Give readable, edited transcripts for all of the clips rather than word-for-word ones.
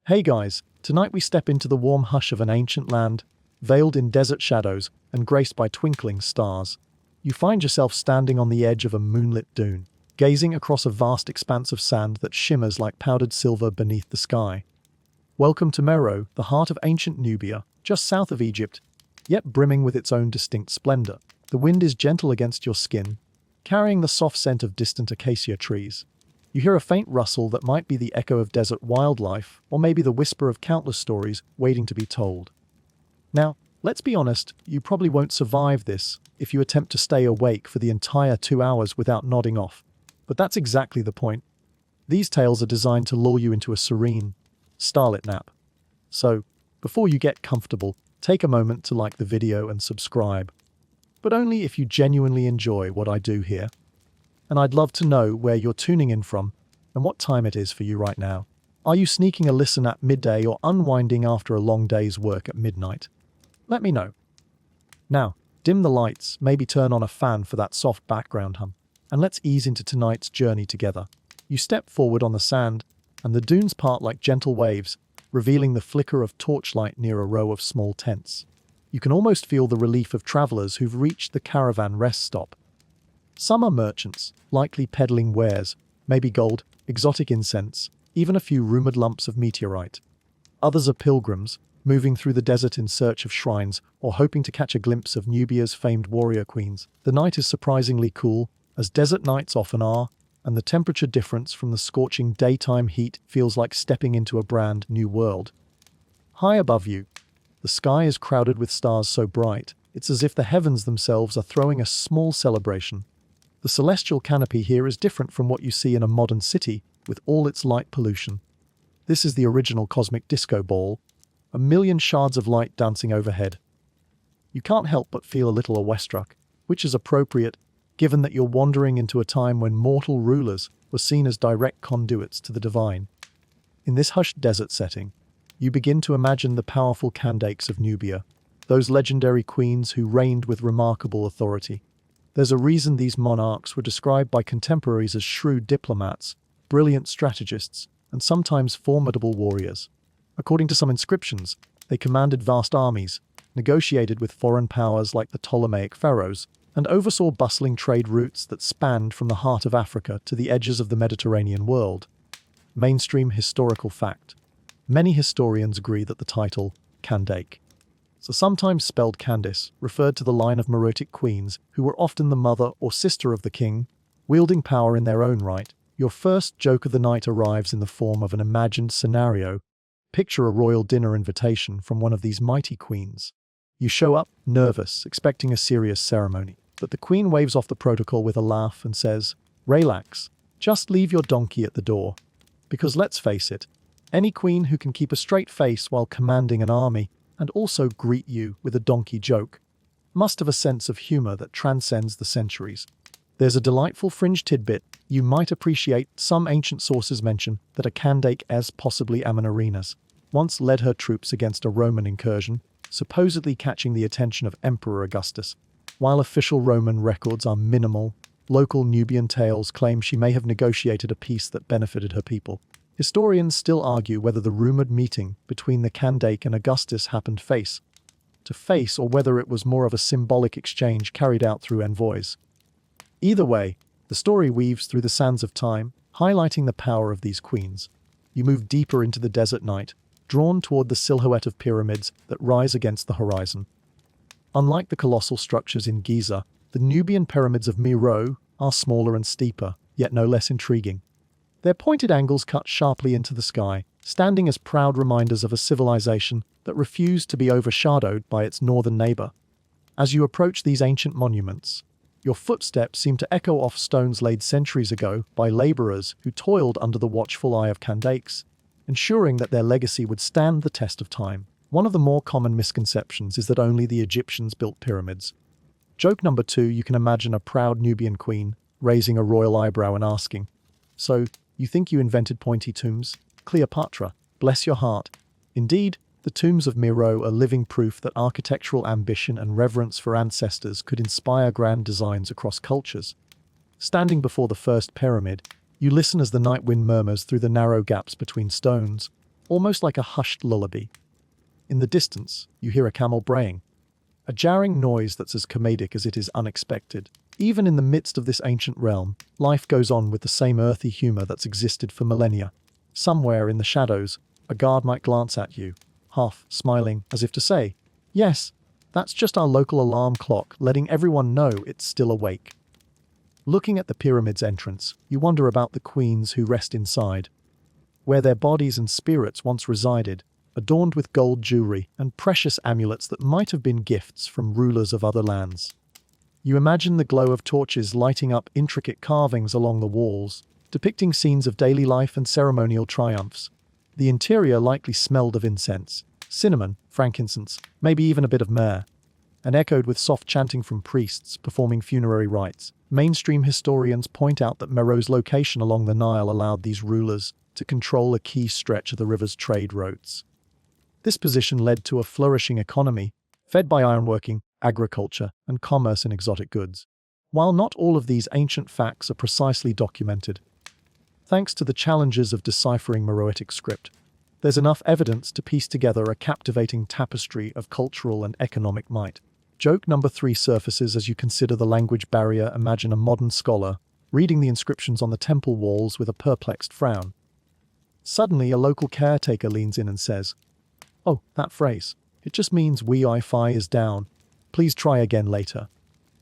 Hey guys, tonight we step into the warm hush of an ancient land, veiled in desert shadows and graced by twinkling stars. You find yourself standing on the edge of a moonlit dune, gazing across a vast expanse of sand that shimmers like powdered silver beneath the sky. Welcome to Meroe, the heart of ancient Nubia, just south of Egypt, yet brimming with its own distinct splendor. The wind is gentle against your skin, carrying the soft scent of distant acacia trees. You hear a faint rustle that might be the echo of desert wildlife, or maybe the whisper of countless stories waiting to be told. Now, let's be honest, you probably won't survive this if you attempt to stay awake for the entire 2 hours without nodding off. But that's exactly the point. These tales are designed to lull you into a serene, starlit nap. So, before you get comfortable, take a moment to like the video and subscribe. But only if you genuinely enjoy what I do here. And I'd love to know where you're tuning in from and what time it is for you right now. Are you sneaking a listen at midday or unwinding after a long day's work at midnight? Let me know. Now, dim the lights, maybe turn on a fan for that soft background hum, and let's ease into tonight's journey together. You step forward on the sand, and the dunes part like gentle waves, revealing the flicker of torchlight near a row of small tents. You can almost feel the relief of travelers who've reached the caravan rest stop. Some are merchants, likely peddling wares, maybe gold, exotic incense, even a few rumored lumps of meteorite. Others are pilgrims, moving through the desert in search of shrines or hoping to catch a glimpse of Nubia's famed warrior queens. The night is surprisingly cool, as desert nights often are, and the temperature difference from the scorching daytime heat feels like stepping into a brand new world. High above you, the sky is crowded with stars so bright, it's as if the heavens themselves are throwing a small celebration. The celestial canopy here is different from what you see in a modern city, with all its light pollution. This is the original cosmic disco ball, a million shards of light dancing overhead. You can't help but feel a little awestruck, which is appropriate, given that you're wandering into a time when mortal rulers were seen as direct conduits to the divine. In this hushed desert setting, you begin to imagine the powerful Kandakes of Nubia, those legendary queens who reigned with remarkable authority. There's a reason these monarchs were described by contemporaries as shrewd diplomats, brilliant strategists, and sometimes formidable warriors. According to some inscriptions, they commanded vast armies, negotiated with foreign powers like the Ptolemaic pharaohs, and oversaw bustling trade routes that spanned from the heart of Africa to the edges of the Mediterranean world. Mainstream historical fact. Many historians agree that the title, Kandake, so sometimes spelled Candace, referred to the line of Meroitic queens who were often the mother or sister of the king, wielding power in their own right. Your first joke of the night arrives in the form of an imagined scenario. Picture a royal dinner invitation from one of these mighty queens. You show up, nervous, expecting a serious ceremony, but the queen waves off the protocol with a laugh and says, "Relax, just leave your donkey at the door." Because let's face it, any queen who can keep a straight face while commanding an army and also greet you with a donkey joke must have a sense of humor that transcends the centuries. There's a delightful fringe tidbit you might appreciate. Some ancient sources mention that a Kandake, as possibly Amminarenas, once led her troops against a Roman incursion, supposedly catching the attention of Emperor Augustus. While official Roman records are minimal, local Nubian tales claim she may have negotiated a peace that benefited her people. Historians still argue whether the rumored meeting between the Kandake and Augustus happened face to face or whether it was more of a symbolic exchange carried out through envoys. Either way, the story weaves through the sands of time, highlighting the power of these queens. You move deeper into the desert night, drawn toward the silhouette of pyramids that rise against the horizon. Unlike the colossal structures in Giza, the Nubian pyramids of Meroe are smaller and steeper, yet no less intriguing. Their pointed angles cut sharply into the sky, standing as proud reminders of a civilization that refused to be overshadowed by its northern neighbor. As you approach these ancient monuments, your footsteps seem to echo off stones laid centuries ago by laborers who toiled under the watchful eye of Kandakes, ensuring that their legacy would stand the test of time. One of the more common misconceptions is that only the Egyptians built pyramids. Joke number 2, you can imagine a proud Nubian queen raising a royal eyebrow and asking, "So, you think you invented pointy tombs? Cleopatra, bless your heart." Indeed, the tombs of Meroe are living proof that architectural ambition and reverence for ancestors could inspire grand designs across cultures. Standing before the first pyramid, you listen as the night wind murmurs through the narrow gaps between stones, almost like a hushed lullaby. In the distance, you hear a camel braying, a jarring noise that's as comedic as it is unexpected. Even in the midst of this ancient realm, life goes on with the same earthy humor that's existed for millennia. Somewhere in the shadows, a guard might glance at you, half smiling as if to say, "Yes, that's just our local alarm clock letting everyone know it's still awake." Looking at the pyramid's entrance, you wonder about the queens who rest inside, where their bodies and spirits once resided, adorned with gold jewelry and precious amulets that might have been gifts from rulers of other lands. You imagine the glow of torches lighting up intricate carvings along the walls, depicting scenes of daily life and ceremonial triumphs. The interior likely smelled of incense, cinnamon, frankincense, maybe even a bit of myrrh, and echoed with soft chanting from priests performing funerary rites. Mainstream historians point out that Meroe's location along the Nile allowed these rulers to control a key stretch of the river's trade routes. This position led to a flourishing economy, fed by ironworking, agriculture, and commerce in exotic goods. While not all of these ancient facts are precisely documented, thanks to the challenges of deciphering Meroitic script, there's enough evidence to piece together a captivating tapestry of cultural and economic might. Joke number 3 surfaces as you consider the language barrier. Imagine a modern scholar reading the inscriptions on the temple walls with a perplexed frown. Suddenly, a local caretaker leans in and says, "Oh, that phrase. It just means Wi-Fi is down. Please try again later."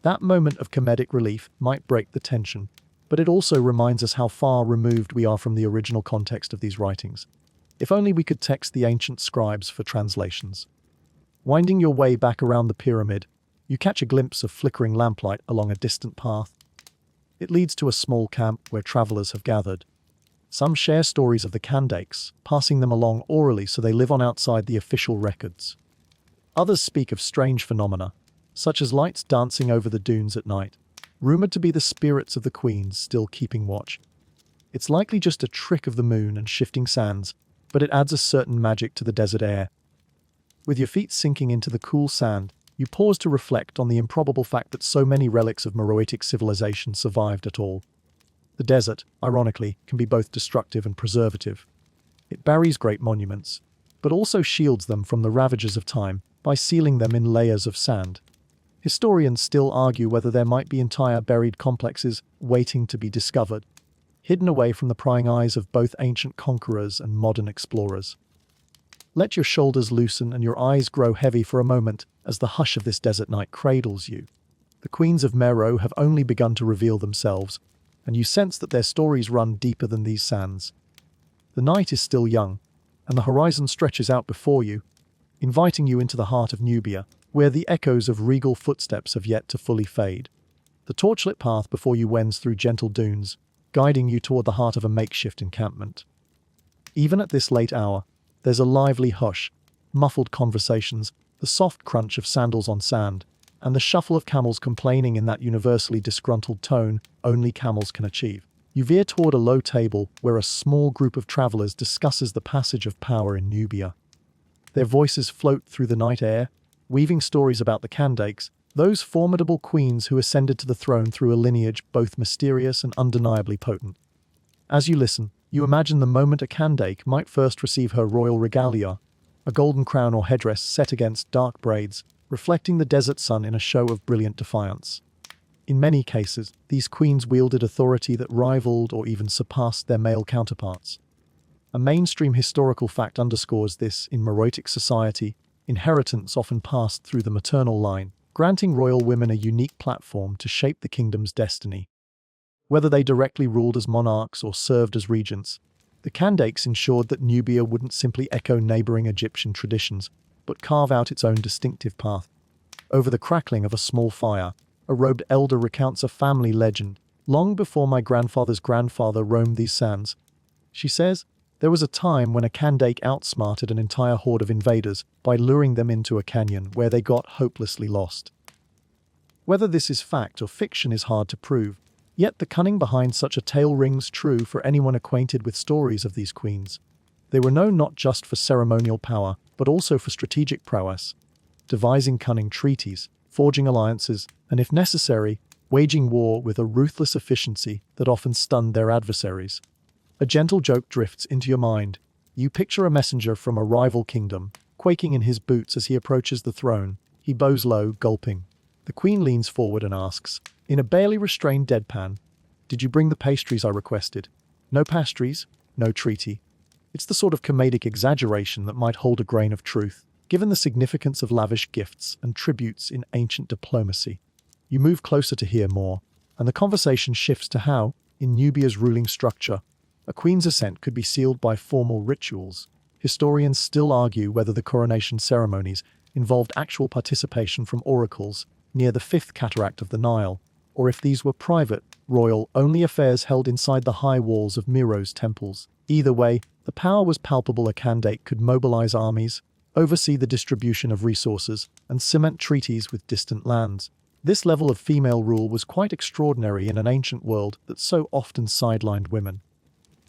That moment of comedic relief might break the tension, but it also reminds us how far removed we are from the original context of these writings. If only we could text the ancient scribes for translations. Winding your way back around the pyramid, you catch a glimpse of flickering lamplight along a distant path. It leads to a small camp where travelers have gathered. Some share stories of the Kandakes, passing them along orally so they live on outside the official records. Others speak of strange phenomena, such as lights dancing over the dunes at night, rumored to be the spirits of the queens still keeping watch. It's likely just a trick of the moon and shifting sands, but it adds a certain magic to the desert air. With your feet sinking into the cool sand, you pause to reflect on the improbable fact that so many relics of Meroitic civilization survived at all. The desert, ironically, can be both destructive and preservative. It buries great monuments, but also shields them from the ravages of time by sealing them in layers of sand. Historians still argue whether there might be entire buried complexes waiting to be discovered, hidden away from the prying eyes of both ancient conquerors and modern explorers. Let your shoulders loosen and your eyes grow heavy for a moment as the hush of this desert night cradles you. The queens of Meroe have only begun to reveal themselves, and you sense that their stories run deeper than these sands. The night is still young, and the horizon stretches out before you, inviting you into the heart of Nubia, where the echoes of regal footsteps have yet to fully fade. The torchlit path before you wends through gentle dunes, guiding you toward the heart of a makeshift encampment. Even at this late hour, there's a lively hush, muffled conversations, the soft crunch of sandals on sand, and the shuffle of camels complaining in that universally disgruntled tone only camels can achieve. You veer toward a low table where a small group of travelers discusses the passage of power in Nubia. Their voices float through the night air, weaving stories about the Kandakes, those formidable queens who ascended to the throne through a lineage both mysterious and undeniably potent. As you listen, you imagine the moment a Kandake might first receive her royal regalia, a golden crown or headdress set against dark braids, reflecting the desert sun in a show of brilliant defiance. In many cases, these queens wielded authority that rivaled or even surpassed their male counterparts. A mainstream historical fact underscores this. In Meroitic society, inheritance often passed through the maternal line, granting royal women a unique platform to shape the kingdom's destiny. Whether they directly ruled as monarchs or served as regents, the Kandakes ensured that Nubia wouldn't simply echo neighboring Egyptian traditions, but carve out its own distinctive path. Over the crackling of a small fire, a robed elder recounts a family legend. "Long before my grandfather's grandfather roamed these sands," she says, "there was a time when a Kandake outsmarted an entire horde of invaders by luring them into a canyon where they got hopelessly lost." Whether this is fact or fiction is hard to prove, yet the cunning behind such a tale rings true for anyone acquainted with stories of these queens. They were known not just for ceremonial power, but also for strategic prowess, devising cunning treaties, forging alliances, and if necessary, waging war with a ruthless efficiency that often stunned their adversaries. A gentle joke drifts into your mind. You picture a messenger from a rival kingdom, quaking in his boots as he approaches the throne. He bows low, gulping. The queen leans forward and asks, in a barely restrained deadpan, "Did you bring the pastries I requested?" "No pastries, no treaty." It's the sort of comedic exaggeration that might hold a grain of truth, given the significance of lavish gifts and tributes in ancient diplomacy. You move closer to hear more, and the conversation shifts to how, in Nubia's ruling structure, a queen's ascent could be sealed by formal rituals. Historians still argue whether the coronation ceremonies involved actual participation from oracles near the fifth cataract of the Nile, or if these were private, royal-only affairs held inside the high walls of Mero's temples. Either way, the power was palpable. A candidate could mobilize armies, oversee the distribution of resources, and cement treaties with distant lands. This level of female rule was quite extraordinary in an ancient world that so often sidelined women.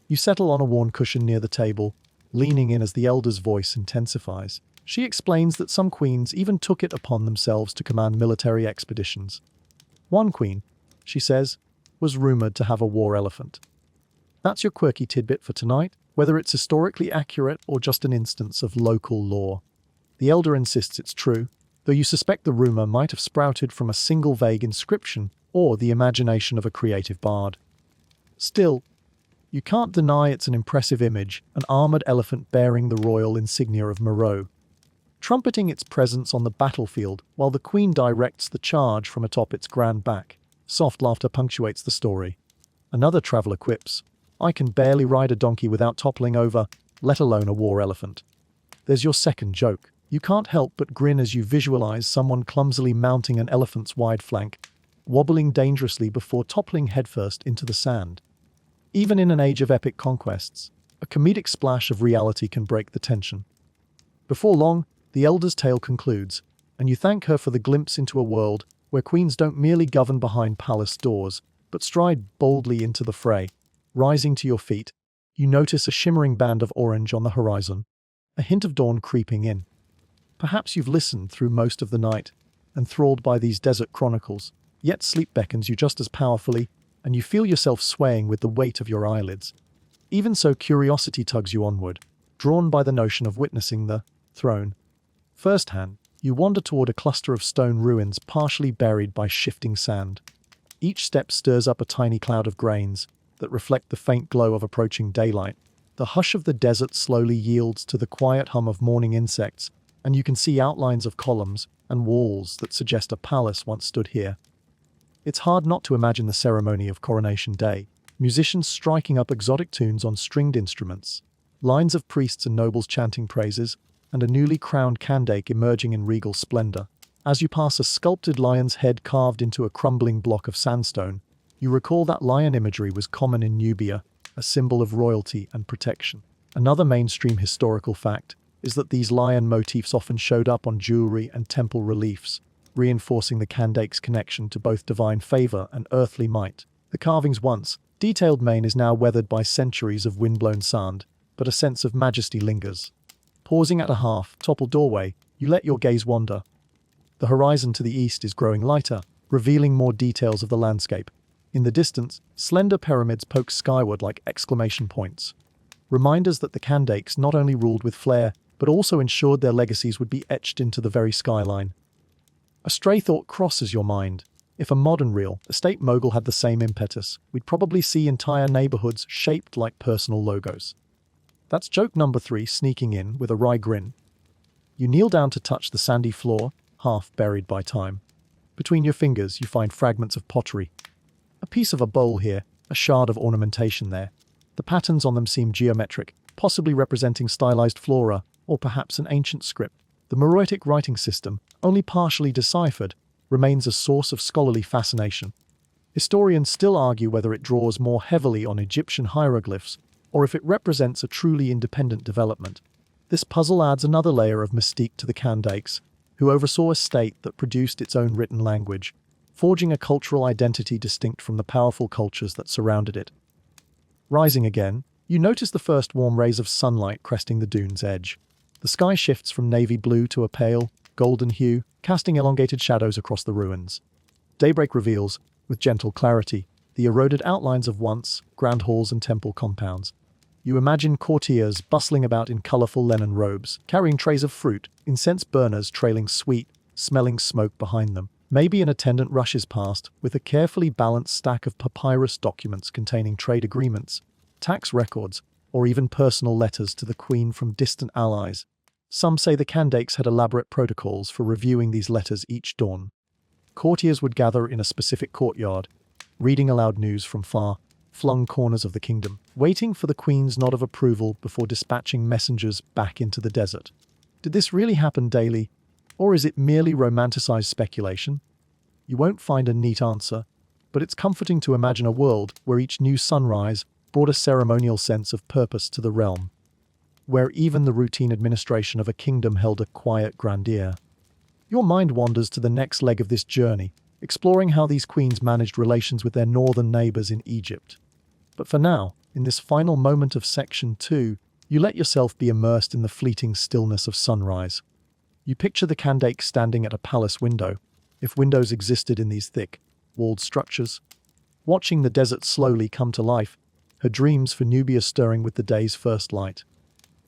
You settle on a worn cushion near the table, leaning in as the elder's voice intensifies. She explains that some queens even took it upon themselves to command military expeditions. One queen, she says, was rumored to have a war elephant. That's your quirky tidbit for tonight, whether it's historically accurate or just an instance of local lore. The elder insists it's true, though you suspect the rumor might have sprouted from a single vague inscription or the imagination of a creative bard. Still, you can't deny it's an impressive image, an armored elephant bearing the royal insignia of Mero, trumpeting its presence on the battlefield while the queen directs the charge from atop its grand back. Soft laughter punctuates the story. Another traveler quips, "I can barely ride a donkey without toppling over, let alone a war elephant." There's your second joke. You can't help but grin as you visualize someone clumsily mounting an elephant's wide flank, wobbling dangerously before toppling headfirst into the sand. Even in an age of epic conquests, a comedic splash of reality can break the tension. Before long, the elder's tale concludes, and you thank her for the glimpse into a world where queens don't merely govern behind palace doors, but stride boldly into the fray. Rising to your feet, you notice a shimmering band of orange on the horizon, a hint of dawn creeping in. Perhaps you've listened through most of the night, enthralled by these desert chronicles, yet sleep beckons you just as powerfully, and you feel yourself swaying with the weight of your eyelids. Even so, curiosity tugs you onward, drawn by the notion of witnessing the throne. Firsthand, you wander toward a cluster of stone ruins partially buried by shifting sand. Each step stirs up a tiny cloud of grains that reflect the faint glow of approaching daylight. The hush of the desert slowly yields to the quiet hum of morning insects, and you can see outlines of columns and walls that suggest a palace once stood here. It's hard not to imagine the ceremony of Coronation Day, musicians striking up exotic tunes on stringed instruments, lines of priests and nobles chanting praises, and a newly crowned candake emerging in regal splendor. As you pass a sculpted lion's head carved into a crumbling block of sandstone, you recall that lion imagery was common in Nubia, a symbol of royalty and protection. Another mainstream historical fact is that these lion motifs often showed up on jewelry and temple reliefs, reinforcing the candake's connection to both divine favor and earthly might. The carving's once detailed mane is now weathered by centuries of windblown sand, but a sense of majesty lingers. Pausing at a half-toppled doorway, you let your gaze wander. The horizon to the east is growing lighter, revealing more details of the landscape. In the distance, slender pyramids poke skyward like exclamation points, reminders that the Kandakes not only ruled with flair, but also ensured their legacies would be etched into the very skyline. A stray thought crosses your mind. If a modern real estate mogul had the same impetus, we'd probably see entire neighborhoods shaped like personal logos. That's joke number 3 sneaking in with a wry grin. You kneel down to touch the sandy floor, half buried by time. Between your fingers, you find fragments of pottery. A piece of a bowl here, a shard of ornamentation there. The patterns on them seem geometric, possibly representing stylized flora, or perhaps an ancient script. The Meroitic writing system, only partially deciphered, remains a source of scholarly fascination. Historians still argue whether it draws more heavily on Egyptian hieroglyphs, or if it represents a truly independent development. This puzzle adds another layer of mystique to the Kandakes, who oversaw a state that produced its own written language, forging a cultural identity distinct from the powerful cultures that surrounded it. Rising again, you notice the first warm rays of sunlight cresting the dune's edge. The sky shifts from navy blue to a pale, golden hue, casting elongated shadows across the ruins. Daybreak reveals, with gentle clarity, the eroded outlines of once grand halls and temple compounds. You imagine courtiers bustling about in colorful linen robes, carrying trays of fruit, incense burners trailing sweet, smelling smoke behind them. Maybe an attendant rushes past with a carefully balanced stack of papyrus documents containing trade agreements, tax records, or even personal letters to the queen from distant allies. Some say the Kandakes had elaborate protocols for reviewing these letters each dawn. Courtiers would gather in a specific courtyard, reading aloud news from far-flung corners of the kingdom, waiting for the queen's nod of approval before dispatching messengers back into the desert. Did this really happen daily, or is it merely romanticized speculation? You won't find a neat answer, but it's comforting to imagine a world where each new sunrise brought a ceremonial sense of purpose to the realm, where even the routine administration of a kingdom held a quiet grandeur. Your mind wanders to the next leg of this journey, exploring how these queens managed relations with their northern neighbors in Egypt. But for now, in this final moment of Section 2, you let yourself be immersed in the fleeting stillness of sunrise. You picture the Kandake standing at a palace window, if windows existed in these thick, walled structures, watching the desert slowly come to life, her dreams for Nubia stirring with the day's first light.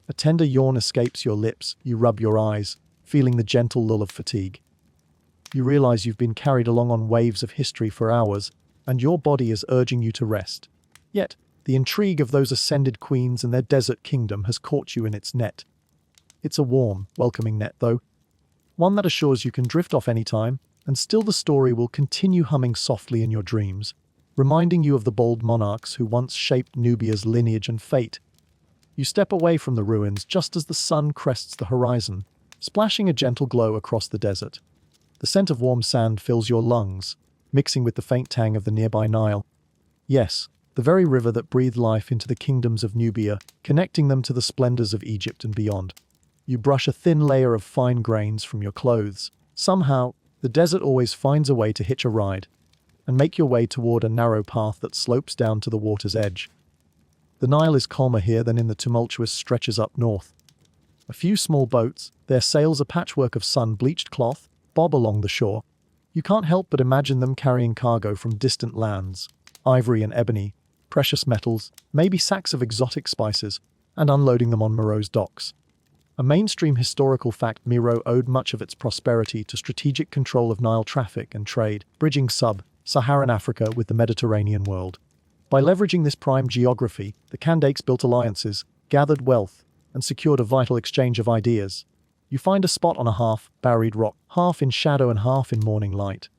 A tender yawn escapes your lips, you rub your eyes, feeling the gentle lull of fatigue. You realize you've been carried along on waves of history for hours, and your body is urging you to rest. Yet, the intrigue of those ascended queens and their desert kingdom has caught you in its net. It's a warm, welcoming net, though, one that assures you can drift off any time, and still the story will continue humming softly in your dreams, reminding you of the bold monarchs who once shaped Nubia's lineage and fate. You step away from the ruins just as the sun crests the horizon, splashing a gentle glow across the desert. The scent of warm sand fills your lungs, mixing with the faint tang of the nearby Nile. Yes, the very river that breathed life into the kingdoms of Nubia, connecting them to the splendors of Egypt and beyond. You brush a thin layer of fine grains from your clothes. Somehow, the desert always finds a way to hitch a ride, and make your way toward a narrow path that slopes down to the water's edge. The Nile is calmer here than in the tumultuous stretches up north. A few small boats, their sails a patchwork of sun-bleached cloth, bob along the shore. You can't help but imagine them carrying cargo from distant lands, ivory and ebony, precious metals, maybe sacks of exotic spices, and unloading them on Meroe's docks. A mainstream historical fact, Meroe owed much of its prosperity to strategic control of Nile traffic and trade, bridging sub-Saharan Africa with the Mediterranean world. By leveraging this prime geography, the Kandakes built alliances, gathered wealth, and secured a vital exchange of ideas. You find a spot on a half-buried rock, half in shadow and half in morning light.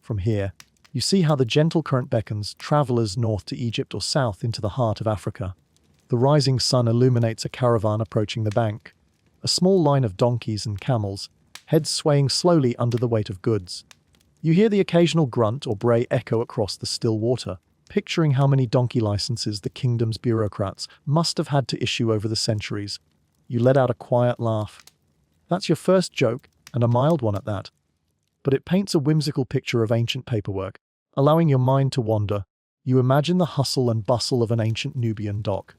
From here, you see how the gentle current beckons travelers north to Egypt or south into the heart of Africa. The rising sun illuminates a caravan approaching the bank. A small line of donkeys and camels, heads swaying slowly under the weight of goods. You hear the occasional grunt or bray echo across the still water, picturing how many donkey licenses the kingdom's bureaucrats must have had to issue over the centuries. You let out a quiet laugh. That's your first joke, and a mild one at that. But it paints a whimsical picture of ancient paperwork, allowing your mind to wander. You imagine the hustle and bustle of an ancient Nubian dock.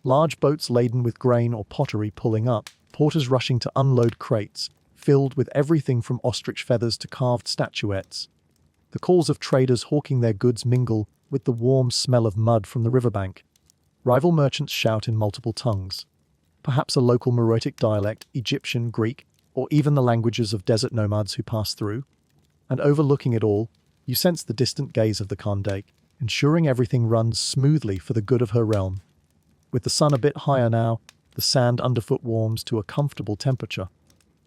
Large boats laden with grain or pottery pulling up, porters rushing to unload crates, filled with everything from ostrich feathers to carved statuettes. The calls of traders hawking their goods mingle with the warm smell of mud from the riverbank. Rival merchants shout in multiple tongues. Perhaps a local Meroitic dialect, Egyptian, Greek, or even the languages of desert nomads who pass through. And overlooking it all, you sense the distant gaze of the Kandake, ensuring everything runs smoothly for the good of her realm. With the sun a bit higher now, the sand underfoot warms to a comfortable temperature.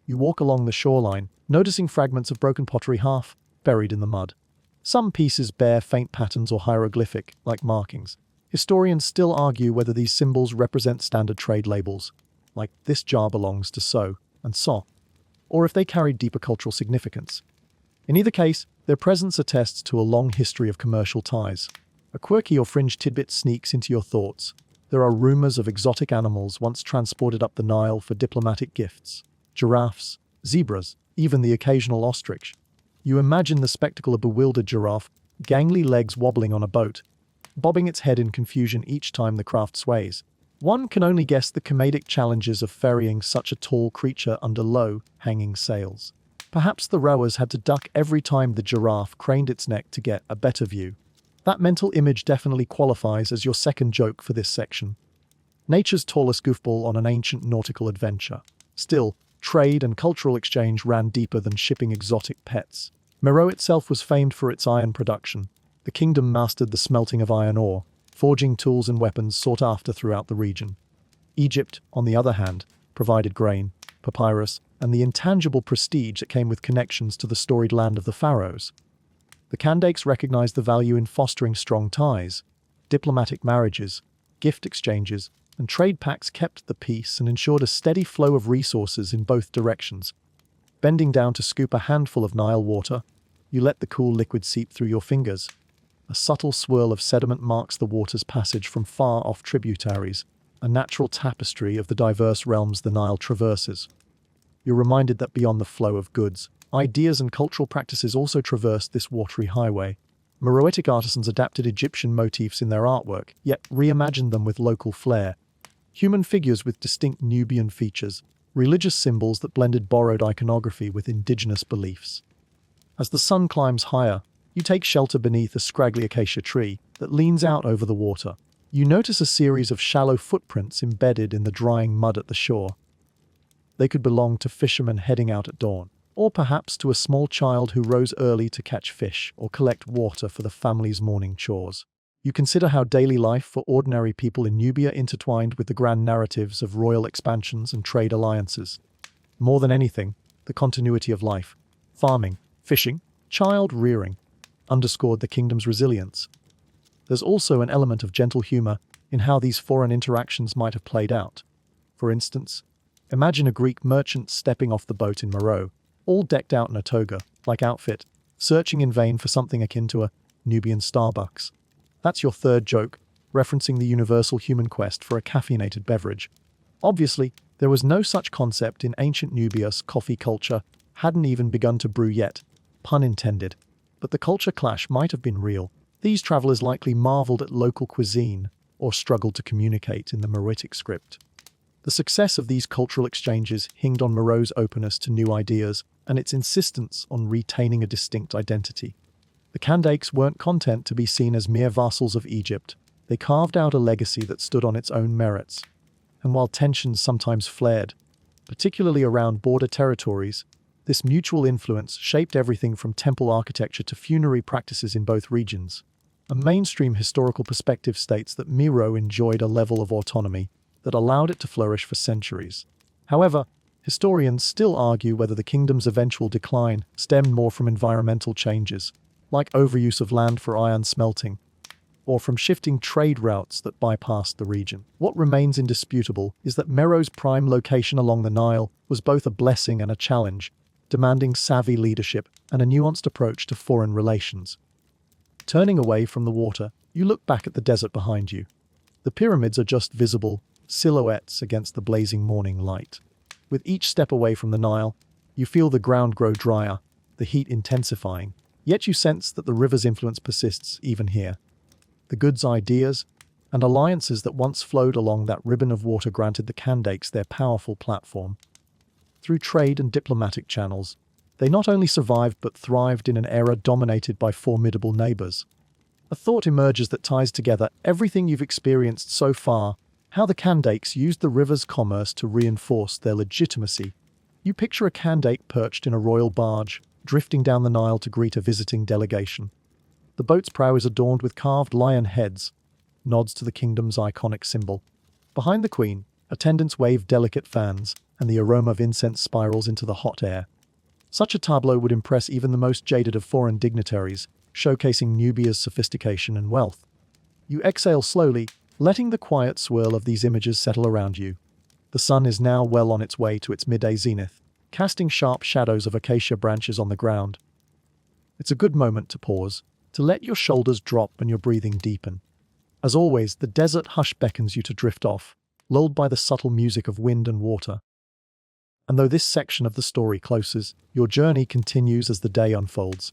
You walk along the shoreline, noticing fragments of broken pottery half buried in the mud. Some pieces bear faint patterns or hieroglyphic-like markings. Historians still argue whether these symbols represent standard trade labels, like "this jar belongs to so and so," or if they carry deeper cultural significance. In either case, their presence attests to a long history of commercial ties. A quirky or fringe tidbit sneaks into your thoughts. There are rumors of exotic animals once transported up the Nile for diplomatic gifts. Giraffes, zebras, even the occasional ostrich. You imagine the spectacle of a bewildered giraffe, gangly legs wobbling on a boat, bobbing its head in confusion each time the craft sways. One can only guess the comedic challenges of ferrying such a tall creature under low, hanging sails. Perhaps the rowers had to duck every time the giraffe craned its neck to get a better view. That mental image definitely qualifies as your second joke for this section. nature's tallest goofball on an ancient nautical adventure. Still, trade and cultural exchange ran deeper than shipping exotic pets. Meroe itself was famed for its iron production. The kingdom mastered the smelting of iron ore, forging tools and weapons sought after throughout the region. Egypt, on the other hand, provided grain, papyrus, and the intangible prestige that came with connections to the storied land of the pharaohs. The Kandakes recognized the value in fostering strong ties. Diplomatic marriages, gift exchanges, and trade pacts kept the peace and ensured a steady flow of resources in both directions. Bending down to scoop a handful of Nile water, you let the cool liquid seep through your fingers. A subtle swirl of sediment marks the water's passage from far-off tributaries, a natural tapestry of the diverse realms the Nile traverses. You're reminded that beyond the flow of goods, ideas and cultural practices also traversed this watery highway. Meroitic artisans adapted Egyptian motifs in their artwork, yet reimagined them with local flair. Human figures with distinct Nubian features, religious symbols that blended borrowed iconography with indigenous beliefs. As the sun climbs higher, you take shelter beneath a scraggly acacia tree that leans out over the water. You notice a series of shallow footprints embedded in the drying mud at the shore. They could belong to fishermen heading out at dawn, or perhaps to a small child who rose early to catch fish or collect water for the family's morning chores. You consider how daily life for ordinary people in Nubia intertwined with the grand narratives of royal expansions and trade alliances. More than anything, the continuity of life, farming, fishing, child rearing, underscored the kingdom's resilience. There's also an element of gentle humor in how these foreign interactions might have played out. For instance, imagine a Greek merchant stepping off the boat in Meroe, all decked out in a toga-like outfit, searching in vain for something akin to a Nubian Starbucks. That's your third joke, referencing the universal human quest for a caffeinated beverage. Obviously, there was no such concept in ancient Nubia's coffee culture hadn't even begun to brew yet, pun intended. But the culture clash might have been real. These travelers likely marveled at local cuisine or struggled to communicate in the Meroitic script. The success of these cultural exchanges hinged on Meroe's openness to new ideas and its insistence on retaining a distinct identity. The Kandakes weren't content to be seen as mere vassals of Egypt. They carved out a legacy that stood on its own merits. And while tensions sometimes flared, particularly around border territories, this mutual influence shaped everything from temple architecture to funerary practices in both regions. A mainstream historical perspective states that Meroe enjoyed a level of autonomy that allowed it to flourish for centuries. However, historians still argue whether the kingdom's eventual decline stemmed more from environmental changes, like overuse of land for iron smelting, or from shifting trade routes that bypassed the region. What remains indisputable is that Meroe's prime location along the Nile was both a blessing and a challenge, demanding savvy leadership and a nuanced approach to foreign relations. Turning away from the water, you look back at the desert behind you. The pyramids are just visible silhouettes against the blazing morning light. With each step away from the Nile, you feel the ground grow drier, the heat intensifying, yet you sense that the river's influence persists even here. The goods, ideas, and alliances that once flowed along that ribbon of water granted the Kandakes their powerful platform. Through trade and diplomatic channels, they not only survived but thrived in an era dominated by formidable neighbors. A thought emerges that ties together everything you've experienced so far, how the Kandakes used the river's commerce to reinforce their legitimacy. You picture a Kandake perched in a royal barge, drifting down the Nile to greet a visiting delegation. The boat's prow is adorned with carved lion heads, nods to the kingdom's iconic symbol. Behind the queen, attendants wave delicate fans, and the aroma of incense spirals into the hot air. Such a tableau would impress even the most jaded of foreign dignitaries, showcasing Nubia's sophistication and wealth. You exhale slowly, letting the quiet swirl of these images settle around you. The sun is now well on its way to its midday zenith, casting sharp shadows of acacia branches on the ground. It's a good moment to pause, to let your shoulders drop and your breathing deepen. As always, the desert hush beckons you to drift off, lulled by the subtle music of wind and water. And though this section of the story closes, your journey continues as the day unfolds.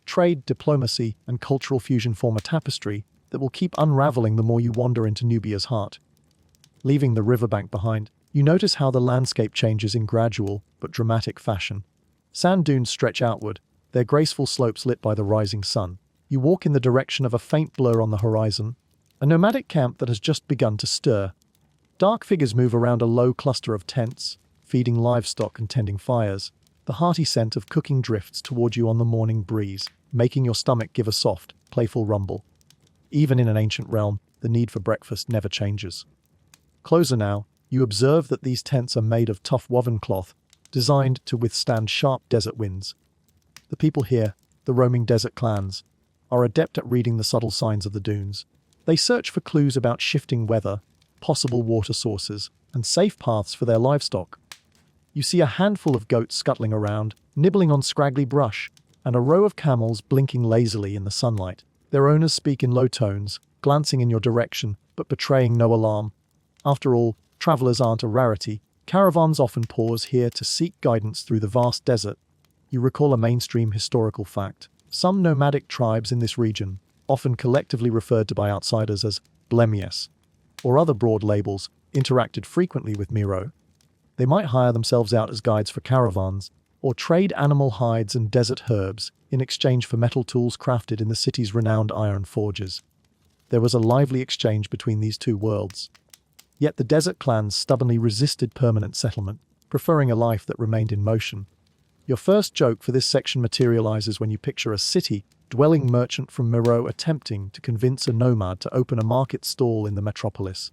Trade, diplomacy, and cultural fusion form a tapestry that will keep unraveling the more you wander into Nubia's heart. Leaving the riverbank behind, you notice how the landscape changes in gradual but dramatic fashion. Sand dunes stretch outward, their graceful slopes lit by the rising sun. You walk in the direction of a faint blur on the horizon, a nomadic camp that has just begun to stir. Dark figures move around a low cluster of tents, feeding livestock and tending fires. The hearty scent of cooking drifts toward you on the morning breeze, making your stomach give a soft, playful rumble. Even in an ancient realm, the need for breakfast never changes. Closer now, you observe that these tents are made of tough woven cloth, designed to withstand sharp desert winds. The people here, the roaming desert clans, are adept at reading the subtle signs of the dunes. They search for clues about shifting weather, possible water sources, and safe paths for their livestock. You see a handful of goats scuttling around, nibbling on scraggly brush, and a row of camels blinking lazily in the sunlight. Their owners speak in low tones, glancing in your direction, but betraying no alarm. After all, travelers aren't a rarity. Caravans often pause here to seek guidance through the vast desert. You recall a mainstream historical fact. Some nomadic tribes in this region, often collectively referred to by outsiders as blemies, or other broad labels, interacted frequently with Miro. They might hire themselves out as guides for caravans, or trade animal hides and desert herbs in exchange for metal tools crafted in the city's renowned iron forges. There was a lively exchange between these two worlds. Yet the desert clans stubbornly resisted permanent settlement, preferring a life that remained in motion. Your first joke for this section materializes when you picture a city-dwelling merchant from Miro attempting to convince a nomad to open a market stall in the metropolis.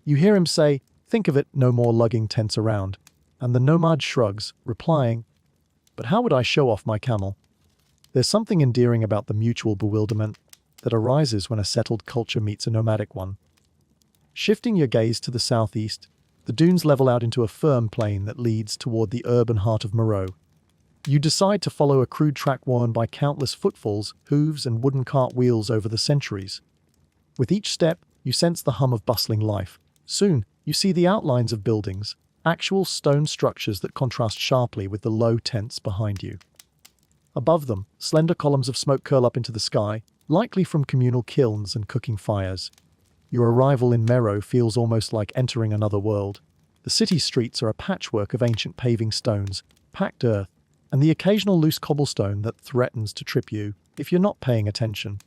You hear him say, "Think of it, no more lugging tents around," and the nomad shrugs, replying, "But how would I show off my camel?" There's something endearing about the mutual bewilderment that arises when a settled culture meets a nomadic one. Shifting your gaze to the southeast, the dunes level out into a firm plain that leads toward the urban heart of Miro. You decide to follow a crude track worn by countless footfalls, hooves, and wooden cart wheels over the centuries. With each step, you sense the hum of bustling life. Soon, you see the outlines of buildings, actual stone structures that contrast sharply with the low tents behind you. Above them, slender columns of smoke curl up into the sky, likely from communal kilns and cooking fires. Your arrival in Mero feels almost like entering another world. The city streets are a patchwork of ancient paving stones, packed earth, and the occasional loose cobblestone that threatens to trip you if you're not paying attention.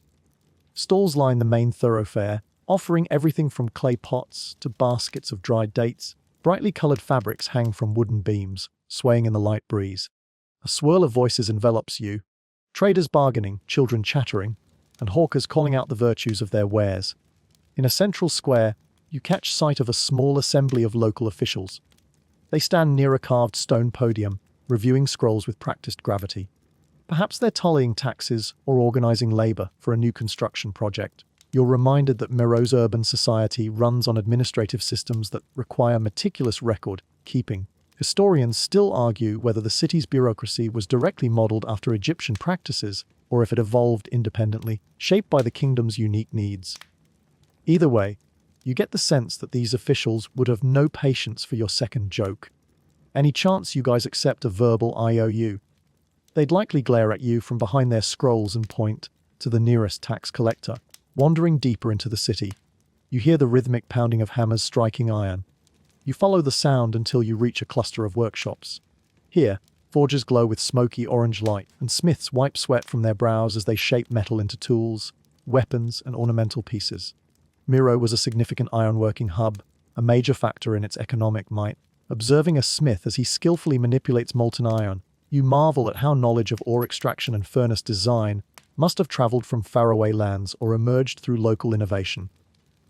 Stalls line the main thoroughfare, offering everything from clay pots to baskets of dried dates. Brightly colored fabrics hang from wooden beams, swaying in the light breeze. A swirl of voices envelops you, traders bargaining, children chattering, and hawkers calling out the virtues of their wares. In a central square, you catch sight of a small assembly of local officials. They stand near a carved stone podium, reviewing scrolls with practiced gravity. Perhaps they're tallying taxes or organizing labor for a new construction project. You're reminded that Mero's urban society runs on administrative systems that require meticulous record-keeping. Historians still argue whether the city's bureaucracy was directly modeled after Egyptian practices or if it evolved independently, shaped by the kingdom's unique needs. Either way, you get the sense that these officials would have no patience for your second joke. Any chance you guys accept a verbal IOU? They'd likely glare at you from behind their scrolls and point to the nearest tax collector. Wandering deeper into the city, you hear the rhythmic pounding of hammers striking iron. You follow the sound until you reach a cluster of workshops. Here, forges glow with smoky orange light, and smiths wipe sweat from their brows as they shape metal into tools, weapons, and ornamental pieces. Miro was a significant ironworking hub, a major factor in its economic might. Observing a smith as he skillfully manipulates molten iron, you marvel at how knowledge of ore extraction and furnace design must have traveled from faraway lands or emerged through local innovation.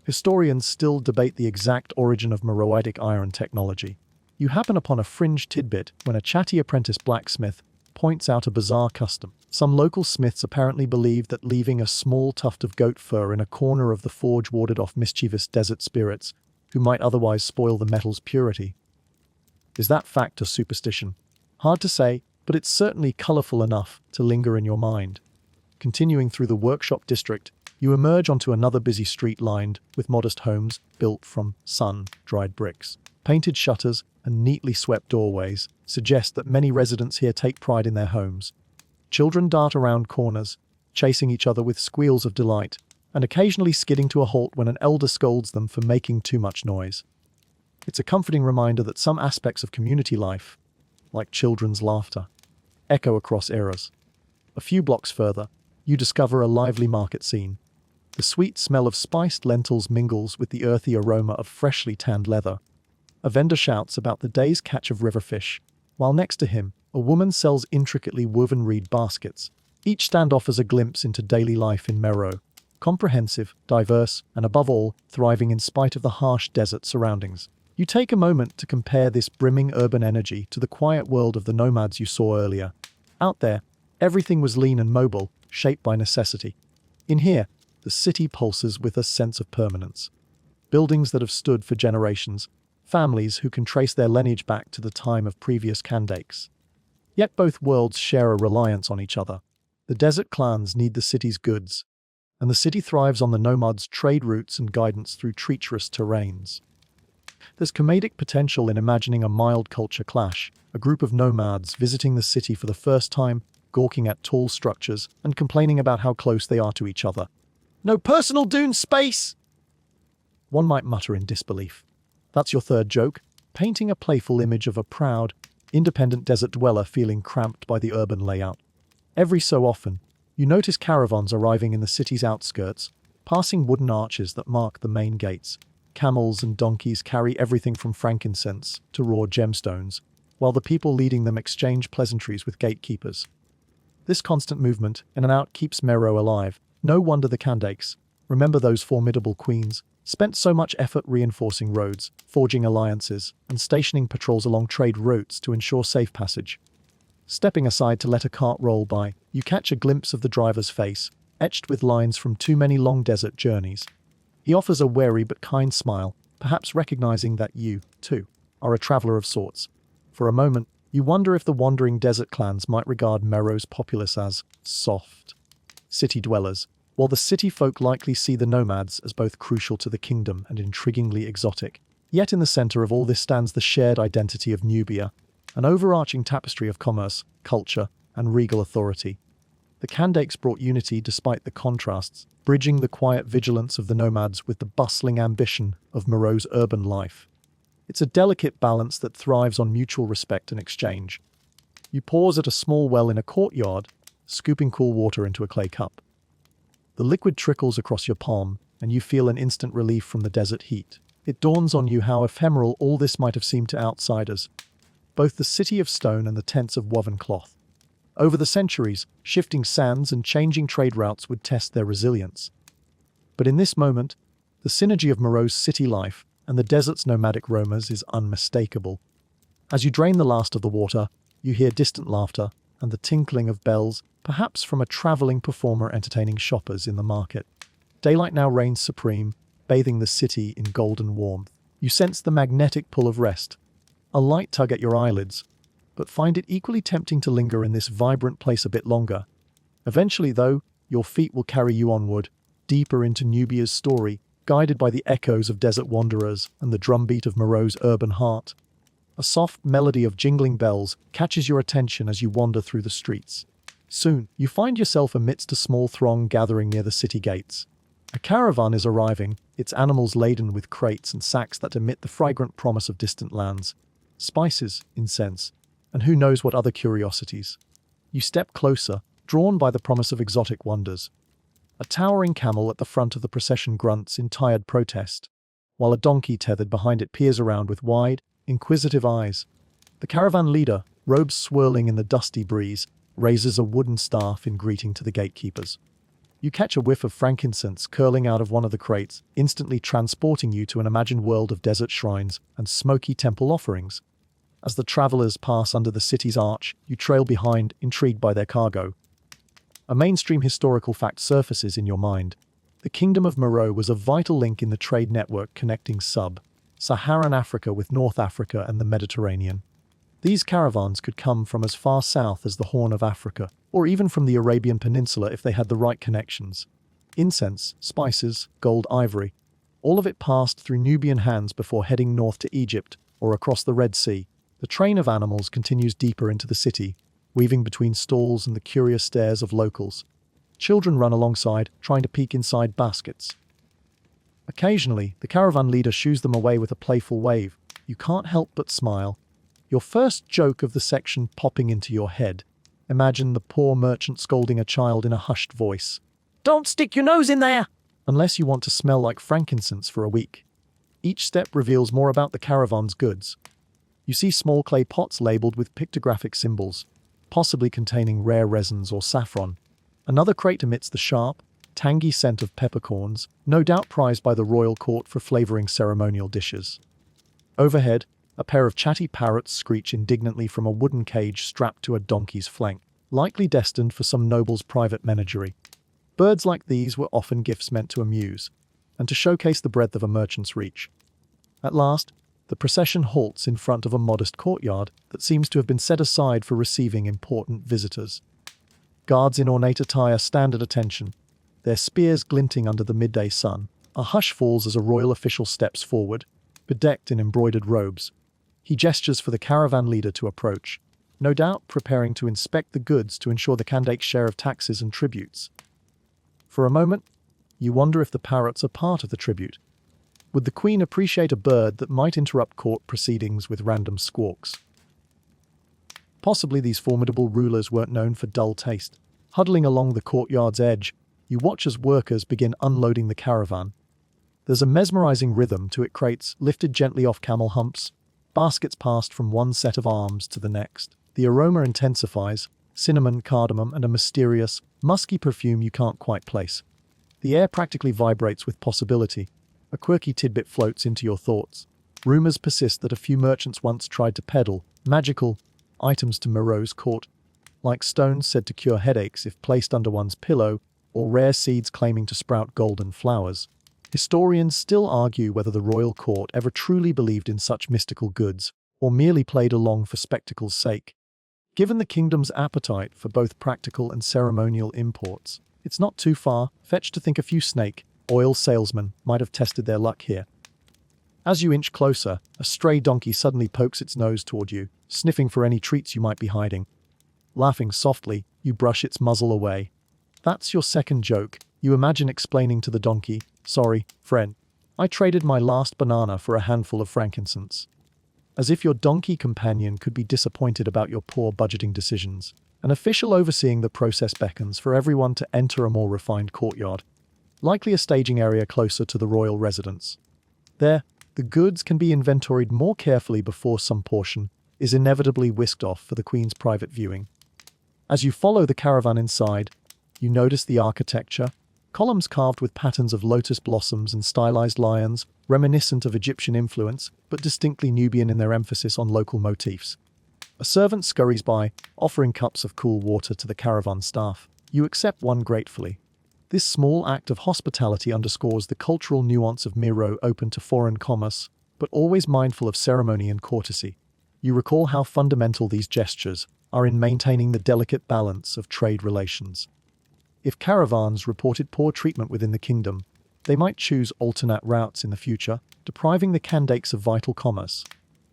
Historians still debate the exact origin of Meroitic iron technology. You happen upon a fringe tidbit when a chatty apprentice blacksmith points out a bizarre custom. Some local smiths apparently believed that leaving a small tuft of goat fur in a corner of the forge warded off mischievous desert spirits who might otherwise spoil the metal's purity. Is that fact or superstition? Hard to say, but it's certainly colorful enough to linger in your mind. Continuing through the workshop district, you emerge onto another busy street lined with modest homes built from sun-dried bricks. Painted shutters and neatly swept doorways suggest that many residents here take pride in their homes. Children dart around corners, chasing each other with squeals of delight, and occasionally skidding to a halt when an elder scolds them for making too much noise. It's a comforting reminder that some aspects of community life, like children's laughter, echo across eras. A few blocks further, you discover a lively market scene. The sweet smell of spiced lentils mingles with the earthy aroma of freshly tanned leather. A vendor shouts about the day's catch of river fish, while next to him, a woman sells intricately woven reed baskets. Each stand offers a glimpse into daily life in Meroe, comprehensive, diverse, and above all, thriving in spite of the harsh desert surroundings. You take a moment to compare this brimming urban energy to the quiet world of the nomads you saw earlier. Out there, everything was lean and mobile, shaped by necessity. In here, the city pulses with a sense of permanence. Buildings that have stood for generations, families who can trace their lineage back to the time of previous Kandakes. Yet both worlds share a reliance on each other. The desert clans need the city's goods, and the city thrives on the nomads' trade routes and guidance through treacherous terrains. There's comedic potential in imagining a mild culture clash, a group of nomads visiting the city for the first time, gawking at tall structures and complaining about how close they are to each other. "No personal dune space!" One might mutter in disbelief. That's your third joke, painting a playful image of a proud, independent desert dweller feeling cramped by the urban layout. Every so often, you notice caravans arriving in the city's outskirts, passing wooden arches that mark the main gates. Camels and donkeys carry everything from frankincense to raw gemstones, while the people leading them exchange pleasantries with gatekeepers. This constant movement in and out keeps Meroe alive. No wonder the Kandakes, remember those formidable queens, spent so much effort reinforcing roads, forging alliances, and stationing patrols along trade routes to ensure safe passage. Stepping aside to let a cart roll by, you catch a glimpse of the driver's face, etched with lines from too many long desert journeys. He offers a wary but kind smile, perhaps recognizing that you, too, are a traveler of sorts. For a moment, you wonder if the wandering desert clans might regard Meroe's populace as soft city dwellers, while the city folk likely see the nomads as both crucial to the kingdom and intriguingly exotic. Yet in the center of all this stands the shared identity of Nubia, an overarching tapestry of commerce, culture, and regal authority. The Kandakes brought unity despite the contrasts, bridging the quiet vigilance of the nomads with the bustling ambition of Meroe's urban life. It's a delicate balance that thrives on mutual respect and exchange. You pause at a small well in a courtyard, scooping cool water into a clay cup. The liquid trickles across your palm, and you feel an instant relief from the desert heat. It dawns on you how ephemeral all this might have seemed to outsiders, both the city of stone and the tents of woven cloth. Over the centuries, shifting sands and changing trade routes would test their resilience. But in this moment, the synergy of Meroe's city life and the desert's nomadic roamers is unmistakable. As you drain the last of the water, you hear distant laughter and the tinkling of bells, perhaps from a traveling performer entertaining shoppers in the market. Daylight now reigns supreme, bathing the city in golden warmth. You sense the magnetic pull of rest, a light tug at your eyelids, but find it equally tempting to linger in this vibrant place a bit longer. Eventually, though, your feet will carry you onward, deeper into Nubia's story, guided by the echoes of desert wanderers and the drumbeat of Meroe's urban heart. A soft melody of jingling bells catches your attention as you wander through the streets. Soon, you find yourself amidst a small throng gathering near the city gates. A caravan is arriving, its animals laden with crates and sacks that emit the fragrant promise of distant lands. Spices, incense, and who knows what other curiosities. You step closer, drawn by the promise of exotic wonders. A towering camel at the front of the procession grunts in tired protest, while a donkey tethered behind it peers around with wide, inquisitive eyes. The caravan leader, robes swirling in the dusty breeze, raises a wooden staff in greeting to the gatekeepers. You catch a whiff of frankincense curling out of one of the crates, instantly transporting you to an imagined world of desert shrines and smoky temple offerings. As the travelers pass under the city's arch, you trail behind, intrigued by their cargo. A mainstream historical fact surfaces in your mind. The Kingdom of Meroe was a vital link in the trade network connecting sub-Saharan Africa with North Africa and the Mediterranean. These caravans could come from as far south as the Horn of Africa, or even from the Arabian Peninsula if they had the right connections. Incense, spices, gold, ivory, all of it passed through Nubian hands before heading north to Egypt or across the Red Sea. The train of animals continues deeper into the city, weaving between stalls and the curious stares of locals. Children run alongside, trying to peek inside baskets. Occasionally, the caravan leader shoos them away with a playful wave. You can't help but smile. Your first joke of the section popping into your head. Imagine the poor merchant scolding a child in a hushed voice. "Don't stick your nose in there!" unless you want to smell like frankincense for a week. Each step reveals more about the caravan's goods. You see small clay pots labeled with pictographic symbols, possibly containing rare resins or saffron. Another crate emits the sharp, tangy scent of peppercorns, no doubt prized by the royal court for flavoring ceremonial dishes. Overhead, a pair of chatty parrots screech indignantly from a wooden cage strapped to a donkey's flank, likely destined for some noble's private menagerie. Birds like these were often gifts meant to amuse, and to showcase the breadth of a merchant's reach. At last, the procession halts in front of a modest courtyard that seems to have been set aside for receiving important visitors. Guards in ornate attire stand at attention, their spears glinting under the midday sun. A hush falls as a royal official steps forward, bedecked in embroidered robes. He gestures for the caravan leader to approach, no doubt preparing to inspect the goods to ensure the Kandake's share of taxes and tributes. For a moment, you wonder if the parrots are part of the tribute. Would the queen appreciate a bird that might interrupt court proceedings with random squawks? Possibly these formidable rulers weren't known for dull taste. Huddling along the courtyard's edge, you watch as workers begin unloading the caravan. There's a mesmerizing rhythm to it, crates lifted gently off camel humps, baskets passed from one set of arms to the next. The aroma intensifies, cinnamon, cardamom, and a mysterious, musky perfume you can't quite place. The air practically vibrates with possibility. A quirky tidbit floats into your thoughts. Rumors persist that a few merchants once tried to peddle magical items to Miro's court, like stones said to cure headaches if placed under one's pillow, or rare seeds claiming to sprout golden flowers. Historians still argue whether the royal court ever truly believed in such mystical goods, or merely played along for spectacle's sake. Given the kingdom's appetite for both practical and ceremonial imports, it's not too far-fetched to think a few snake oil salesmen might have tested their luck here. As you inch closer, a stray donkey suddenly pokes its nose toward you, sniffing for any treats you might be hiding. Laughing softly, you brush its muzzle away. That's your second joke. You imagine explaining to the donkey, "Sorry, friend, I traded my last banana for a handful of frankincense." As if your donkey companion could be disappointed about your poor budgeting decisions. An official overseeing the process beckons for everyone to enter a more refined courtyard, likely a staging area closer to the royal residence. There, the goods can be inventoried more carefully before some portion is inevitably whisked off for the Queen's private viewing. As you follow the caravan inside, you notice the architecture, columns carved with patterns of lotus blossoms and stylized lions, reminiscent of Egyptian influence, but distinctly Nubian in their emphasis on local motifs. A servant scurries by, offering cups of cool water to the caravan staff. You accept one gratefully. This small act of hospitality underscores the cultural nuance of Miro, open to foreign commerce, but always mindful of ceremony and courtesy. You recall how fundamental these gestures are in maintaining the delicate balance of trade relations. If caravans reported poor treatment within the kingdom, they might choose alternate routes in the future, depriving the Kandakes of vital commerce.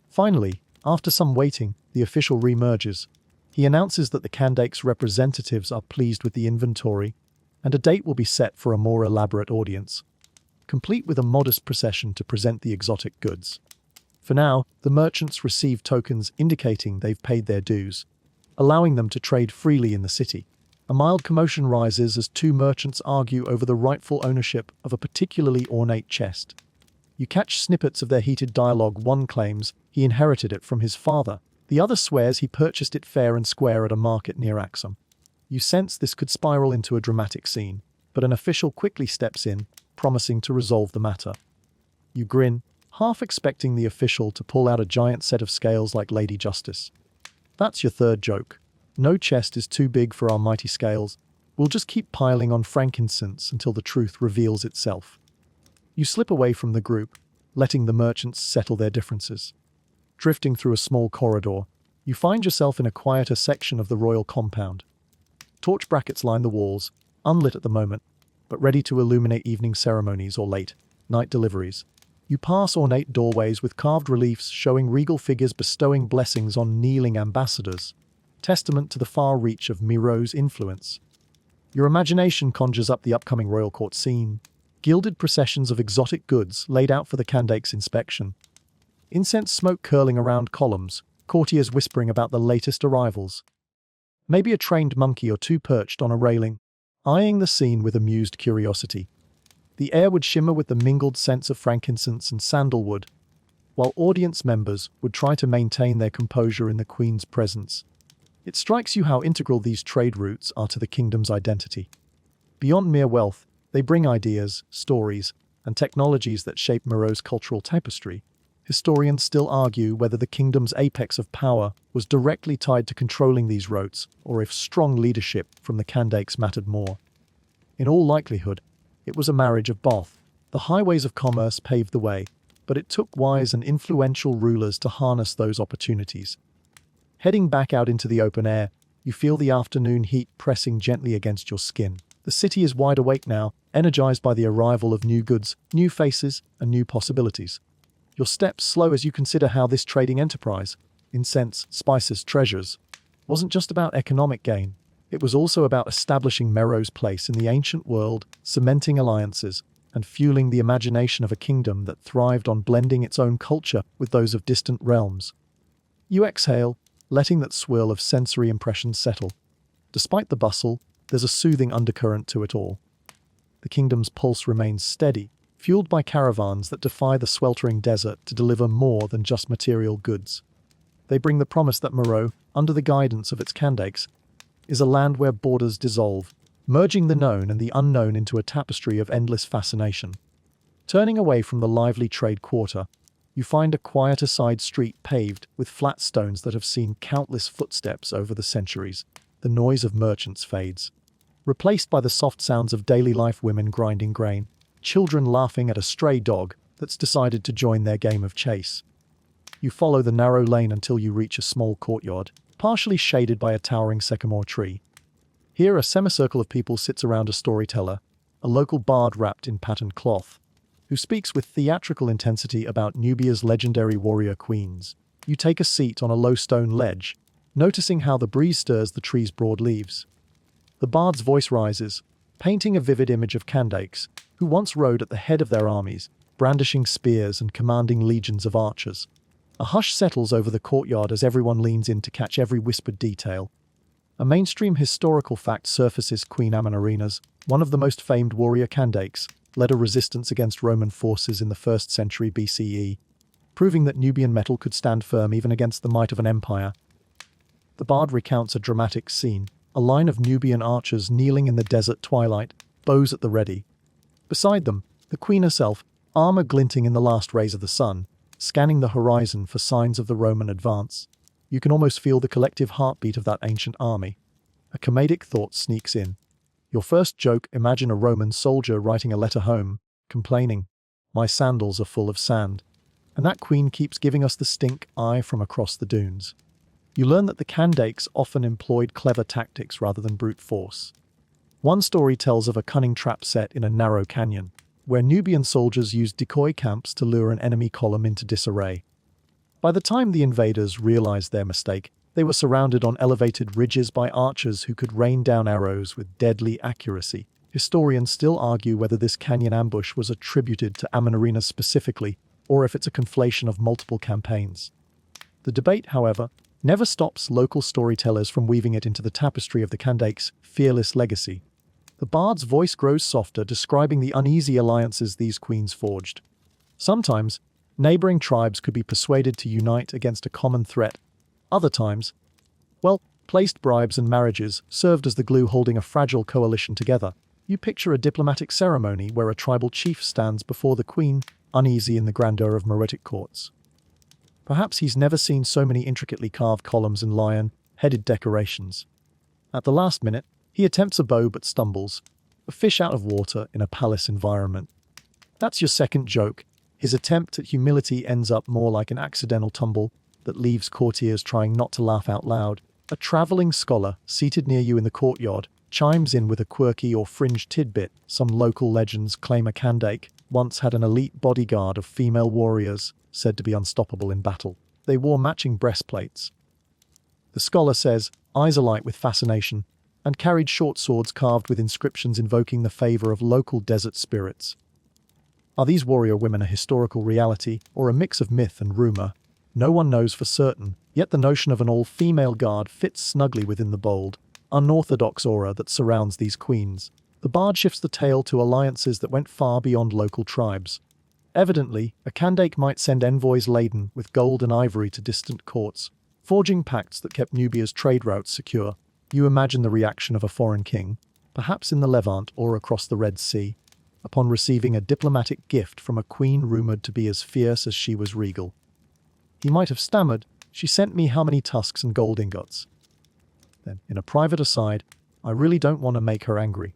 Finally, after some waiting, the official re-emerges. He announces that the Kandakes' representatives are pleased with the inventory, and a date will be set for a more elaborate audience, complete with a modest procession to present the exotic goods. For now, the merchants receive tokens indicating they've paid their dues, allowing them to trade freely in the city. A mild commotion rises as two merchants argue over the rightful ownership of a particularly ornate chest. You catch snippets of their heated dialogue. One claims he inherited it from his father. The other swears he purchased it fair and square at a market near Axum. You sense this could spiral into a dramatic scene, but an official quickly steps in, promising to resolve the matter. You grin, half expecting the official to pull out a giant set of scales like Lady Justice. That's your third joke. No chest is too big for our mighty scales. We'll just keep piling on frankincense until the truth reveals itself. You slip away from the group, letting the merchants settle their differences. Drifting through a small corridor, you find yourself in a quieter section of the royal compound. Torch brackets line the walls, unlit at the moment, but ready to illuminate evening ceremonies or late night deliveries. You pass ornate doorways with carved reliefs showing regal figures bestowing blessings on kneeling ambassadors, testament to the far reach of Miro's influence. Your imagination conjures up the upcoming royal court scene, gilded processions of exotic goods laid out for the Kandakes' inspection, incense smoke curling around columns, courtiers whispering about the latest arrivals. Maybe a trained monkey or two perched on a railing, eyeing the scene with amused curiosity. The air would shimmer with the mingled scents of frankincense and sandalwood, while audience members would try to maintain their composure in the queen's presence. It strikes you how integral these trade routes are to the kingdom's identity. Beyond mere wealth, they bring ideas, stories, and technologies that shape Meroe's cultural tapestry. Historians still argue whether the kingdom's apex of power was directly tied to controlling these routes, or if strong leadership from the Kandakes mattered more. In all likelihood, it was a marriage of both. The highways of commerce paved the way, but it took wise and influential rulers to harness those opportunities. Heading back out into the open air, you feel the afternoon heat pressing gently against your skin. The city is wide awake now, energized by the arrival of new goods, new faces, and new possibilities. Your steps slow as you consider how this trading enterprise, incense, spices, treasures, wasn't just about economic gain. It was also about establishing Meroe's place in the ancient world, cementing alliances, and fueling the imagination of a kingdom that thrived on blending its own culture with those of distant realms. You exhale, letting that swirl of sensory impressions settle. Despite the bustle, there's a soothing undercurrent to it all. The kingdom's pulse remains steady, fueled by caravans that defy the sweltering desert to deliver more than just material goods. They bring the promise that Meroe, under the guidance of its Kandakes, is a land where borders dissolve, merging the known and the unknown into a tapestry of endless fascination. Turning away from the lively trade quarter, you find a quieter side street paved with flat stones that have seen countless footsteps over the centuries. The noise of merchants fades, replaced by the soft sounds of daily life: women grinding grain, children laughing at a stray dog that's decided to join their game of chase. You follow the narrow lane until you reach a small courtyard, partially shaded by a towering sycamore tree. Here, a semicircle of people sits around a storyteller, a local bard wrapped in patterned cloth, who speaks with theatrical intensity about Nubia's legendary warrior queens. You take a seat on a low stone ledge, noticing how the breeze stirs the tree's broad leaves. The bard's voice rises, painting a vivid image of Kandakes, who once rode at the head of their armies, brandishing spears and commanding legions of archers. A hush settles over the courtyard as everyone leans in to catch every whispered detail. A mainstream historical fact surfaces: Queen Amenarina's, one of the most famed warrior Kandakes, led a resistance against Roman forces in the 1st century BCE, proving that Nubian metal could stand firm even against the might of an empire. The bard recounts a dramatic scene, a line of Nubian archers kneeling in the desert twilight, bows at the ready. Beside them, the queen herself, armor glinting in the last rays of the sun, scanning the horizon for signs of the Roman advance. You can almost feel the collective heartbeat of that ancient army. A comedic thought sneaks in. Your first joke: imagine a Roman soldier writing a letter home, complaining, "My sandals are full of sand." And that queen keeps giving us the stink eye from across the dunes. You learn that the Kandakes often employed clever tactics rather than brute force. One story tells of a cunning trap set in a narrow canyon, where Nubian soldiers used decoy camps to lure an enemy column into disarray. By the time the invaders realized their mistake, they were surrounded on elevated ridges by archers who could rain down arrows with deadly accuracy. Historians still argue whether this canyon ambush was attributed to Amenarina specifically, or if it's a conflation of multiple campaigns. The debate, however, never stops local storytellers from weaving it into the tapestry of the Kandakes' fearless legacy. The bard's voice grows softer, describing the uneasy alliances these queens forged. Sometimes, neighboring tribes could be persuaded to unite against a common threat. Other times, placed bribes and marriages served as the glue holding a fragile coalition together. You picture a diplomatic ceremony where a tribal chief stands before the queen, uneasy in the grandeur of Meroitic courts. Perhaps he's never seen so many intricately carved columns and lion-headed decorations. At the last minute, he attempts a bow but stumbles, a fish out of water in a palace environment. That's your second joke. His attempt at humility ends up more like an accidental tumble that leaves courtiers trying not to laugh out loud. A traveling scholar, seated near you in the courtyard, chimes in with a quirky or fringe tidbit. Some local legends claim a Kandake once had an elite bodyguard of female warriors, said to be unstoppable in battle. They wore matching breastplates. The scholar says, eyes alight with fascination, and carried short swords carved with inscriptions invoking the favor of local desert spirits. Are these warrior women a historical reality, or a mix of myth and rumor? No one knows for certain, yet the notion of an all-female guard fits snugly within the bold, unorthodox aura that surrounds these queens. The bard shifts the tale to alliances that went far beyond local tribes. Evidently, a Kandake might send envoys laden with gold and ivory to distant courts, forging pacts that kept Nubia's trade routes secure. You imagine the reaction of a foreign king, perhaps in the Levant or across the Red Sea, upon receiving a diplomatic gift from a queen rumored to be as fierce as she was regal. He might have stammered, "She sent me how many tusks and gold ingots?" Then, in a private aside, "I really don't want to make her angry."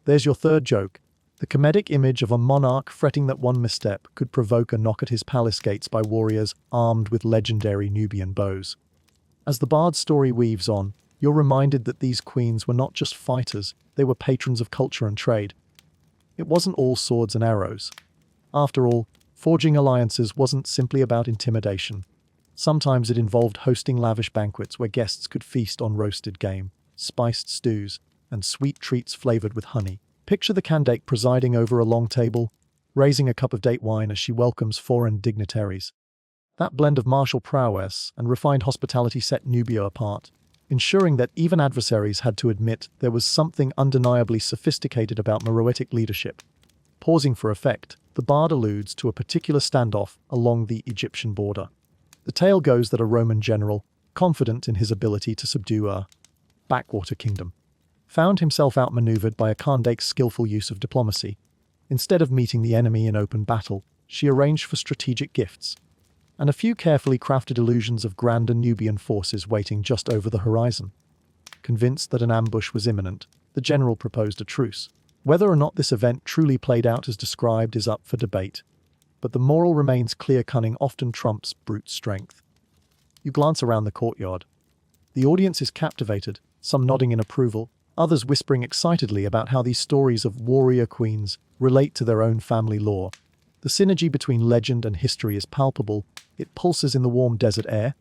There's your third joke. The comedic image of a monarch fretting that one misstep could provoke a knock at his palace gates by warriors armed with legendary Nubian bows. As the bard's story weaves on, you're reminded that these queens were not just fighters, they were patrons of culture and trade. It wasn't all swords and arrows. After all, forging alliances wasn't simply about intimidation. Sometimes it involved hosting lavish banquets where guests could feast on roasted game, spiced stews, and sweet treats flavored with honey. Picture the Kandake presiding over a long table, raising a cup of date wine as she welcomes foreign dignitaries. That blend of martial prowess and refined hospitality set Nubia apart, ensuring that even adversaries had to admit there was something undeniably sophisticated about Meroitic leadership. Pausing for effect, the bard alludes to a particular standoff along the Egyptian border. The tale goes that a Roman general, confident in his ability to subdue a backwater kingdom, found himself outmaneuvered by a Kandake's skillful use of diplomacy. Instead of meeting the enemy in open battle, she arranged for strategic gifts, and a few carefully crafted illusions of grander Nubian forces waiting just over the horizon. Convinced that an ambush was imminent, the general proposed a truce. Whether or not this event truly played out as described is up for debate, but the moral remains clear: cunning often trumps brute strength. You glance around the courtyard. The audience is captivated, some nodding in approval, others whispering excitedly about how these stories of warrior queens relate to their own family lore. The synergy between legend and history is palpable. It pulses in the warm desert air.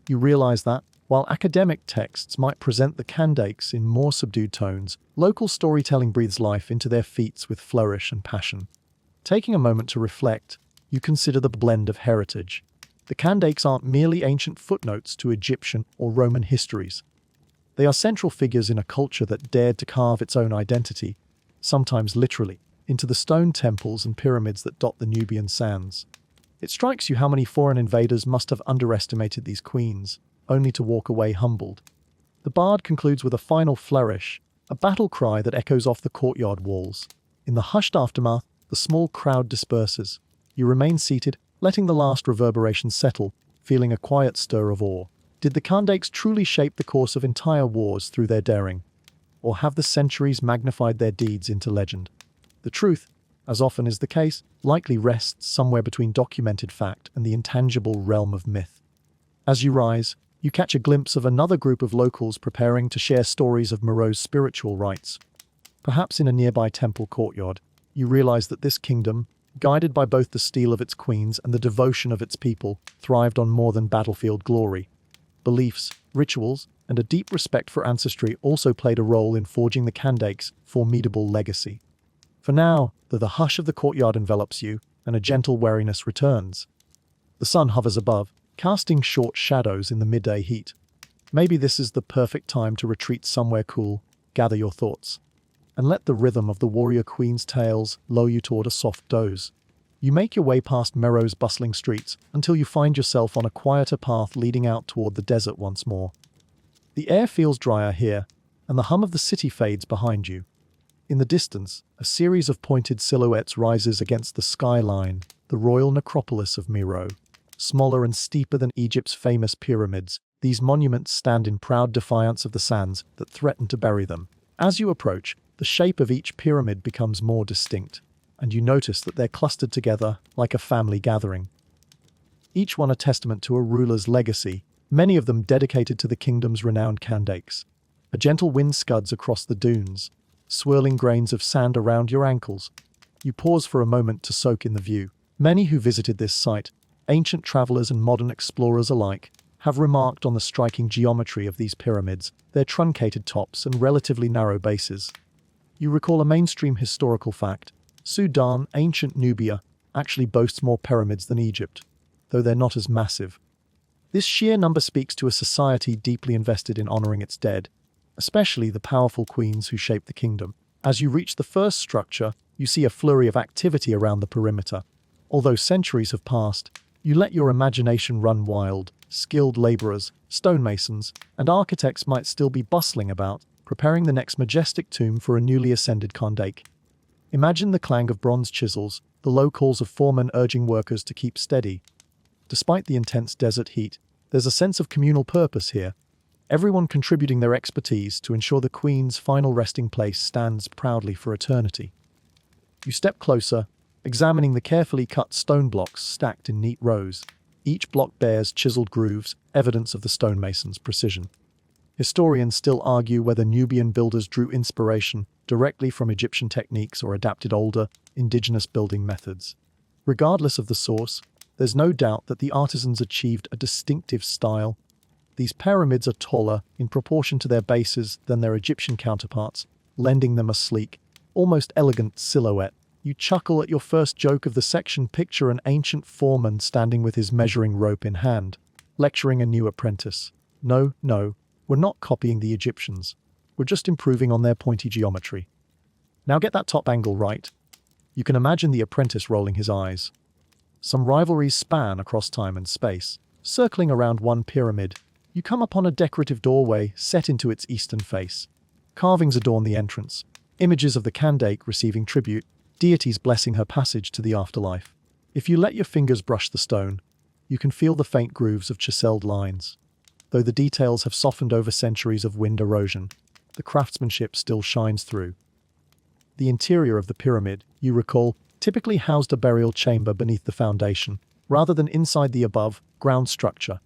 You realize that, while academic texts might present the Kandakes in more subdued tones, local storytelling breathes life into their feats with flourish and passion. Taking a moment to reflect, you consider the blend of heritage. The Kandakes aren't merely ancient footnotes to Egyptian or Roman histories. They are central figures in a culture that dared to carve its own identity, sometimes literally, into the stone temples and pyramids that dot the Nubian sands. It strikes you how many foreign invaders must have underestimated these queens, only to walk away humbled. The bard concludes with a final flourish, a battle cry that echoes off the courtyard walls. In the hushed aftermath, the small crowd disperses. You remain seated, letting the last reverberations settle, feeling a quiet stir of awe. Did the Kandakes truly shape the course of entire wars through their daring? Or have the centuries magnified their deeds into legend? The truth, as often is the case, likely rests somewhere between documented fact and the intangible realm of myth. As you rise, you catch a glimpse of another group of locals preparing to share stories of Meroe's spiritual rites. Perhaps in a nearby temple courtyard, you realize that this kingdom, guided by both the steel of its queens and the devotion of its people, thrived on more than battlefield glory. Beliefs, rituals, and a deep respect for ancestry also played a role in forging the Kandakes' formidable legacy. For now, though the hush of the courtyard envelops you, and a gentle wariness returns, the sun hovers above, casting short shadows in the midday heat. Maybe this is the perfect time to retreat somewhere cool, gather your thoughts, and let the rhythm of the warrior queen's tales lull you toward a soft doze. You make your way past Meroe's bustling streets until you find yourself on a quieter path leading out toward the desert once more. The air feels drier here, and the hum of the city fades behind you. In the distance, a series of pointed silhouettes rises against the skyline, the royal necropolis of Meroe. Smaller and steeper than Egypt's famous pyramids, these monuments stand in proud defiance of the sands that threaten to bury them. As you approach, the shape of each pyramid becomes more distinct, and you notice that they're clustered together like a family gathering. Each one a testament to a ruler's legacy, many of them dedicated to the kingdom's renowned Kandakes. A gentle wind scuds across the dunes, swirling grains of sand around your ankles. You pause for a moment to soak in the view. Many who visited this site, ancient travelers and modern explorers alike, have remarked on the striking geometry of these pyramids, their truncated tops and relatively narrow bases. You recall a mainstream historical fact: Sudan, ancient Nubia, actually boasts more pyramids than Egypt, though they're not as massive. This sheer number speaks to a society deeply invested in honoring its dead, especially the powerful queens who shaped the kingdom. As you reach the first structure, you see a flurry of activity around the perimeter. Although centuries have passed, you let your imagination run wild. Skilled laborers, stonemasons, and architects might still be bustling about, preparing the next majestic tomb for a newly ascended Kandake. Imagine the clang of bronze chisels, the low calls of foremen urging workers to keep steady. Despite the intense desert heat, there's a sense of communal purpose here, everyone contributing their expertise to ensure the Queen's final resting place stands proudly for eternity. You step closer, examining the carefully cut stone blocks stacked in neat rows. Each block bears chiseled grooves, evidence of the stonemason's precision. Historians still argue whether Nubian builders drew inspiration directly from Egyptian techniques or adapted older, indigenous building methods. Regardless of the source, there's no doubt that the artisans achieved a distinctive style. These pyramids are taller, in proportion to their bases, than their Egyptian counterparts, lending them a sleek, almost elegant silhouette. You chuckle at your first joke of the section. Picture an ancient foreman standing with his measuring rope in hand, lecturing a new apprentice. No, we're not copying the Egyptians. We're just improving on their pointy geometry. Now get that top angle right. You can imagine the apprentice rolling his eyes. Some rivalries span across time and space. Circling around one pyramid, you come upon a decorative doorway set into its eastern face. Carvings adorn the entrance, images of the Kandake receiving tribute, deities blessing her passage to the afterlife. If you let your fingers brush the stone, you can feel the faint grooves of chiseled lines. Though the details have softened over centuries of wind erosion, the craftsmanship still shines through. The interior of the pyramid, you recall, typically housed a burial chamber beneath the foundation, rather than inside the above-ground structure.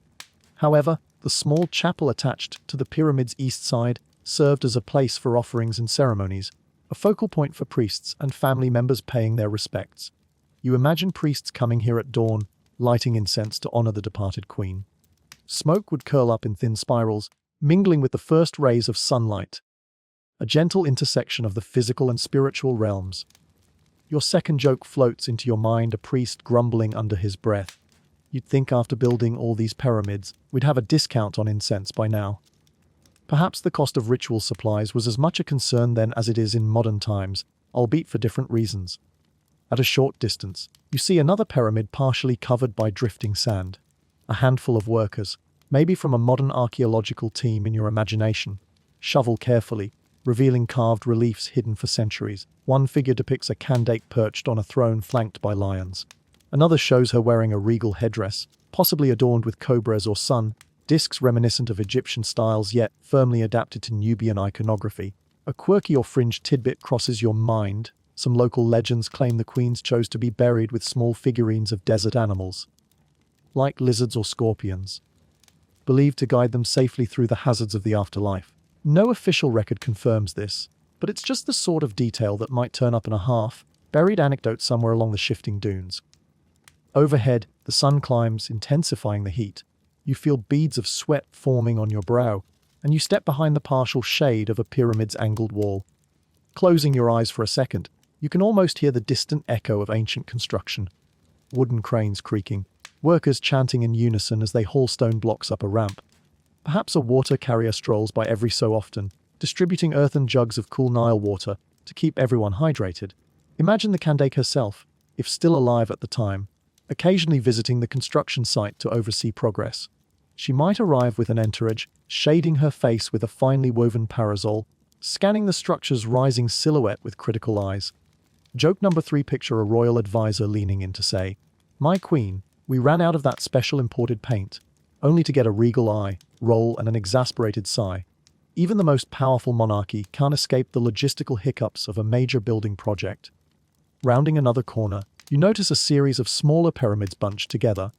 However, the small chapel attached to the pyramid's east side served as a place for offerings and ceremonies, a focal point for priests and family members paying their respects. You imagine priests coming here at dawn, lighting incense to honor the departed queen. Smoke would curl up in thin spirals, mingling with the first rays of sunlight. A gentle intersection of the physical and spiritual realms. Your second joke floats into your mind, a priest grumbling under his breath. You'd think after building all these pyramids, we'd have a discount on incense by now. Perhaps the cost of ritual supplies was as much a concern then as it is in modern times, albeit for different reasons. At a short distance, you see another pyramid partially covered by drifting sand. A handful of workers, maybe from a modern archaeological team in your imagination, shovel carefully, revealing carved reliefs hidden for centuries. One figure depicts a Kandake perched on a throne flanked by lions. Another shows her wearing a regal headdress, possibly adorned with cobras or sun, discs reminiscent of Egyptian styles yet firmly adapted to Nubian iconography. A quirky or fringed tidbit crosses your mind. Some local legends claim the queens chose to be buried with small figurines of desert animals, like lizards or scorpions, believed to guide them safely through the hazards of the afterlife. No official record confirms this, but it's just the sort of detail that might turn up in a half-buried anecdote somewhere along the shifting dunes. Overhead, the sun climbs, intensifying the heat. You feel beads of sweat forming on your brow, and you step behind the partial shade of a pyramid's angled wall. Closing your eyes for a second, you can almost hear the distant echo of ancient construction. Wooden cranes creaking, workers chanting in unison as they haul stone blocks up a ramp. Perhaps a water carrier strolls by every so often, distributing earthen jugs of cool Nile water to keep everyone hydrated. Imagine the Kandake herself, if still alive at the time, occasionally visiting the construction site to oversee progress. She might arrive with an entourage, shading her face with a finely woven parasol, scanning the structure's rising silhouette with critical eyes. Joke number 3: picture a royal advisor leaning in to say, "My queen, we ran out of that special imported paint," only to get a regal eye roll and an exasperated sigh. Even the most powerful monarchy can't escape the logistical hiccups of a major building project. Rounding another corner, you notice a series of smaller pyramids bunched together.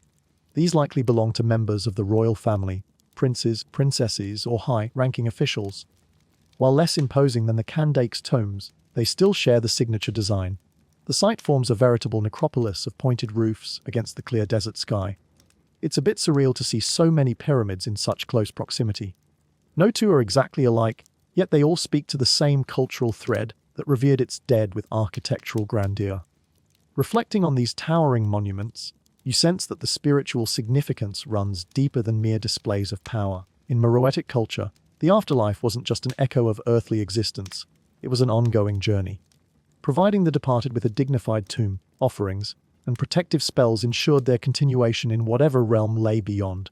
These likely belong to members of the royal family, princes, princesses, or high-ranking officials. While less imposing than the Kandake's tombs, they still share the signature design. The site forms a veritable necropolis of pointed roofs against the clear desert sky. It's a bit surreal to see so many pyramids in such close proximity. No two are exactly alike, yet they all speak to the same cultural thread that revered its dead with architectural grandeur. Reflecting on these towering monuments, you sense that the spiritual significance runs deeper than mere displays of power. In Meroitic culture, the afterlife wasn't just an echo of earthly existence. It was an ongoing journey. Providing the departed with a dignified tomb, offerings, and protective spells ensured their continuation in whatever realm lay beyond.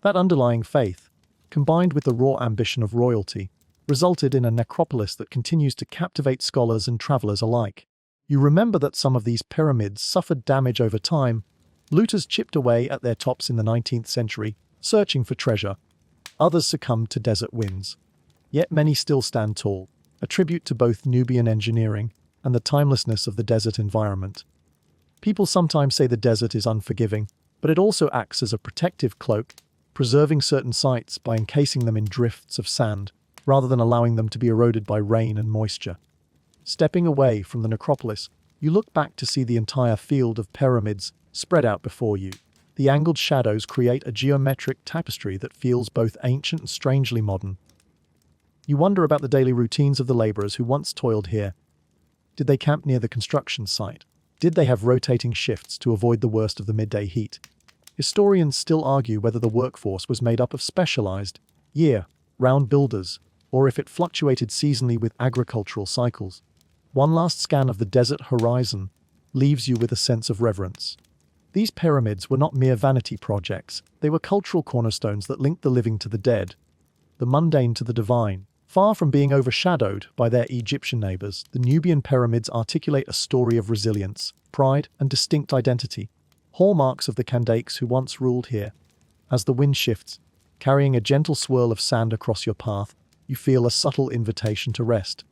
That underlying faith, combined with the raw ambition of royalty, resulted in a necropolis that continues to captivate scholars and travelers alike. You remember that some of these pyramids suffered damage over time. Looters chipped away at their tops in the 19th century, searching for treasure. Others succumbed to desert winds. Yet many still stand tall, a tribute to both Nubian engineering and the timelessness of the desert environment. People sometimes say the desert is unforgiving, but it also acts as a protective cloak, preserving certain sites by encasing them in drifts of sand, rather than allowing them to be eroded by rain and moisture. Stepping away from the necropolis, you look back to see the entire field of pyramids spread out before you. The angled shadows create a geometric tapestry that feels both ancient and strangely modern. You wonder about the daily routines of the laborers who once toiled here. Did they camp near the construction site? Did they have rotating shifts to avoid the worst of the midday heat? Historians still argue whether the workforce was made up of specialized, year-round builders, or if it fluctuated seasonally with agricultural cycles. One last scan of the desert horizon leaves you with a sense of reverence. These pyramids were not mere vanity projects, they were cultural cornerstones that linked the living to the dead, the mundane to the divine. Far from being overshadowed by their Egyptian neighbors, the Nubian pyramids articulate a story of resilience, pride, and distinct identity, hallmarks of the Kandakes who once ruled here. As the wind shifts, carrying a gentle swirl of sand across your path, you feel a subtle invitation to rest.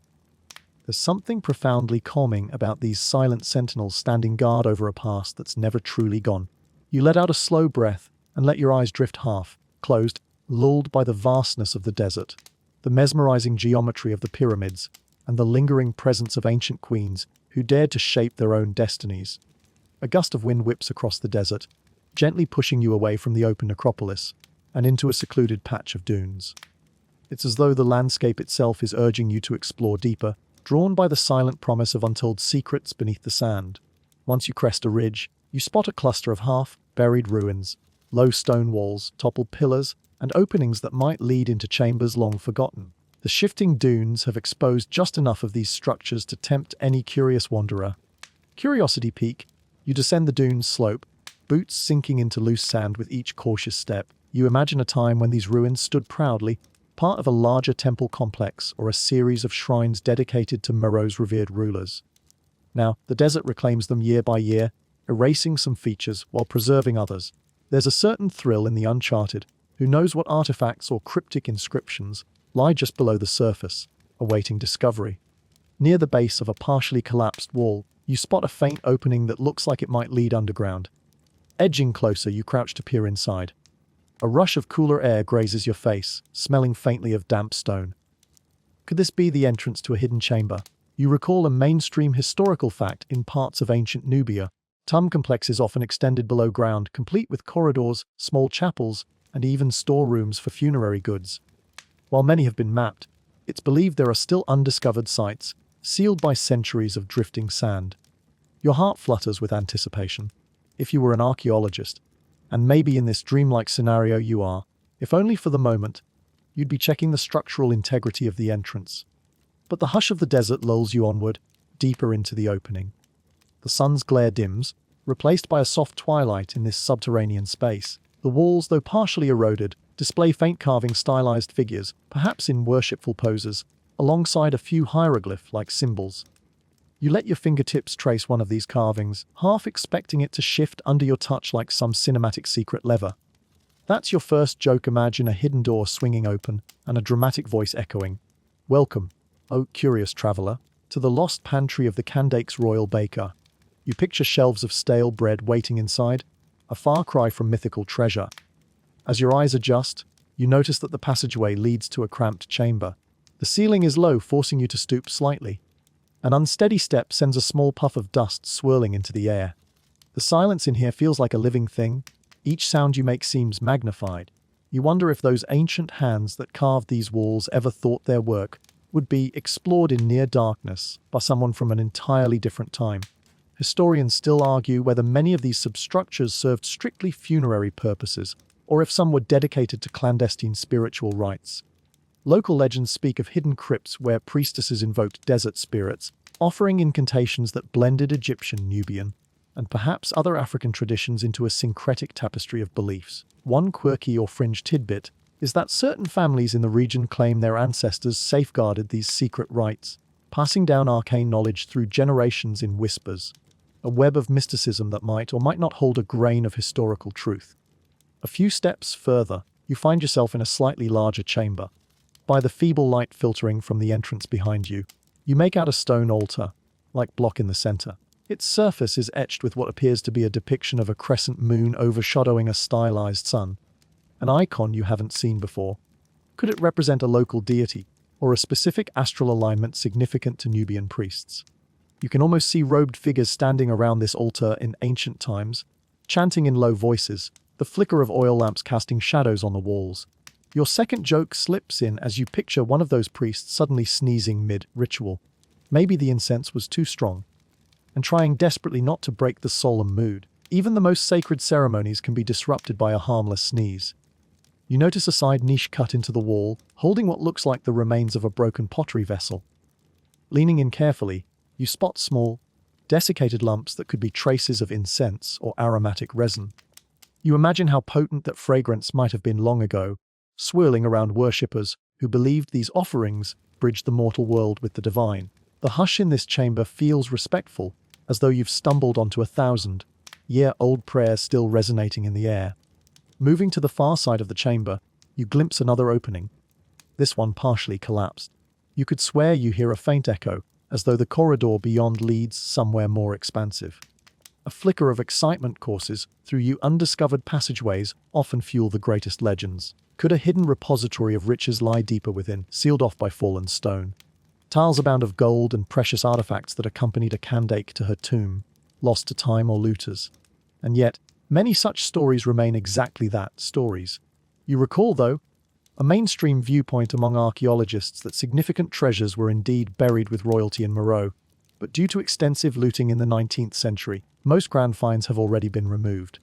There's something profoundly calming about these silent sentinels standing guard over a past that's never truly gone. You let out a slow breath and let your eyes drift half closed, lulled by the vastness of the desert, the mesmerizing geometry of the pyramids, and the lingering presence of ancient queens who dared to shape their own destinies. A gust of wind whips across the desert, gently pushing you away from the open necropolis and into a secluded patch of dunes. It's as though the landscape itself is urging you to explore deeper, drawn by the silent promise of untold secrets beneath the sand. Once you crest a ridge, you spot a cluster of half-buried ruins, low stone walls, toppled pillars, and openings that might lead into chambers long forgotten. The shifting dunes have exposed just enough of these structures to tempt any curious wanderer. Curiosity peak, you descend the dune's slope, boots sinking into loose sand with each cautious step. You imagine a time when these ruins stood proudly, part of a larger temple complex or a series of shrines dedicated to Meroe's revered rulers. Now, the desert reclaims them year by year, erasing some features while preserving others. There's a certain thrill in the uncharted. Who knows what artifacts or cryptic inscriptions lie just below the surface, awaiting discovery. Near the base of a partially collapsed wall, you spot a faint opening that looks like it might lead underground. Edging closer, you crouch to peer inside. A rush of cooler air grazes your face, smelling faintly of damp stone. Could this be the entrance to a hidden chamber? You recall a mainstream historical fact in parts of ancient Nubia. Tomb complexes often extended below ground, complete with corridors, small chapels, and even storerooms for funerary goods. While many have been mapped, it's believed there are still undiscovered sites, sealed by centuries of drifting sand. Your heart flutters with anticipation. If you were an archaeologist, and maybe in this dreamlike scenario you are, if only for the moment, you'd be checking the structural integrity of the entrance. But the hush of the desert lulls you onward, deeper into the opening. The sun's glare dims, replaced by a soft twilight in this subterranean space. The walls, though partially eroded, display faint carving stylized figures, perhaps in worshipful poses, alongside a few hieroglyph-like symbols. You let your fingertips trace one of these carvings, half expecting it to shift under your touch like some cinematic secret lever. That's your first joke. Imagine a hidden door swinging open and a dramatic voice echoing, "Welcome, O curious traveler, to the lost pantry of the Kandakes royal baker." You picture shelves of stale bread waiting inside, a far cry from mythical treasure. As your eyes adjust, you notice that the passageway leads to a cramped chamber. The ceiling is low, forcing you to stoop slightly. An unsteady step sends a small puff of dust swirling into the air. The silence in here feels like a living thing. Each sound you make seems magnified. You wonder if those ancient hands that carved these walls ever thought their work would be explored in near darkness by someone from an entirely different time. Historians still argue whether many of these substructures served strictly funerary purposes, or if some were dedicated to clandestine spiritual rites. Local legends speak of hidden crypts where priestesses invoked desert spirits, offering incantations that blended Egyptian, Nubian, and perhaps other African traditions into a syncretic tapestry of beliefs. One quirky or fringe tidbit is that certain families in the region claim their ancestors safeguarded these secret rites, passing down arcane knowledge through generations in whispers, a web of mysticism that might or might not hold a grain of historical truth. A few steps further, you find yourself in a slightly larger chamber. By the feeble light filtering from the entrance behind you, you make out a stone altar, like block in the center. Its surface is etched with what appears to be a depiction of a crescent moon overshadowing a stylized sun, an icon you haven't seen before. Could it represent a local deity, or a specific astral alignment significant to Nubian priests? You can almost see robed figures standing around this altar in ancient times, chanting in low voices, the flicker of oil lamps casting shadows on the walls. Your second joke slips in as you picture one of those priests suddenly sneezing mid-ritual. Maybe the incense was too strong, and trying desperately not to break the solemn mood. Even the most sacred ceremonies can be disrupted by a harmless sneeze. You notice a side niche cut into the wall, holding what looks like the remains of a broken pottery vessel. Leaning in carefully, you spot small, desiccated lumps that could be traces of incense or aromatic resin. You imagine how potent that fragrance might have been long ago, swirling around worshippers who believed these offerings bridged the mortal world with the divine. The hush in this chamber feels respectful, as though you've stumbled onto 1,000-year-old prayer still resonating in the air. Moving to the far side of the chamber, you glimpse another opening, this one partially collapsed. You could swear you hear a faint echo, as though the corridor beyond leads somewhere more expansive. A flicker of excitement courses through you. Undiscovered passageways often fuel the greatest legends. Could a hidden repository of riches lie deeper within, sealed off by fallen stone? Tiles abound of gold and precious artifacts that accompanied a Kandake to her tomb, lost to time or looters. And yet, many such stories remain exactly that, stories. You recall, though, a mainstream viewpoint among archaeologists that significant treasures were indeed buried with royalty in Moreau, but due to extensive looting in the 19th century, most grand finds have already been removed.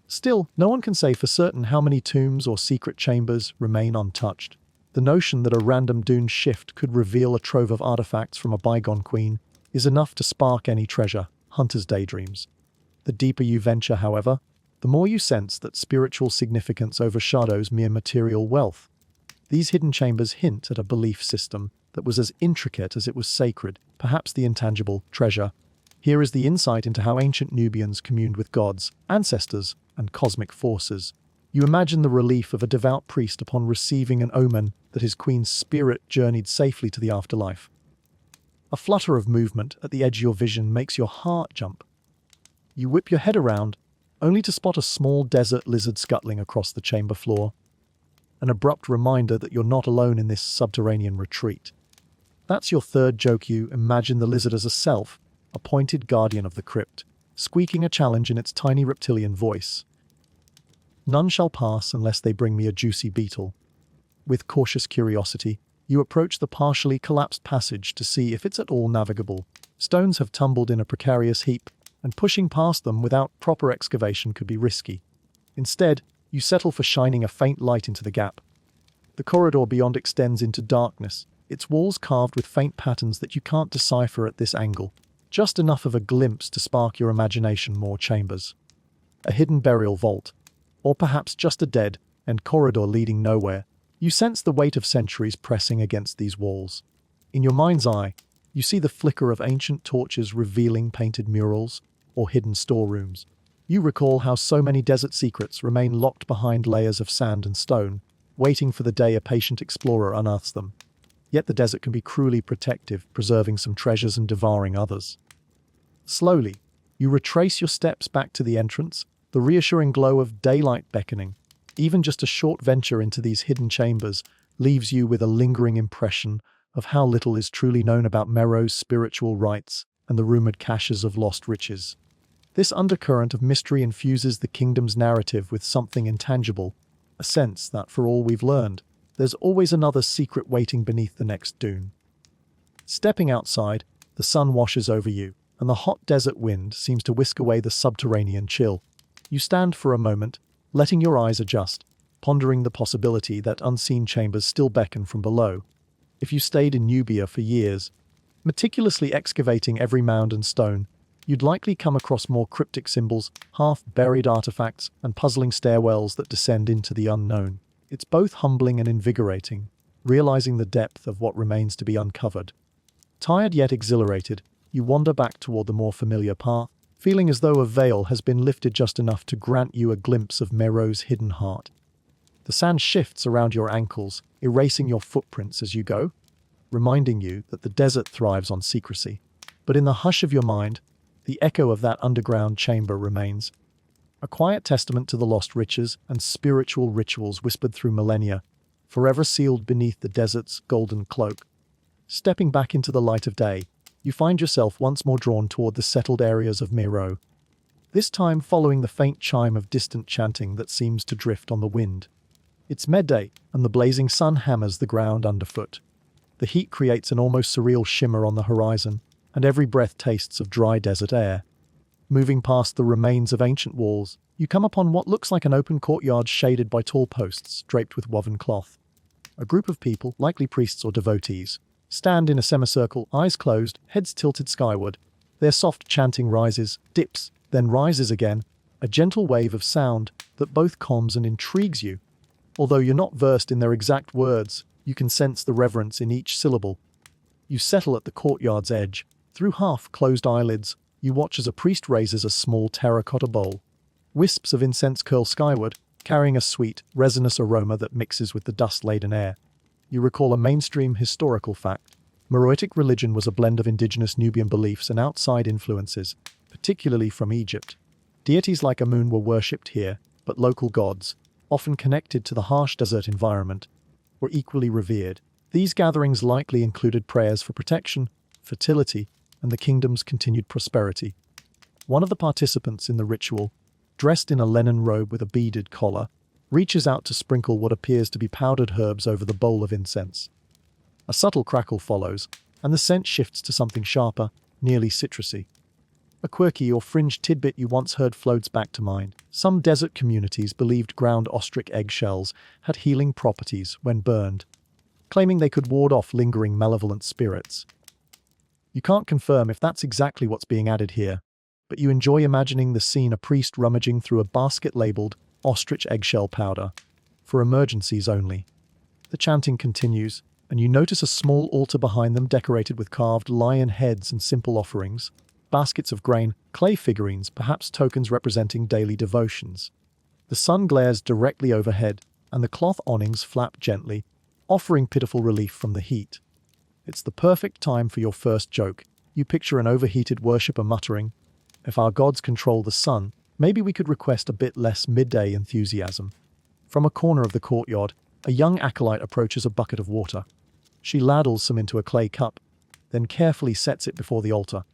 Still, no one can say for certain how many tombs or secret chambers remain untouched. The notion that a random dune shift could reveal a trove of artifacts from a bygone queen is enough to spark any treasure hunter's daydreams. The deeper you venture, however, the more you sense that spiritual significance overshadows mere material wealth. These hidden chambers hint at a belief system that was as intricate as it was sacred, perhaps the intangible treasure. Here is the insight into how ancient Nubians communed with gods, ancestors, and cosmic forces. You imagine the relief of a devout priest upon receiving an omen that his queen's spirit journeyed safely to the afterlife. A flutter of movement at the edge of your vision makes your heart jump. You whip your head around, only to spot a small desert lizard scuttling across the chamber floor. An abrupt reminder that you're not alone in this subterranean retreat. That's your third joke. You imagine the lizard as a self-appointed guardian of the crypt, squeaking a challenge in its tiny reptilian voice. None shall pass unless they bring me a juicy beetle. With cautious curiosity, you approach the partially collapsed passage to see if it's at all navigable. Stones have tumbled in a precarious heap, and pushing past them without proper excavation could be risky. Instead, you settle for shining a faint light into the gap. The corridor beyond extends into darkness, its walls carved with faint patterns that you can't decipher at this angle. Just enough of a glimpse to spark your imagination. More chambers. A hidden burial vault, or perhaps just a dead-end corridor leading nowhere. You sense the weight of centuries pressing against these walls. In your mind's eye, you see the flicker of ancient torches revealing painted murals or hidden storerooms. You recall how so many desert secrets remain locked behind layers of sand and stone, waiting for the day a patient explorer unearths them. Yet the desert can be cruelly protective, preserving some treasures and devouring others. Slowly, you retrace your steps back to the entrance, the reassuring glow of daylight beckoning. Even just a short venture into these hidden chambers leaves you with a lingering impression of how little is truly known about Mero's spiritual rites and the rumored caches of lost riches. This undercurrent of mystery infuses the kingdom's narrative with something intangible, a sense that, for all we've learned, there's always another secret waiting beneath the next dune. Stepping outside, the sun washes over you, and the hot desert wind seems to whisk away the subterranean chill. You stand for a moment, letting your eyes adjust, pondering the possibility that unseen chambers still beckon from below. If you stayed in Nubia for years, meticulously excavating every mound and stone, you'd likely come across more cryptic symbols, half-buried artifacts, and puzzling stairwells that descend into the unknown. It's both humbling and invigorating, realizing the depth of what remains to be uncovered. Tired yet exhilarated, you wander back toward the more familiar path, feeling as though a veil has been lifted just enough to grant you a glimpse of Mero's hidden heart. The sand shifts around your ankles, erasing your footprints as you go, reminding you that the desert thrives on secrecy. But in the hush of your mind, the echo of that underground chamber remains, a quiet testament to the lost riches and spiritual rituals whispered through millennia, forever sealed beneath the desert's golden cloak. Stepping back into the light of day, you find yourself once more drawn toward the settled areas of Mero, this time following the faint chime of distant chanting that seems to drift on the wind. It's midday, and the blazing sun hammers the ground underfoot. The heat creates an almost surreal shimmer on the horizon, and every breath tastes of dry desert air. Moving past the remains of ancient walls, you come upon what looks like an open courtyard shaded by tall posts draped with woven cloth. A group of people, likely priests or devotees, stand in a semicircle, eyes closed, heads tilted skyward. Their soft chanting rises, dips, then rises again, a gentle wave of sound that both calms and intrigues you. Although you're not versed in their exact words, you can sense the reverence in each syllable. You settle at the courtyard's edge. Through half-closed eyelids, you watch as a priest raises a small terracotta bowl. Wisps of incense curl skyward, carrying a sweet, resinous aroma that mixes with the dust-laden air. You recall a mainstream historical fact. Meroitic religion was a blend of indigenous Nubian beliefs and outside influences, particularly from Egypt. Deities like Amun were worshipped here, but local gods, often connected to the harsh desert environment, were equally revered. These gatherings likely included prayers for protection, fertility, and the kingdom's continued prosperity. One of the participants in the ritual, dressed in a linen robe with a beaded collar, reaches out to sprinkle what appears to be powdered herbs over the bowl of incense. A subtle crackle follows, and the scent shifts to something sharper, nearly citrusy. A quirky or fringed tidbit you once heard floats back to mind. Some desert communities believed ground ostrich eggshells had healing properties when burned, claiming they could ward off lingering malevolent spirits. You can't confirm if that's exactly what's being added here, but you enjoy imagining the scene: a priest rummaging through a basket labeled ostrich eggshell powder, for emergencies only. The chanting continues, and you notice a small altar behind them decorated with carved lion heads and simple offerings, baskets of grain, clay figurines, perhaps tokens representing daily devotions. The sun glares directly overhead, and the cloth awnings flap gently, offering pitiful relief from the heat. It's the perfect time for your first joke. You picture an overheated worshipper muttering, "If our gods control the sun, maybe we could request a bit less midday enthusiasm." From a corner of the courtyard, a young acolyte approaches a bucket of water. She ladles some into a clay cup, then carefully sets it before the altar.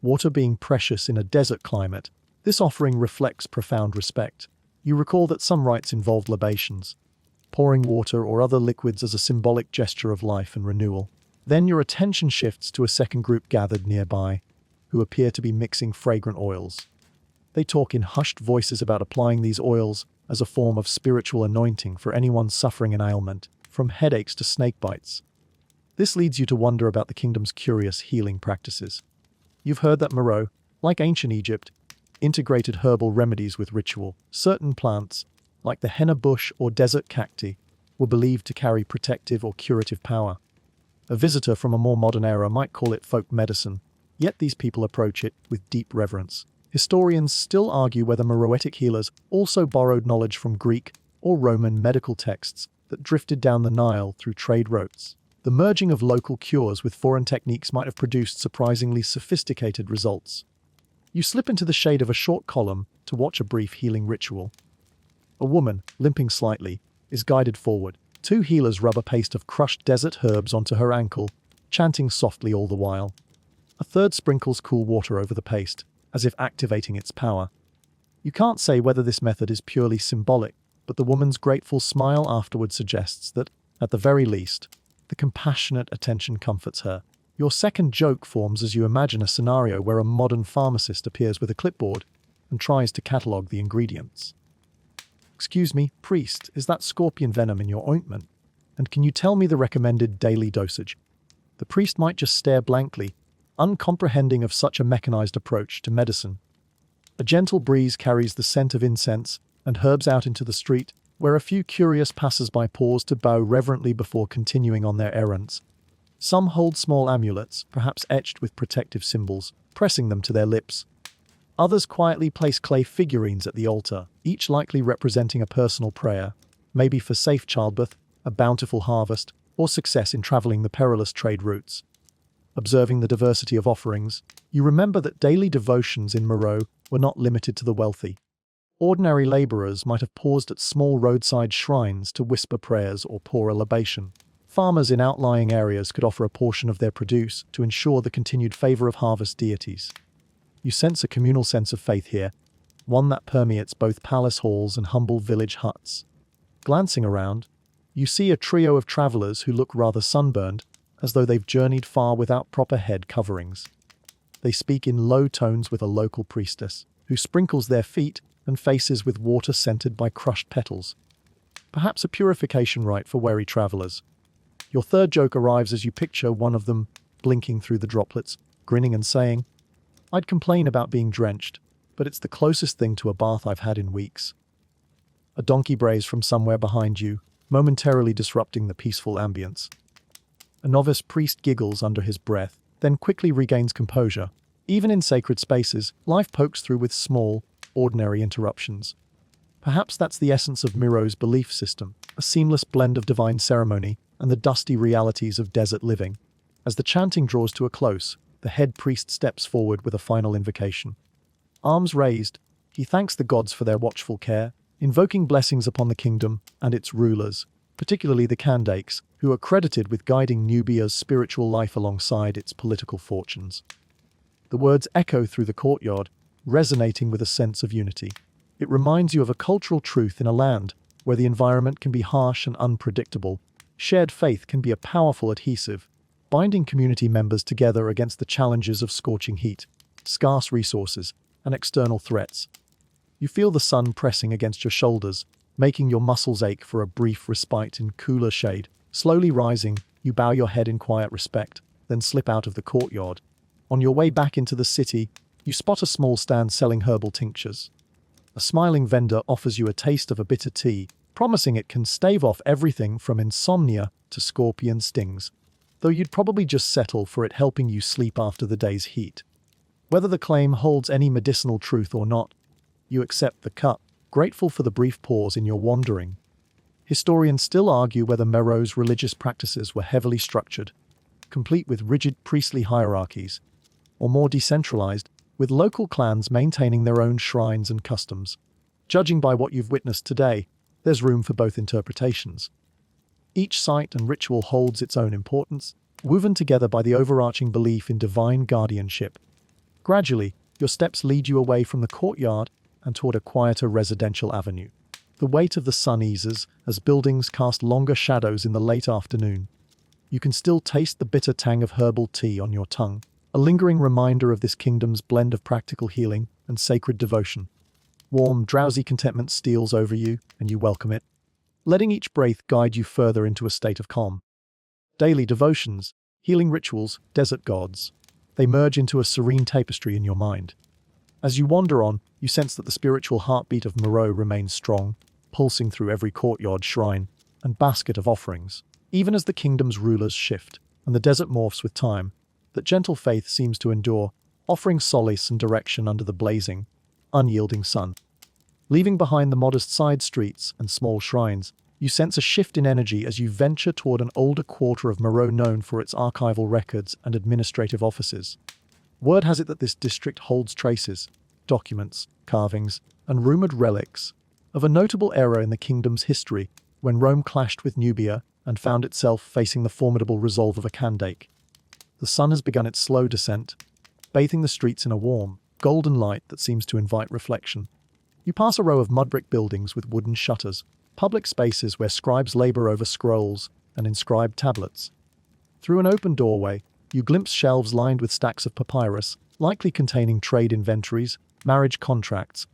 Water being precious in a desert climate, this offering reflects profound respect. You recall that some rites involved libations, pouring water or other liquids as a symbolic gesture of life and renewal. Then your attention shifts to a second group gathered nearby, who appear to be mixing fragrant oils. They talk in hushed voices about applying these oils as a form of spiritual anointing for anyone suffering an ailment, from headaches to snake bites. This leads you to wonder about the kingdom's curious healing practices. You've heard that Mero, like ancient Egypt, integrated herbal remedies with ritual. Certain plants, like the henna bush or desert cacti, were believed to carry protective or curative power. A visitor from a more modern era might call it folk medicine, yet these people approach it with deep reverence. Historians still argue whether Meroitic healers also borrowed knowledge from Greek or Roman medical texts that drifted down the Nile through trade routes. The merging of local cures with foreign techniques might have produced surprisingly sophisticated results. You slip into the shade of a short column to watch a brief healing ritual. A woman, limping slightly, is guided forward. Two healers rub a paste of crushed desert herbs onto her ankle, chanting softly all the while. A third sprinkles cool water over the paste, as if activating its power. You can't say whether this method is purely symbolic, but the woman's grateful smile afterward suggests that, at the very least, the compassionate attention comforts her. Your second joke forms as you imagine a scenario where a modern pharmacist appears with a clipboard and tries to catalogue the ingredients. "Excuse me, priest, is that scorpion venom in your ointment? And can you tell me the recommended daily dosage?" The priest might just stare blankly, uncomprehending of such a mechanized approach to medicine. A gentle breeze carries the scent of incense and herbs out into the street, where a few curious passers-by pause to bow reverently before continuing on their errands. Some hold small amulets, perhaps etched with protective symbols, pressing them to their lips. Others quietly place clay figurines at the altar, each likely representing a personal prayer, maybe for safe childbirth, a bountiful harvest, or success in traveling the perilous trade routes. Observing the diversity of offerings, you remember that daily devotions in Moreau were not limited to the wealthy. Ordinary laborers might have paused at small roadside shrines to whisper prayers or pour a libation. Farmers in outlying areas could offer a portion of their produce to ensure the continued favor of harvest deities. You sense a communal sense of faith here, one that permeates both palace halls and humble village huts. Glancing around, you see a trio of travelers who look rather sunburned, as though they've journeyed far without proper head coverings. They speak in low tones with a local priestess, who sprinkles their feet and faces with water scented by crushed petals. Perhaps a purification rite for wary travelers. Your third joke arrives as you picture one of them blinking through the droplets, grinning and saying, "I'd complain about being drenched, but it's the closest thing to a bath I've had in weeks." A donkey brays from somewhere behind you, momentarily disrupting the peaceful ambience. A novice priest giggles under his breath, then quickly regains composure. Even in sacred spaces, life pokes through with small, ordinary interruptions. Perhaps that's the essence of Miro's belief system, a seamless blend of divine ceremony and the dusty realities of desert living. As the chanting draws to a close, the head priest steps forward with a final invocation. Arms raised, he thanks the gods for their watchful care, invoking blessings upon the kingdom and its rulers, particularly the Kandakes, who are credited with guiding Nubia's spiritual life alongside its political fortunes. The words echo through the courtyard, resonating with a sense of unity. It reminds you of a cultural truth in a land where the environment can be harsh and unpredictable. Shared faith can be a powerful adhesive, binding community members together against the challenges of scorching heat, scarce resources, and external threats. You feel the sun pressing against your shoulders, making your muscles ache for a brief respite in cooler shade. Slowly rising, you bow your head in quiet respect, then slip out of the courtyard. On your way back into the city, you spot a small stand selling herbal tinctures. A smiling vendor offers you a taste of a bitter tea, promising it can stave off everything from insomnia to scorpion stings, though you'd probably just settle for it helping you sleep after the day's heat. Whether the claim holds any medicinal truth or not, you accept the cup, grateful for the brief pause in your wandering. Historians still argue whether Mero's religious practices were heavily structured, complete with rigid priestly hierarchies, or more decentralized, with local clans maintaining their own shrines and customs. Judging by what you've witnessed today, there's room for both interpretations. Each site and ritual holds its own importance, woven together by the overarching belief in divine guardianship. Gradually, your steps lead you away from the courtyard and toward a quieter residential avenue. The weight of the sun eases as buildings cast longer shadows in the late afternoon. You can still taste the bitter tang of herbal tea on your tongue, a lingering reminder of this kingdom's blend of practical healing and sacred devotion. Warm, drowsy contentment steals over you, and you welcome it, letting each breath guide you further into a state of calm. Daily devotions, healing rituals, desert gods, they merge into a serene tapestry in your mind. As you wander on, you sense that the spiritual heartbeat of Moreau remains strong, pulsing through every courtyard shrine and basket of offerings. Even as the kingdom's rulers shift, and the desert morphs with time, that gentle faith seems to endure, offering solace and direction under the blazing, unyielding sun. Leaving behind the modest side streets and small shrines, you sense a shift in energy as you venture toward an older quarter of Moreau known for its archival records and administrative offices. Word has it that this district holds traces, documents, carvings, and rumored relics of a notable era in the kingdom's history when Rome clashed with Nubia and found itself facing the formidable resolve of a Kandake. The sun has begun its slow descent, bathing the streets in a warm, golden light that seems to invite reflection. You pass a row of mud-brick buildings with wooden shutters, public spaces where scribes labor over scrolls and inscribed tablets. Through an open doorway, you glimpse shelves lined with stacks of papyrus, likely containing trade inventories, marriage contracts,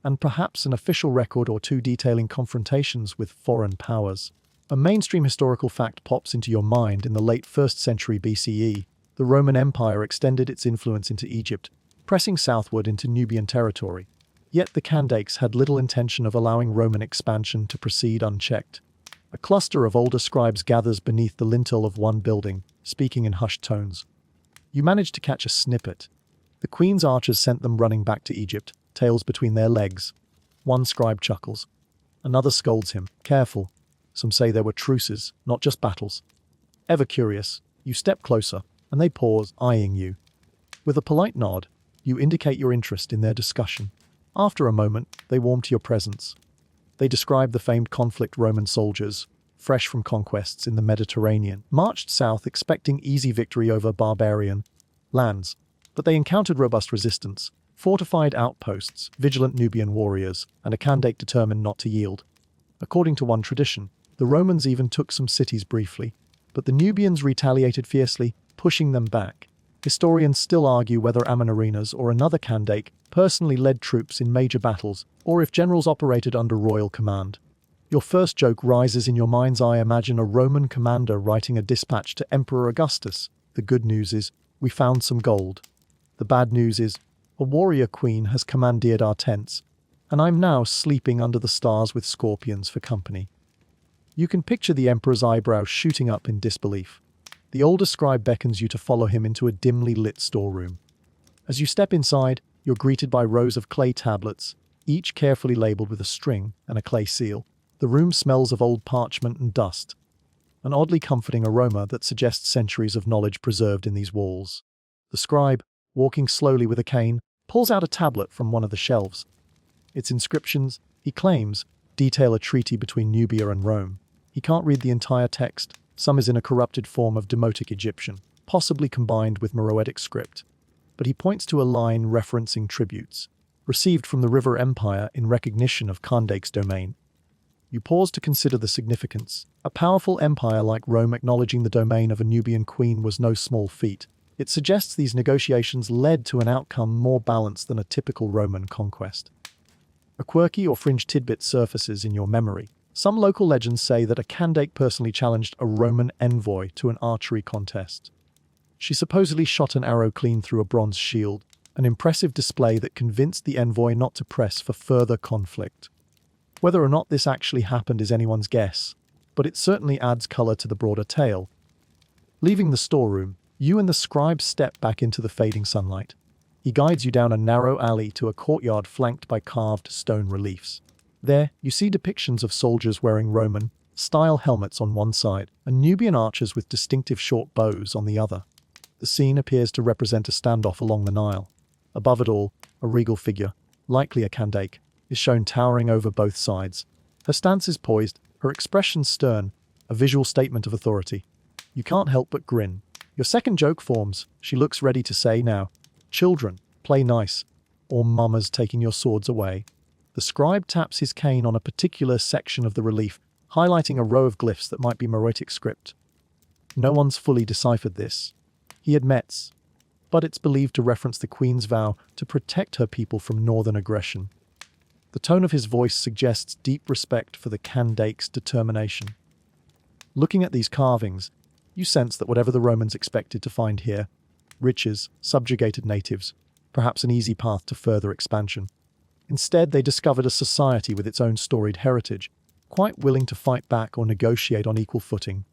and perhaps an official record or two detailing confrontations with foreign powers. A mainstream historical fact pops into your mind. In the late 1st century BCE, the Roman Empire extended its influence into Egypt, pressing southward into Nubian territory. Yet the Kandakes had little intention of allowing Roman expansion to proceed unchecked. A cluster of older scribes gathers beneath the lintel of one building, speaking in hushed tones. You manage to catch a snippet. The queen's archers sent them running back to Egypt, tails between their legs. One scribe chuckles. Another scolds him. Careful. Some say there were truces, not just battles. Ever curious, you step closer, and they pause, eyeing you. With a polite nod, you indicate your interest in their discussion. After a moment, they warm to your presence. They describe the famed conflict. Roman soldiers, fresh from conquests in the Mediterranean, marched south expecting easy victory over barbarian lands, but they encountered robust resistance, fortified outposts, vigilant Nubian warriors, and a Kandake determined not to yield. According to one tradition, the Romans even took some cities briefly, but the Nubians retaliated fiercely, pushing them back. Historians still argue whether Amenarinas or another Kandake personally led troops in major battles, or if generals operated under royal command. Your first joke rises in your mind's eye. Imagine a Roman commander writing a dispatch to Emperor Augustus. The good news is, we found some gold. The bad news is, a warrior queen has commandeered our tents, and I'm now sleeping under the stars with scorpions for company. You can picture the emperor's eyebrows shooting up in disbelief. The older scribe beckons you to follow him into a dimly lit storeroom. As you step inside, you're greeted by rows of clay tablets, each carefully labeled with a string and a clay seal. The room smells of old parchment and dust, an oddly comforting aroma that suggests centuries of knowledge preserved in these walls. The scribe, walking slowly with a cane, pulls out a tablet from one of the shelves. Its inscriptions, he claims, detail a treaty between Nubia and Rome. He can't read the entire text. Some is in a corrupted form of Demotic Egyptian, possibly combined with Meroitic script. But he points to a line referencing tributes, received from the River Empire in recognition of Kandake's domain. You pause to consider the significance. A powerful empire like Rome acknowledging the domain of a Nubian queen was no small feat. It suggests these negotiations led to an outcome more balanced than a typical Roman conquest. A quirky or fringe tidbit surfaces in your memory. Some local legends say that a Kandake personally challenged a Roman envoy to an archery contest. She supposedly shot an arrow clean through a bronze shield, an impressive display that convinced the envoy not to press for further conflict. Whether or not this actually happened is anyone's guess, but it certainly adds color to the broader tale. Leaving the storeroom, you and the scribe step back into the fading sunlight. He guides you down a narrow alley to a courtyard flanked by carved stone reliefs. There, you see depictions of soldiers wearing Roman-style helmets on one side, and Nubian archers with distinctive short bows on the other. The scene appears to represent a standoff along the Nile. Above it all, a regal figure, likely a Kandake, is shown towering over both sides. Her stance is poised, her expression stern, a visual statement of authority. You can't help but grin. Your second joke forms. She looks ready to say now, "Children, play nice," or "Mama's taking your swords away." The scribe taps his cane on a particular section of the relief, highlighting a row of glyphs that might be Meroitic script. No one's fully deciphered this, he admits, but it's believed to reference the queen's vow to protect her people from northern aggression. The tone of his voice suggests deep respect for the Kandake's determination. Looking at these carvings, you sense that whatever the Romans expected to find here, riches, subjugated natives, perhaps an easy path to further expansion. Instead, they discovered a society with its own storied heritage, quite willing to fight back or negotiate on equal footing.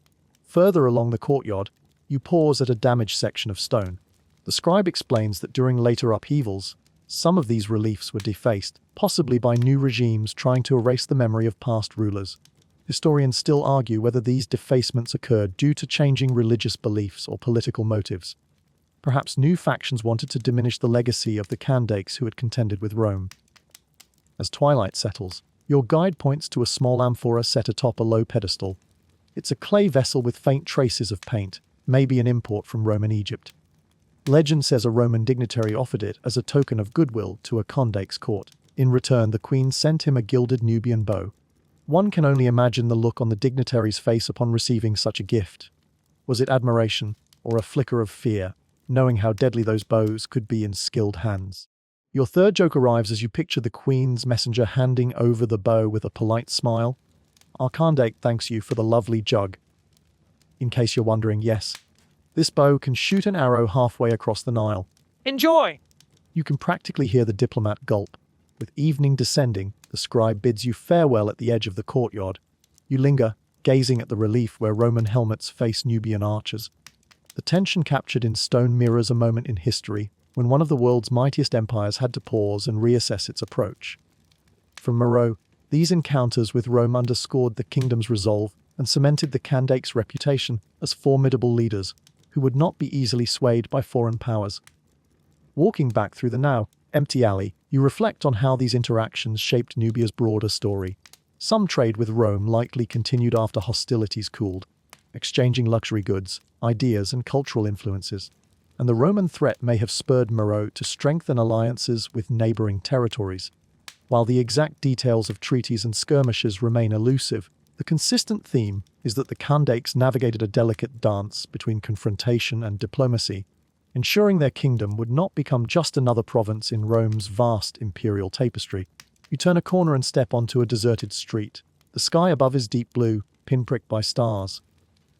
Further along the courtyard, you pause at a damaged section of stone. The scribe explains that during later upheavals, some of these reliefs were defaced, possibly by new regimes trying to erase the memory of past rulers. Historians still argue whether these defacements occurred due to changing religious beliefs or political motives. Perhaps new factions wanted to diminish the legacy of the Kandakes who had contended with Rome. As twilight settles, your guide points to a small amphora set atop a low pedestal. It's a clay vessel with faint traces of paint, maybe an import from Roman Egypt. Legend says a Roman dignitary offered it as a token of goodwill to a Kandake's court. In return, the queen sent him a gilded Nubian bow. One can only imagine the look on the dignitary's face upon receiving such a gift. Was it admiration, or a flicker of fear, knowing how deadly those bows could be in skilled hands? Your third joke arrives as you picture the Queen's messenger handing over the bow with a polite smile. Our Kandake thanks you for the lovely jug. In case you're wondering, yes, this bow can shoot an arrow halfway across the Nile. Enjoy! You can practically hear the diplomat gulp. With evening descending, the scribe bids you farewell at the edge of the courtyard. You linger, gazing at the relief where Roman helmets face Nubian archers. The tension captured in stone mirrors a moment in history when one of the world's mightiest empires had to pause and reassess its approach. From Meroe, these encounters with Rome underscored the kingdom's resolve and cemented the Kandake's reputation as formidable leaders who would not be easily swayed by foreign powers. Walking back through the now empty alley, you reflect on how these interactions shaped Nubia's broader story. Some trade with Rome likely continued after hostilities cooled, exchanging luxury goods, ideas, and cultural influences. And the Roman threat may have spurred Meroe to strengthen alliances with neighboring territories. While the exact details of treaties and skirmishes remain elusive, the consistent theme is that the Kandakes navigated a delicate dance between confrontation and diplomacy, ensuring their kingdom would not become just another province in Rome's vast imperial tapestry. You turn a corner and step onto a deserted street. The sky above is deep blue, pinpricked by stars.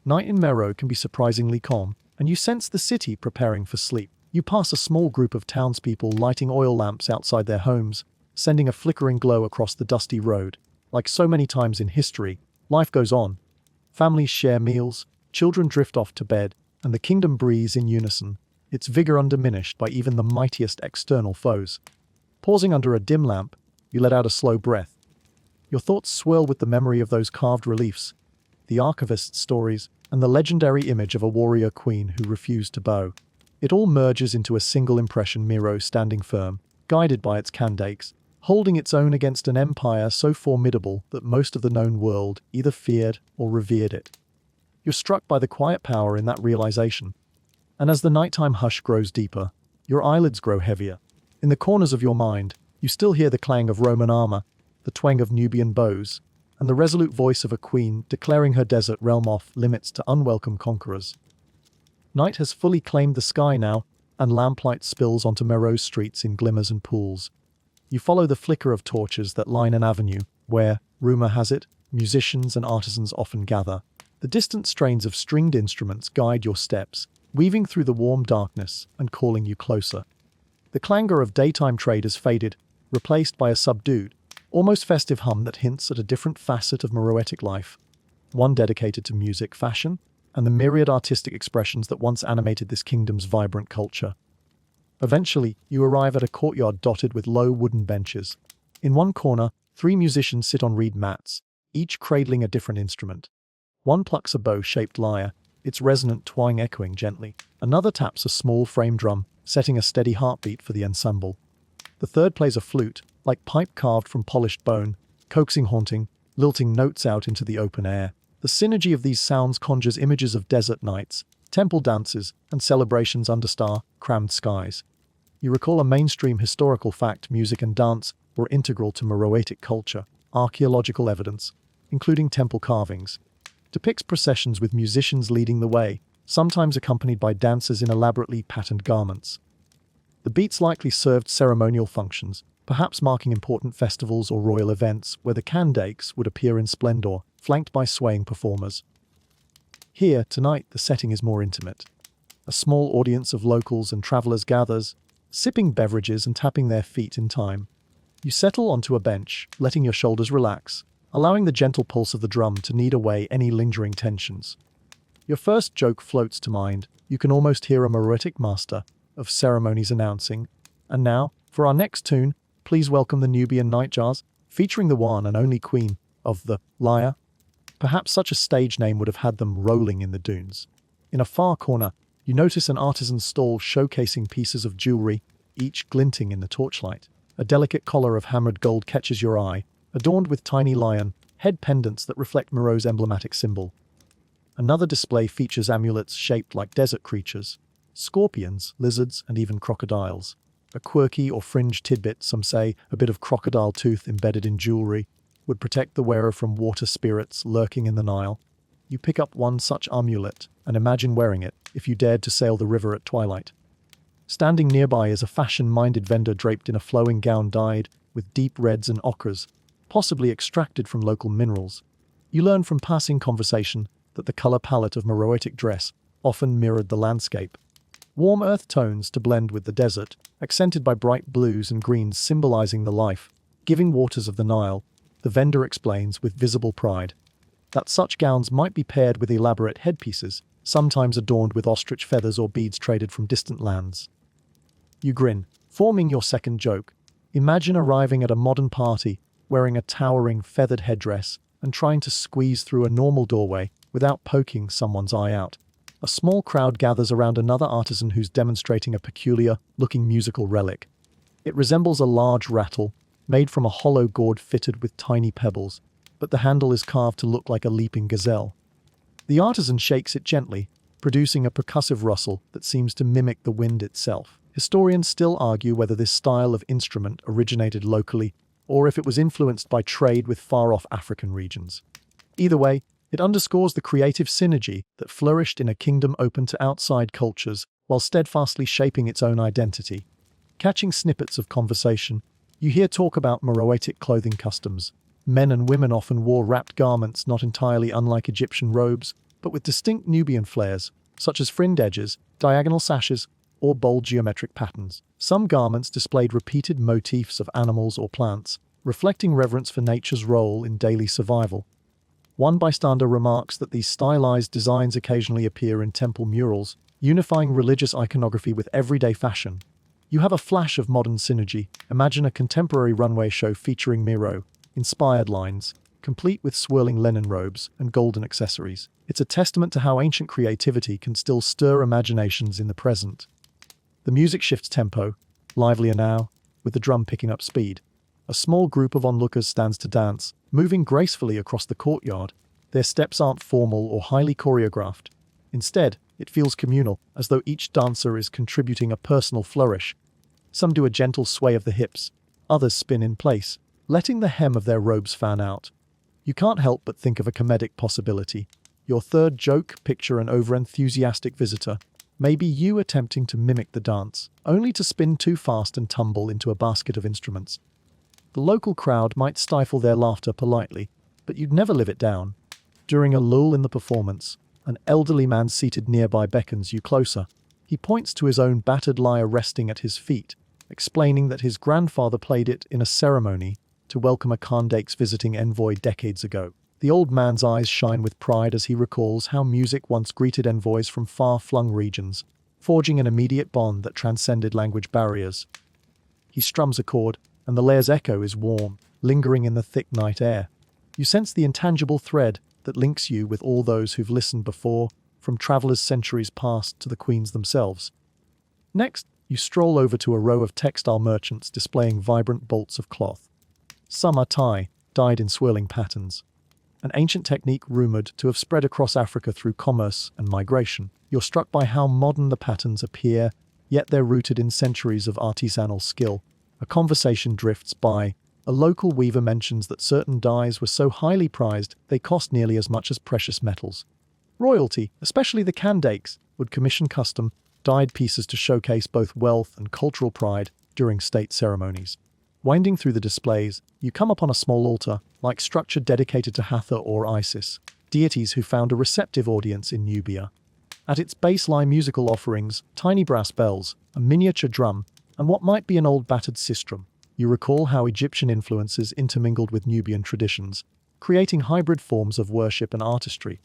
Night in Meroe can be surprisingly calm, and you sense the city preparing for sleep. You pass a small group of townspeople lighting oil lamps outside their homes, sending a flickering glow across the dusty road. Like so many times in history, life goes on. Families share meals, children drift off to bed, and the kingdom breathes in unison, its vigor undiminished by even the mightiest external foes. Pausing under a dim lamp, you let out a slow breath. Your thoughts swirl with the memory of those carved reliefs, the archivist's stories, and the legendary image of a warrior queen who refused to bow. It all merges into a single impression: Meroe standing firm, guided by its Kandakes, holding its own against an empire so formidable that most of the known world either feared or revered it. You're struck by the quiet power in that realization. And as the nighttime hush grows deeper, your eyelids grow heavier. In the corners of your mind, you still hear the clang of Roman armor, the twang of Nubian bows, and the resolute voice of a queen declaring her desert realm off limits to unwelcome conquerors. Night has fully claimed the sky now, and lamplight spills onto Meroe's streets in glimmers and pools. You follow the flicker of torches that line an avenue where, rumor has it, musicians and artisans often gather. The distant strains of stringed instruments guide your steps, weaving through the warm darkness and calling you closer. The clangor of daytime trade has faded, replaced by a subdued, almost festive hum that hints at a different facet of Meroitic life, one dedicated to music, fashion, and the myriad artistic expressions that once animated this kingdom's vibrant culture. Eventually, you arrive at a courtyard dotted with low wooden benches. In one corner, 3 musicians sit on reed mats, each cradling a different instrument. One plucks a bow-shaped lyre, its resonant twang echoing gently. Another taps a small frame drum, setting a steady heartbeat for the ensemble. The third plays a flute, like pipe carved from polished bone, coaxing, haunting, lilting notes out into the open air. The synergy of these sounds conjures images of desert nights, temple dances, and celebrations under star-crammed skies. You recall a mainstream historical fact: music and dance were integral to Meroitic culture. Archaeological evidence, including temple carvings, depicts processions with musicians leading the way, sometimes accompanied by dancers in elaborately patterned garments. The beats likely served ceremonial functions, perhaps marking important festivals or royal events where the Kandakes would appear in splendor, flanked by swaying performers. Here, tonight, the setting is more intimate. A small audience of locals and travelers gathers, sipping beverages and tapping their feet in time. You settle onto a bench, letting your shoulders relax, allowing the gentle pulse of the drum to knead away any lingering tensions. Your first joke floats to mind. You can almost hear a Meroitic master of ceremonies announcing, "And now, for our next tune, please welcome the Nubian Nightjars, featuring the one and only queen of the lyre." Perhaps such a stage name would have had them rolling in the dunes. In a far corner, you notice an artisan's stall showcasing pieces of jewelry, each glinting in the torchlight. A delicate collar of hammered gold catches your eye, adorned with tiny lion head pendants that reflect Meroe's emblematic symbol. Another display features amulets shaped like desert creatures, scorpions, lizards, and even crocodiles. A quirky or fringe tidbit, some say a bit of crocodile tooth embedded in jewelry, would protect the wearer from water spirits lurking in the Nile. You pick up one such amulet and imagine wearing it if you dared to sail the river at twilight. Standing nearby is a fashion-minded vendor draped in a flowing gown dyed with deep reds and ochres, possibly extracted from local minerals. You learn from passing conversation that the color palette of Meroitic dress often mirrored the landscape. Warm earth tones to blend with the desert, accented by bright blues and greens symbolizing the life-giving waters of the Nile, the vendor explains with visible pride that such gowns might be paired with elaborate headpieces, sometimes adorned with ostrich feathers or beads traded from distant lands. You grin, forming your second joke. Imagine arriving at a modern party, wearing a towering feathered headdress, and trying to squeeze through a normal doorway without poking someone's eye out. A small crowd gathers around another artisan who's demonstrating a peculiar-looking musical relic. It resembles a large rattle, made from a hollow gourd fitted with tiny pebbles, but the handle is carved to look like a leaping gazelle. The artisan shakes it gently, producing a percussive rustle that seems to mimic the wind itself. Historians still argue whether this style of instrument originated locally or if it was influenced by trade with far-off African regions. Either way, it underscores the creative synergy that flourished in a kingdom open to outside cultures while steadfastly shaping its own identity. Catching snippets of conversation, you hear talk about Meroitic clothing customs. Men and women often wore wrapped garments not entirely unlike Egyptian robes, but with distinct Nubian flares, such as fringed edges, diagonal sashes, or bold geometric patterns. Some garments displayed repeated motifs of animals or plants, reflecting reverence for nature's role in daily survival. One bystander remarks that these stylized designs occasionally appear in temple murals, unifying religious iconography with everyday fashion. You have a flash of modern synergy. Imagine a contemporary runway show featuring Miro-inspired lines, complete with swirling linen robes and golden accessories. It's a testament to how ancient creativity can still stir imaginations in the present. The music shifts tempo, livelier now, with the drum picking up speed. A small group of onlookers stands to dance, moving gracefully across the courtyard. Their steps aren't formal or highly choreographed. Instead, it feels communal, as though each dancer is contributing a personal flourish. Some do a gentle sway of the hips, others spin in place, letting the hem of their robes fan out. You can't help but think of a comedic possibility. Your third joke, picture an over-enthusiastic visitor. Maybe you attempting to mimic the dance, only to spin too fast and tumble into a basket of instruments. The local crowd might stifle their laughter politely, but you'd never live it down. During a lull in the performance, an elderly man seated nearby beckons you closer. He points to his own battered lyre resting at his feet, explaining that his grandfather played it in a ceremony to welcome a Khandake's visiting envoy decades ago. The old man's eyes shine with pride as he recalls how music once greeted envoys from far-flung regions, forging an immediate bond that transcended language barriers. He strums a chord, and the lyre's echo is warm, lingering in the thick night air. You sense the intangible thread that links you with all those who've listened before, from travelers centuries past to the queens themselves. Next, you stroll over to a row of textile merchants displaying vibrant bolts of cloth. Some are tie, dyed in swirling patterns. An ancient technique rumored to have spread across Africa through commerce and migration. You're struck by how modern the patterns appear, yet they're rooted in centuries of artisanal skill. A conversation drifts by. A local weaver mentions that certain dyes were so highly prized they cost nearly as much as precious metals. Royalty, especially the Khandakes, would commission custom, dyed pieces to showcase both wealth and cultural pride during state ceremonies. Winding through the displays, you come upon a small altar-like structure dedicated to Hathor or Isis, deities who found a receptive audience in Nubia. At its base lie musical offerings, tiny brass bells, a miniature drum, and what might be an old battered sistrum. You recall how Egyptian influences intermingled with Nubian traditions, creating hybrid forms of worship and artistry.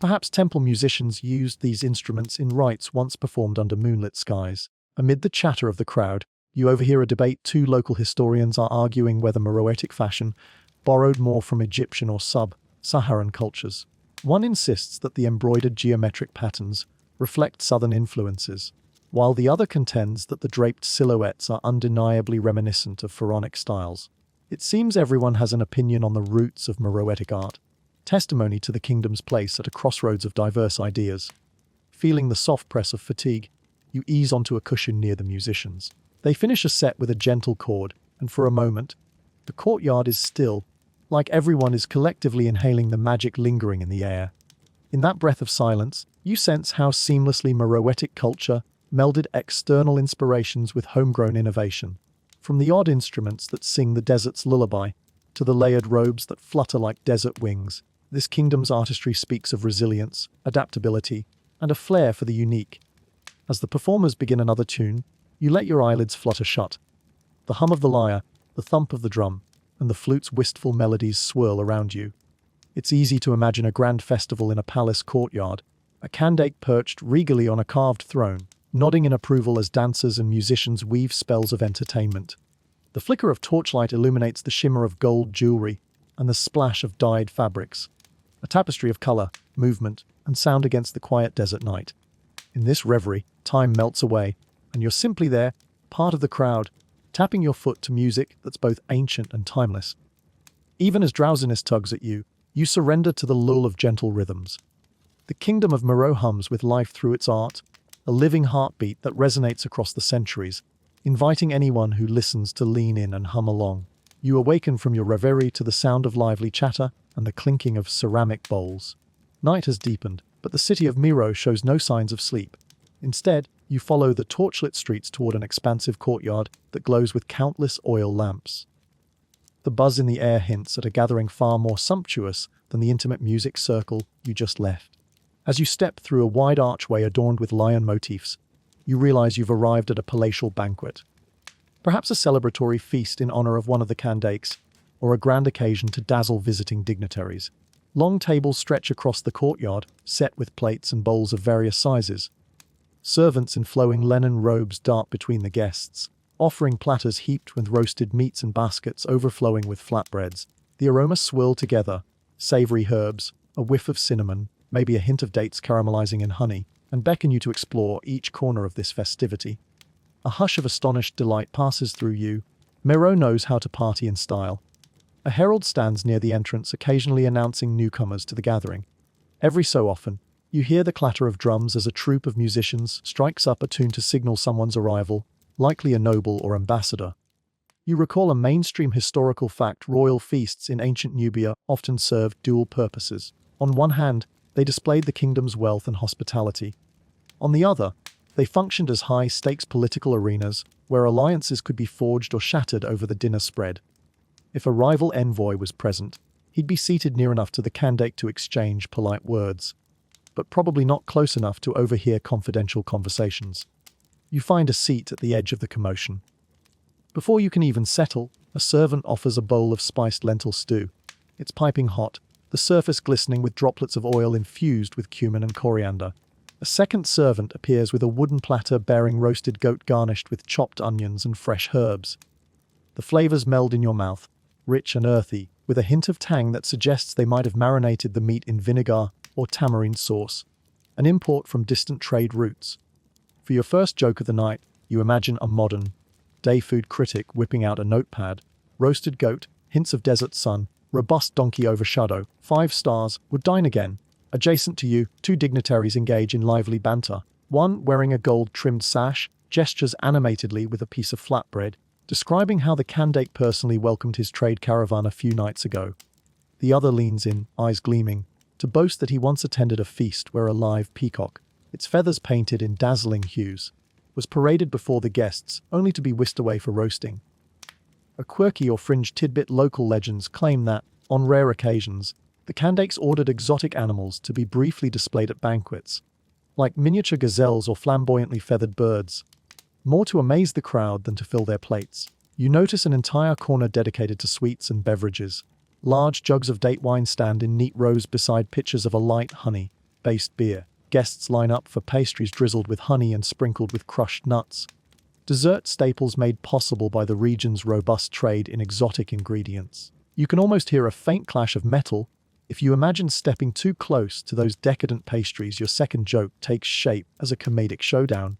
Perhaps temple musicians used these instruments in rites once performed under moonlit skies. Amid the chatter of the crowd, you overhear a debate. Two local historians are arguing whether Meroitic fashion borrowed more from Egyptian or sub-Saharan cultures. One insists that the embroidered geometric patterns reflect southern influences, while the other contends that the draped silhouettes are undeniably reminiscent of pharaonic styles. It seems everyone has an opinion on the roots of Meroitic art, testimony to the kingdom's place at a crossroads of diverse ideas. Feeling the soft press of fatigue, you ease onto a cushion near the musicians. They finish a set with a gentle chord, and for a moment, the courtyard is still, like everyone is collectively inhaling the magic lingering in the air. In that breath of silence, you sense how seamlessly Meroitic culture melded external inspirations with homegrown innovation. From the odd instruments that sing the desert's lullaby to the layered robes that flutter like desert wings, this kingdom's artistry speaks of resilience, adaptability, and a flair for the unique. As the performers begin another tune, you let your eyelids flutter shut. The hum of the lyre, the thump of the drum, and the flute's wistful melodies swirl around you. It's easy to imagine a grand festival in a palace courtyard, a candake perched regally on a carved throne, nodding in approval as dancers and musicians weave spells of entertainment. The flicker of torchlight illuminates the shimmer of gold jewelry and the splash of dyed fabrics, a tapestry of color, movement, and sound against the quiet desert night. In this reverie, time melts away, and you're simply there, part of the crowd, tapping your foot to music that's both ancient and timeless. Even as drowsiness tugs at you, you surrender to the lull of gentle rhythms. The kingdom of Moreau hums with life through its art, a living heartbeat that resonates across the centuries, inviting anyone who listens to lean in and hum along. You awaken from your reverie to the sound of lively chatter and the clinking of ceramic bowls. Night has deepened, but the city of Miro shows no signs of sleep. Instead, you follow the torchlit streets toward an expansive courtyard that glows with countless oil lamps. The buzz in the air hints at a gathering far more sumptuous than the intimate music circle you just left. As you step through a wide archway adorned with lion motifs, you realize you've arrived at a palatial banquet. Perhaps a celebratory feast in honor of one of the candakes, or a grand occasion to dazzle visiting dignitaries. Long tables stretch across the courtyard, set with plates and bowls of various sizes. Servants in flowing linen robes dart between the guests, offering platters heaped with roasted meats and baskets overflowing with flatbreads. The aromas swirl together, savory herbs, a whiff of cinnamon, maybe a hint of dates caramelizing in honey, and beckon you to explore each corner of this festivity. A hush of astonished delight passes through you. Miro knows how to party in style. A herald stands near the entrance, occasionally announcing newcomers to the gathering. Every so often, you hear the clatter of drums as a troupe of musicians strikes up a tune to signal someone's arrival, likely a noble or ambassador. You recall a mainstream historical fact: royal feasts in ancient Nubia often served dual purposes. On one hand, they displayed the kingdom's wealth and hospitality. On the other, they functioned as high-stakes political arenas where alliances could be forged or shattered over the dinner spread. If a rival envoy was present, he'd be seated near enough to the candake to exchange polite words, but probably not close enough to overhear confidential conversations. You find a seat at the edge of the commotion. Before you can even settle, a servant offers a bowl of spiced lentil stew. It's piping hot, the surface glistening with droplets of oil infused with cumin and coriander. A second servant appears with a wooden platter bearing roasted goat garnished with chopped onions and fresh herbs. The flavors meld in your mouth, rich and earthy, with a hint of tang that suggests they might have marinated the meat in vinegar or tamarind sauce, an import from distant trade routes. For your first joke of the night, you imagine a modern, day food critic whipping out a notepad. Roasted goat, hints of desert sun, robust donkey overshadow, 5 stars, would dine again. Adjacent to you, 2 dignitaries engage in lively banter. One, wearing a gold-trimmed sash, gestures animatedly with a piece of flatbread, describing how the candake personally welcomed his trade caravan a few nights ago. The other leans in, eyes gleaming, to boast that he once attended a feast where a live peacock, its feathers painted in dazzling hues, was paraded before the guests, only to be whisked away for roasting. A quirky or fringe tidbit: local legends claim that, on rare occasions, the candakes ordered exotic animals to be briefly displayed at banquets, like miniature gazelles or flamboyantly feathered birds, more to amaze the crowd than to fill their plates. You notice an entire corner dedicated to sweets and beverages. Large jugs of date wine stand in neat rows beside pitchers of a light honey-based beer. Guests line up for pastries drizzled with honey and sprinkled with crushed nuts. Dessert staples made possible by the region's robust trade in exotic ingredients. You can almost hear a faint clash of metal. If you imagine stepping too close to those decadent pastries, your second joke takes shape as a comedic showdown.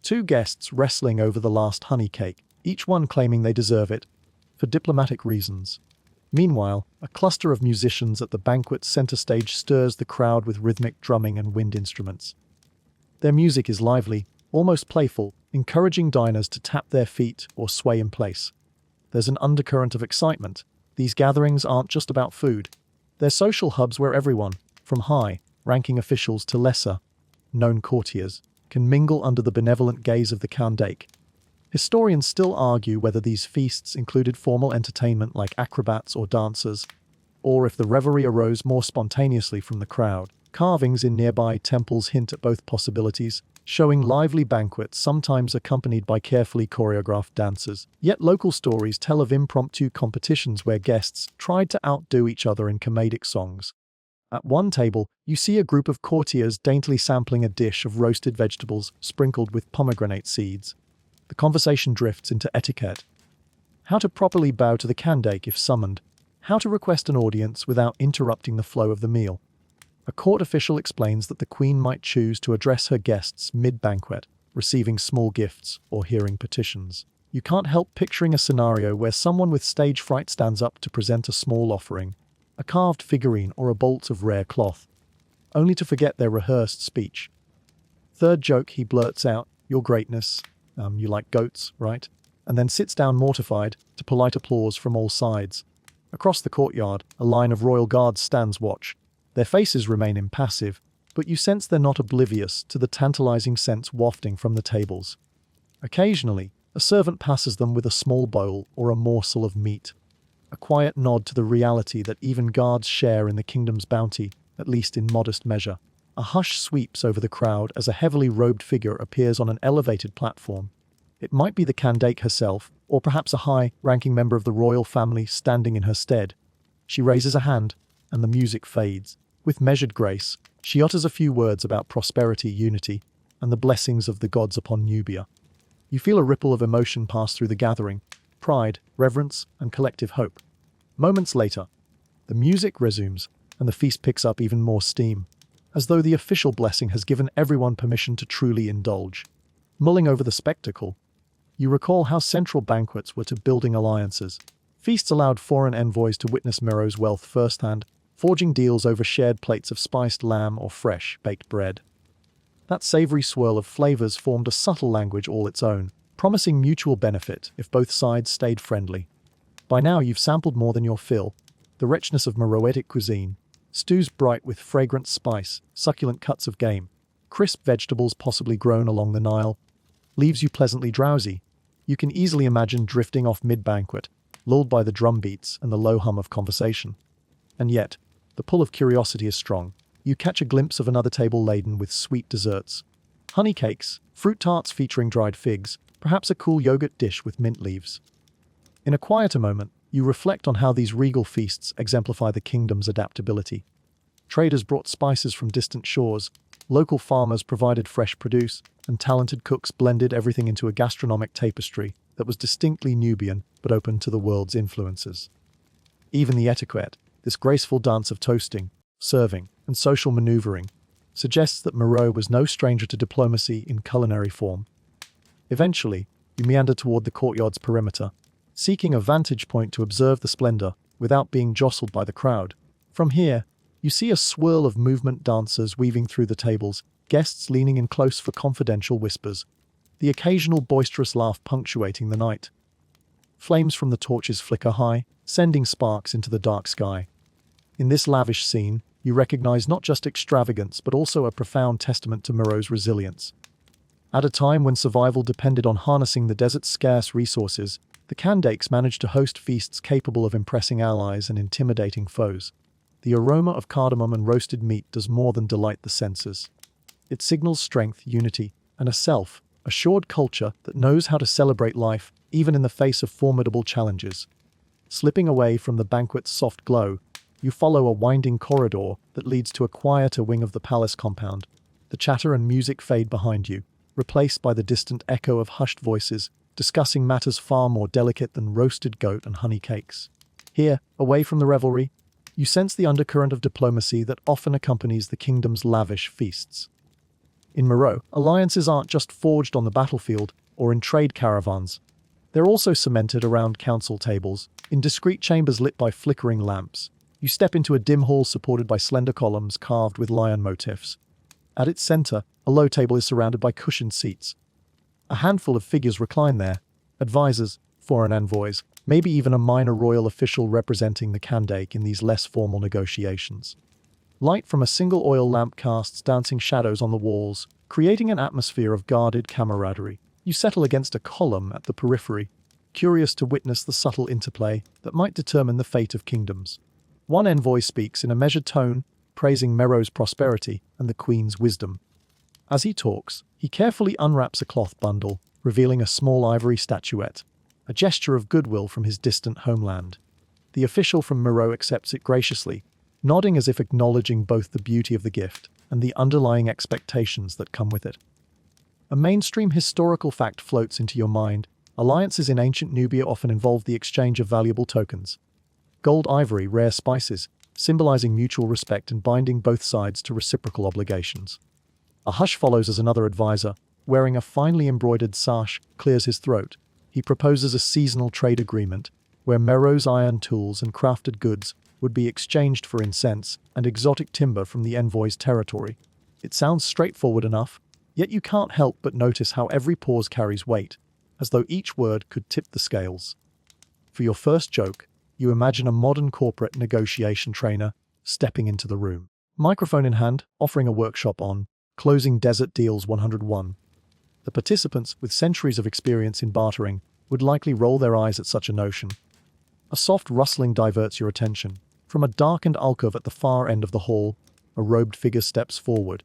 2 guests wrestling over the last honey cake, each one claiming they deserve it, for diplomatic reasons. Meanwhile, a cluster of musicians at the banquet's center stage stirs the crowd with rhythmic drumming and wind instruments. Their music is lively, almost playful, encouraging diners to tap their feet or sway in place. There's an undercurrent of excitement. These gatherings aren't just about food. They're social hubs where everyone, from high-ranking officials to lesser-known courtiers, can mingle under the benevolent gaze of the Kandake. Historians still argue whether these feasts included formal entertainment like acrobats or dancers, or if the revelry arose more spontaneously from the crowd. Carvings in nearby temples hint at both possibilities, showing lively banquets sometimes accompanied by carefully choreographed dancers. Yet local stories tell of impromptu competitions where guests tried to outdo each other in comedic songs. At one table, you see a group of courtiers daintily sampling a dish of roasted vegetables sprinkled with pomegranate seeds. The conversation drifts into etiquette. How to properly bow to the Kandake if summoned. How to request an audience without interrupting the flow of the meal. A court official explains that the queen might choose to address her guests mid-banquet, receiving small gifts or hearing petitions. You can't help picturing a scenario where someone with stage fright stands up to present a small offering, a carved figurine or a bolt of rare cloth, only to forget their rehearsed speech. Third joke, he blurts out, "Your greatness, you like goats, right?" And then sits down mortified to polite applause from all sides. Across the courtyard, a line of royal guards stands watch. Their faces remain impassive, but you sense they're not oblivious to the tantalizing scents wafting from the tables. Occasionally, a servant passes them with a small bowl or a morsel of meat. A quiet nod to the reality that even guards share in the kingdom's bounty, at least in modest measure. A hush sweeps over the crowd as a heavily robed figure appears on an elevated platform. It might be the Kandake herself, or perhaps a high-ranking member of the royal family standing in her stead. She raises a hand, and the music fades. With measured grace, she utters a few words about prosperity, unity, and the blessings of the gods upon Nubia. You feel a ripple of emotion pass through the gathering, pride, reverence, and collective hope. Moments later, the music resumes, and the feast picks up even more steam, as though the official blessing has given everyone permission to truly indulge. Mulling over the spectacle, you recall how central banquets were to building alliances. Feasts allowed foreign envoys to witness Mero's wealth firsthand, forging deals over shared plates of spiced lamb or fresh, baked bread. That savory swirl of flavors formed a subtle language all its own, promising mutual benefit if both sides stayed friendly. By now you've sampled more than your fill. The richness of Meroitic cuisine, stews bright with fragrant spice, succulent cuts of game, crisp vegetables possibly grown along the Nile, leaves you pleasantly drowsy. You can easily imagine drifting off mid-banquet, lulled by the drum beats and the low hum of conversation. And yet, the pull of curiosity is strong. You catch a glimpse of another table laden with sweet desserts. Honey cakes, fruit tarts featuring dried figs, perhaps a cool yogurt dish with mint leaves. In a quieter moment, you reflect on how these regal feasts exemplify the kingdom's adaptability. Traders brought spices from distant shores, local farmers provided fresh produce, and talented cooks blended everything into a gastronomic tapestry that was distinctly Nubian but open to the world's influences. Even the etiquette, this graceful dance of toasting, serving, and social maneuvering, suggests that Mero was no stranger to diplomacy in culinary form. Eventually, you meander toward the courtyard's perimeter, seeking a vantage point to observe the splendor without being jostled by the crowd. From here, you see a swirl of movement dancers weaving through the tables, guests leaning in close for confidential whispers, the occasional boisterous laugh punctuating the night. Flames from the torches flicker high, sending sparks into the dark sky. In this lavish scene, you recognize not just extravagance but also a profound testament to Mero's resilience. At a time when survival depended on harnessing the desert's scarce resources, the Kandakes managed to host feasts capable of impressing allies and intimidating foes. The aroma of cardamom and roasted meat does more than delight the senses. It signals strength, unity, and a self-assured culture that knows how to celebrate life even in the face of formidable challenges. Slipping away from the banquet's soft glow, you follow a winding corridor that leads to a quieter wing of the palace compound. The chatter and music fade behind you, replaced by the distant echo of hushed voices discussing matters far more delicate than roasted goat and honey cakes. Here, away from the revelry, you sense the undercurrent of diplomacy that often accompanies the kingdom's lavish feasts. In Mero, alliances aren't just forged on the battlefield or in trade caravans. They're also cemented around council tables, in discreet chambers lit by flickering lamps. You step into a dim hall supported by slender columns carved with lion motifs. At its center, a low table is surrounded by cushioned seats. A handful of figures recline there, advisors, foreign envoys, maybe even a minor royal official representing the Kandake in these less formal negotiations. Light from a single oil lamp casts dancing shadows on the walls, creating an atmosphere of guarded camaraderie. You settle against a column at the periphery, curious to witness the subtle interplay that might determine the fate of kingdoms. One envoy speaks in a measured tone, praising Mero's prosperity and the queen's wisdom. As he talks, he carefully unwraps a cloth bundle, revealing a small ivory statuette, a gesture of goodwill from his distant homeland. The official from Mero accepts it graciously, nodding as if acknowledging both the beauty of the gift and the underlying expectations that come with it. A mainstream historical fact floats into your mind. Alliances in ancient Nubia often involved the exchange of valuable tokens. Gold, ivory, rare spices, symbolizing mutual respect and binding both sides to reciprocal obligations. A hush follows as another advisor, wearing a finely embroidered sash, clears his throat. He proposes a seasonal trade agreement, where Mero's iron tools and crafted goods would be exchanged for incense and exotic timber from the envoy's territory. It sounds straightforward enough, yet you can't help but notice how every pause carries weight, as though each word could tip the scales. For your first joke, you imagine a modern corporate negotiation trainer stepping into the room. Microphone in hand, offering a workshop on Closing Desert Deals 101. The participants, with centuries of experience in bartering, would likely roll their eyes at such a notion. A soft rustling diverts your attention. From a darkened alcove at the far end of the hall, a robed figure steps forward.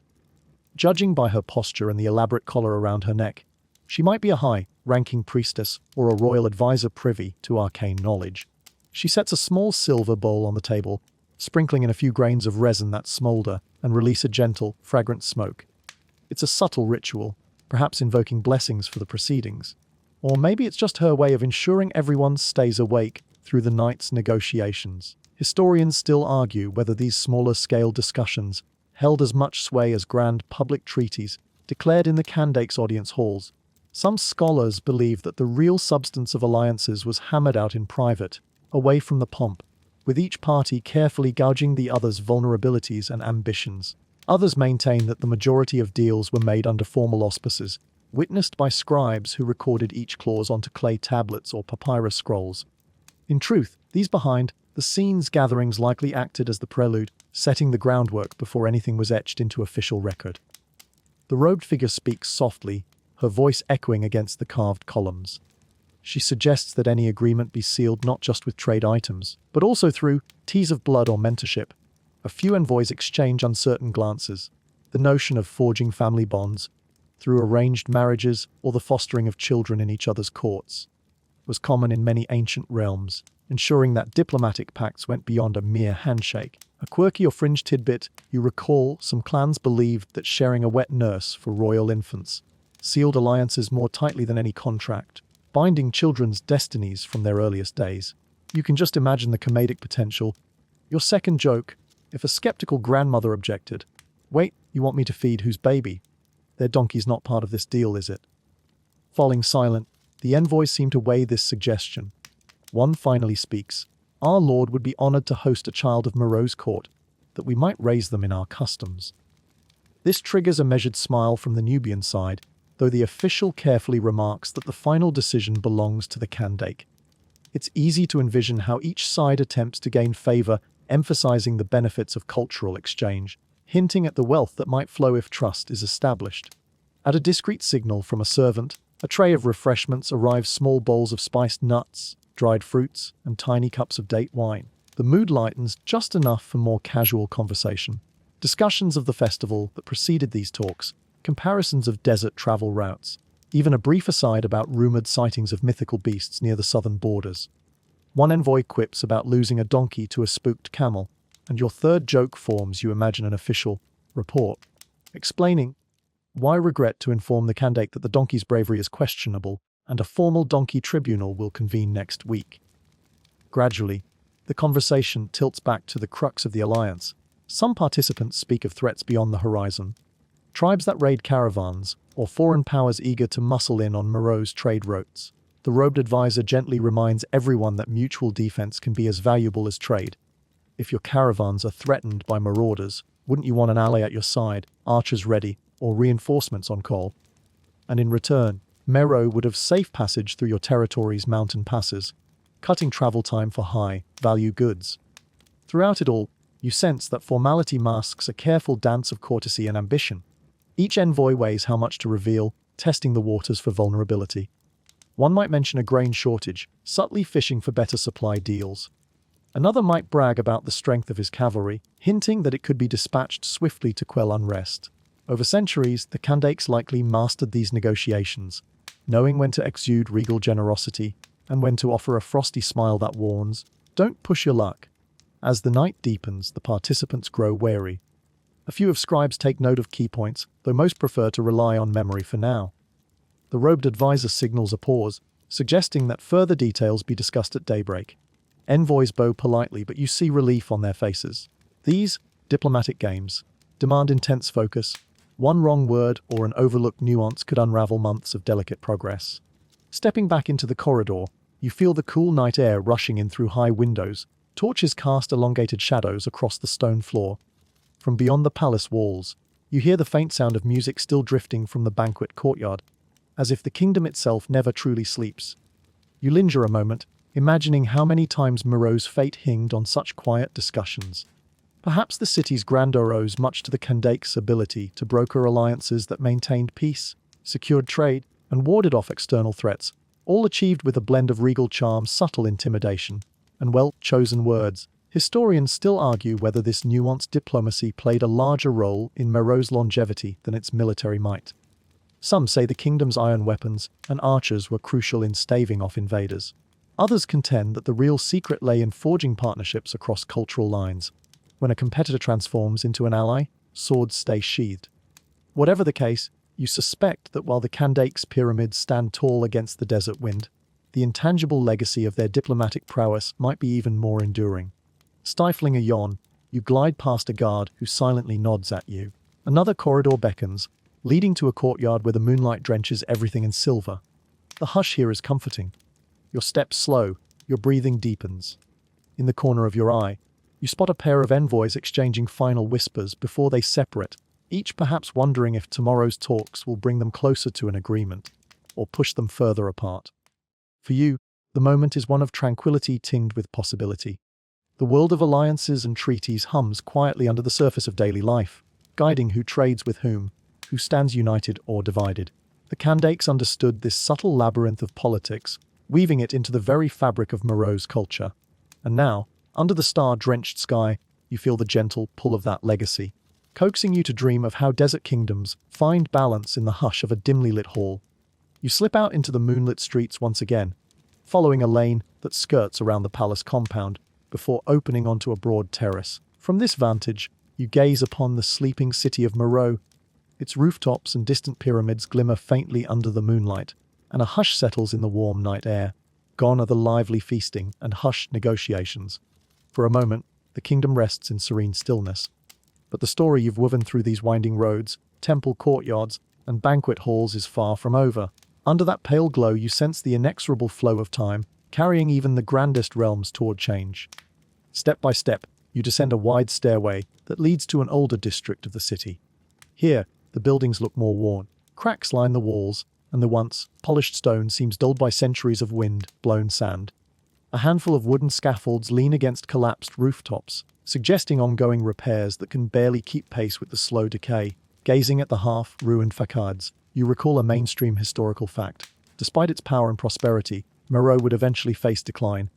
Judging by her posture and the elaborate collar around her neck, she might be a high-ranking priestess or a royal advisor privy to arcane knowledge. She sets a small silver bowl on the table, sprinkling in a few grains of resin that smolder and release a gentle, fragrant smoke. It's a subtle ritual, perhaps invoking blessings for the proceedings. Or maybe it's just her way of ensuring everyone stays awake through the night's negotiations. Historians still argue whether these smaller-scale discussions held as much sway as grand public treaties declared in the Kandake's audience halls. Some scholars believe that the real substance of alliances was hammered out in private, away from the pomp, with each party carefully gauging the other's vulnerabilities and ambitions. Others maintain that the majority of deals were made under formal auspices, witnessed by scribes who recorded each clause onto clay tablets or papyrus scrolls. In truth, these behind-the-scenes gatherings likely acted as the prelude, setting the groundwork before anything was etched into official record. The robed figure speaks softly, her voice echoing against the carved columns. She suggests that any agreement be sealed not just with trade items, but also through teas of blood or mentorship. A few envoys exchange uncertain glances. The notion of forging family bonds, through arranged marriages or the fostering of children in each other's courts, was common in many ancient realms, ensuring that diplomatic pacts went beyond a mere handshake. A quirky or fringe tidbit, you recall some clans believed that sharing a wet nurse for royal infants sealed alliances more tightly than any contract, binding children's destinies from their earliest days. You can just imagine the comedic potential. Your second joke, if a skeptical grandmother objected, "Wait, you want me to feed whose baby? Their donkey's not part of this deal, is it?" Falling silent, the envoys seem to weigh this suggestion. One finally speaks, "Our lord would be honored to host a child of Mero's court, that we might raise them in our customs." This triggers a measured smile from the Nubian side, though the official carefully remarks that the final decision belongs to the Kandake. It's easy to envision how each side attempts to gain favor, emphasizing the benefits of cultural exchange, hinting at the wealth that might flow if trust is established. At a discreet signal from a servant, a tray of refreshments arrives, small bowls of spiced nuts, dried fruits, and tiny cups of date wine. The mood lightens just enough for more casual conversation. Discussions of the festival that preceded these talks, comparisons of desert travel routes, even a brief aside about rumored sightings of mythical beasts near the southern borders. One envoy quips about losing a donkey to a spooked camel, and your third joke forms, you imagine, an official report, explaining why regret to inform the Kandake that the donkey's bravery is questionable, and a formal donkey tribunal will convene next week. Gradually, the conversation tilts back to the crux of the alliance. Some participants speak of threats beyond the horizon, tribes that raid caravans, or foreign powers eager to muscle in on Mero's trade routes. The robed advisor gently reminds everyone that mutual defense can be as valuable as trade. If your caravans are threatened by marauders, wouldn't you want an ally at your side, archers ready, or reinforcements on call? And in return, Mero would have safe passage through your territory's mountain passes, cutting travel time for high-value goods. Throughout it all, you sense that formality masks a careful dance of courtesy and ambition. Each envoy weighs how much to reveal, testing the waters for vulnerability. One might mention a grain shortage, subtly fishing for better supply deals. Another might brag about the strength of his cavalry, hinting that it could be dispatched swiftly to quell unrest. Over centuries, the Kandaks likely mastered these negotiations, knowing when to exude regal generosity and when to offer a frosty smile that warns, "Don't push your luck." As the night deepens, the participants grow wary. A few of scribes take note of key points, though most prefer to rely on memory for now. The robed advisor signals a pause, suggesting that further details be discussed at daybreak. Envoys bow politely, but you see relief on their faces. These diplomatic games demand intense focus. One wrong word or an overlooked nuance could unravel months of delicate progress. Stepping back into the corridor, you feel the cool night air rushing in through high windows. Torches cast elongated shadows across the stone floor. From beyond the palace walls, you hear the faint sound of music still drifting from the banquet courtyard, as if the kingdom itself never truly sleeps. You linger a moment, imagining how many times Moreau's fate hinged on such quiet discussions. Perhaps the city's grandeur owes much to the Kandak's ability to broker alliances that maintained peace, secured trade, and warded off external threats, all achieved with a blend of regal charm, subtle intimidation, and well-chosen words. Historians still argue whether this nuanced diplomacy played a larger role in Moreau's longevity than its military might. Some say the kingdom's iron weapons and archers were crucial in staving off invaders. Others contend that the real secret lay in forging partnerships across cultural lines. When a competitor transforms into an ally, swords stay sheathed. Whatever the case, you suspect that while the Kandak's pyramids stand tall against the desert wind, the intangible legacy of their diplomatic prowess might be even more enduring. Stifling a yawn, you glide past a guard who silently nods at you. Another corridor beckons, leading to a courtyard where the moonlight drenches everything in silver. The hush here is comforting. Your steps slow, your breathing deepens. In the corner of your eye, you spot a pair of envoys exchanging final whispers before they separate, each perhaps wondering if tomorrow's talks will bring them closer to an agreement, or push them further apart. For you, the moment is one of tranquility tinged with possibility. The world of alliances and treaties hums quietly under the surface of daily life, guiding who trades with whom, who stands united or divided. The Kandaks understood this subtle labyrinth of politics, weaving it into the very fabric of Moreau's culture. And now, under the star-drenched sky, you feel the gentle pull of that legacy, coaxing you to dream of how desert kingdoms find balance in the hush of a dimly lit hall. You slip out into the moonlit streets once again, following a lane that skirts around the palace compound before opening onto a broad terrace. From this vantage, you gaze upon the sleeping city of Moreau. Its rooftops and distant pyramids glimmer faintly under the moonlight, and a hush settles in the warm night air. Gone are the lively feasting and hushed negotiations. For a moment, the kingdom rests in serene stillness. But the story you've woven through these winding roads, temple courtyards, and banquet halls is far from over. Under that pale glow, you sense the inexorable flow of time, carrying even the grandest realms toward change. Step by step, you descend a wide stairway that leads to an older district of the city. Here, the buildings look more worn. Cracks line the walls, and the once polished stone seems dulled by centuries of wind-blown sand. A handful of wooden scaffolds lean against collapsed rooftops, suggesting ongoing repairs that can barely keep pace with the slow decay. Gazing at the half-ruined facades, you recall a mainstream historical fact. Despite its power and prosperity, Moreau would eventually face decline,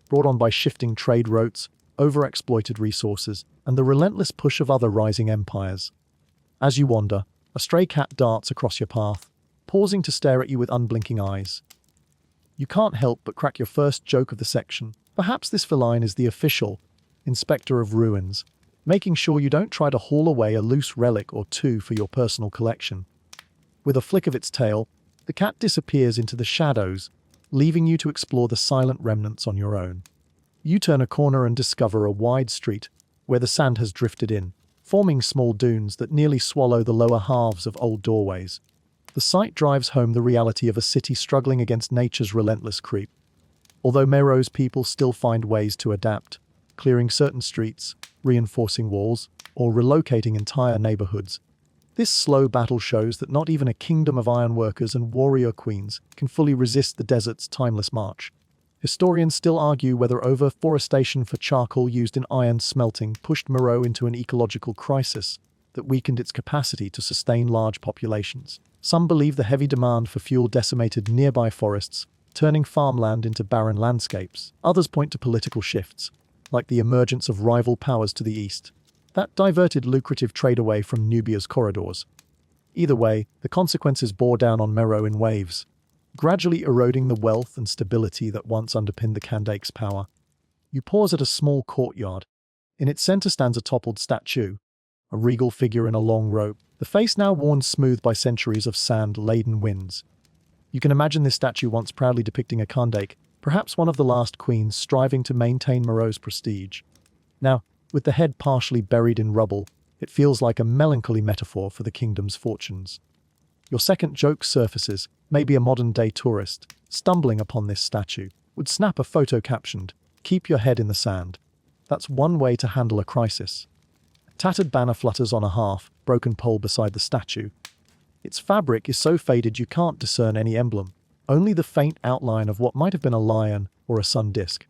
brought on by shifting trade routes, overexploited resources, and the relentless push of other rising empires. As you wander, a stray cat darts across your path, pausing to stare at you with unblinking eyes. You can't help but crack your first joke of the section. Perhaps this feline is the official inspector of ruins, making sure you don't try to haul away a loose relic or two for your personal collection. With a flick of its tail, the cat disappears into the shadows, leaving you to explore the silent remnants on your own. You turn a corner and discover a wide street where the sand has drifted in, forming small dunes that nearly swallow the lower halves of old doorways. The sight drives home the reality of a city struggling against nature's relentless creep. Although Moreau's people still find ways to adapt, clearing certain streets, reinforcing walls, or relocating entire neighborhoods, this slow battle shows that not even a kingdom of ironworkers and warrior queens can fully resist the desert's timeless march. Historians still argue whether overforestation for charcoal used in iron smelting pushed Moreau into an ecological crisis. that weakened its capacity to sustain large populations. Some believe the heavy demand for fuel decimated nearby forests, turning farmland into barren landscapes. Others point to political shifts, like the emergence of rival powers to the east, that diverted lucrative trade away from Nubia's corridors. Either way, the consequences bore down on Meroe in waves, gradually eroding the wealth and stability that once underpinned the Kandake's power. You pause at a small courtyard. In its center stands a toppled statue, a regal figure in a long robe, the face now worn smooth by centuries of sand-laden winds. You can imagine this statue once proudly depicting a Kandake, perhaps one of the last queens striving to maintain Meroe's prestige. Now, with the head partially buried in rubble, it feels like a melancholy metaphor for the kingdom's fortunes. Your second joke surfaces. Maybe a modern-day tourist, stumbling upon this statue, would snap a photo captioned, "Keep your head in the sand." That's one way to handle a crisis. A tattered banner flutters on a half-broken pole beside the statue. Its fabric is so faded you can't discern any emblem, only the faint outline of what might have been a lion or a sun disk.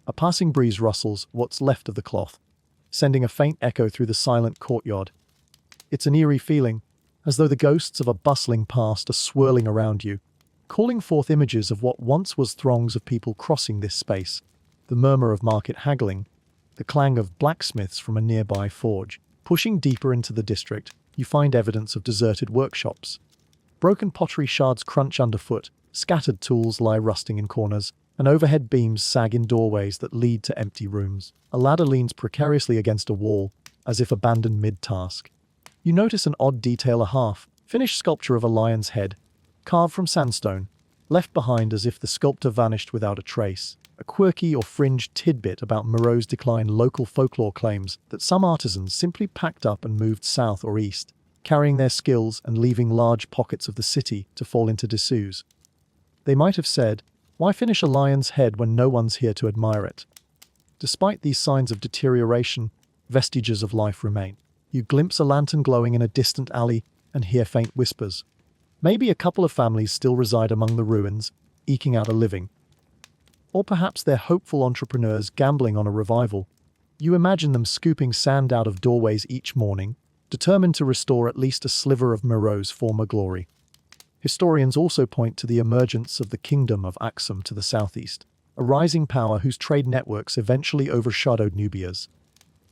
A passing breeze rustles what's left of the cloth, sending a faint echo through the silent courtyard. It's an eerie feeling, as though the ghosts of a bustling past are swirling around you, calling forth images of what once was throngs of people crossing this space, the murmur of market haggling, the clang of blacksmiths from a nearby forge. Pushing deeper into the district, you find evidence of deserted workshops. Broken pottery shards crunch underfoot, scattered tools lie rusting in corners, and overhead beams sag in doorways that lead to empty rooms. A ladder leans precariously against a wall, as if abandoned mid-task. You notice an odd detail, a half-finished sculpture of a lion's head, carved from sandstone, left behind as if the sculptor vanished without a trace. A quirky or fringed tidbit about Meroe's decline. Local folklore claims that some artisans simply packed up and moved south or east, carrying their skills and leaving large pockets of the city to fall into disuse. They might have said, "Why finish a lion's head when no one's here to admire it?" Despite these signs of deterioration, vestiges of life remain. You glimpse a lantern glowing in a distant alley and hear faint whispers. Maybe a couple of families still reside among the ruins, eking out a living. Or perhaps they're hopeful entrepreneurs gambling on a revival. You imagine them scooping sand out of doorways each morning, determined to restore at least a sliver of Meroe's former glory. Historians also point to the emergence of the Kingdom of Aksum to the southeast, a rising power whose trade networks eventually overshadowed Nubia's.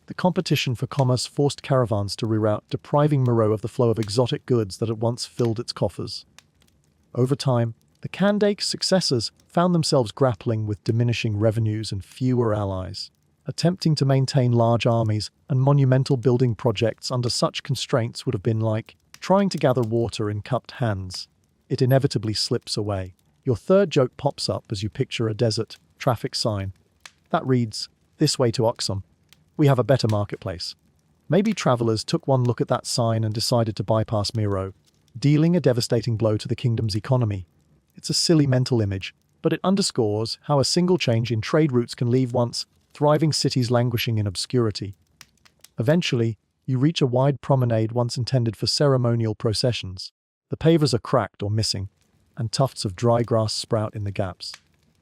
The competition for commerce forced caravans to reroute, depriving Meroe of the flow of exotic goods that had once filled its coffers. Over time, the Kandake's successors found themselves grappling with diminishing revenues and fewer allies. Attempting to maintain large armies and monumental building projects under such constraints would have been like trying to gather water in cupped hands. It inevitably slips away. Your third joke pops up as you picture a desert traffic sign that reads, "This way to Aksum. We have a better marketplace." Maybe travelers took one look at that sign and decided to bypass Meroe, dealing a devastating blow to the kingdom's economy. It's a silly mental image, but it underscores how a single change in trade routes can leave once thriving cities languishing in obscurity. Eventually, you reach a wide promenade once intended for ceremonial processions. The pavers are cracked or missing, and tufts of dry grass sprout in the gaps.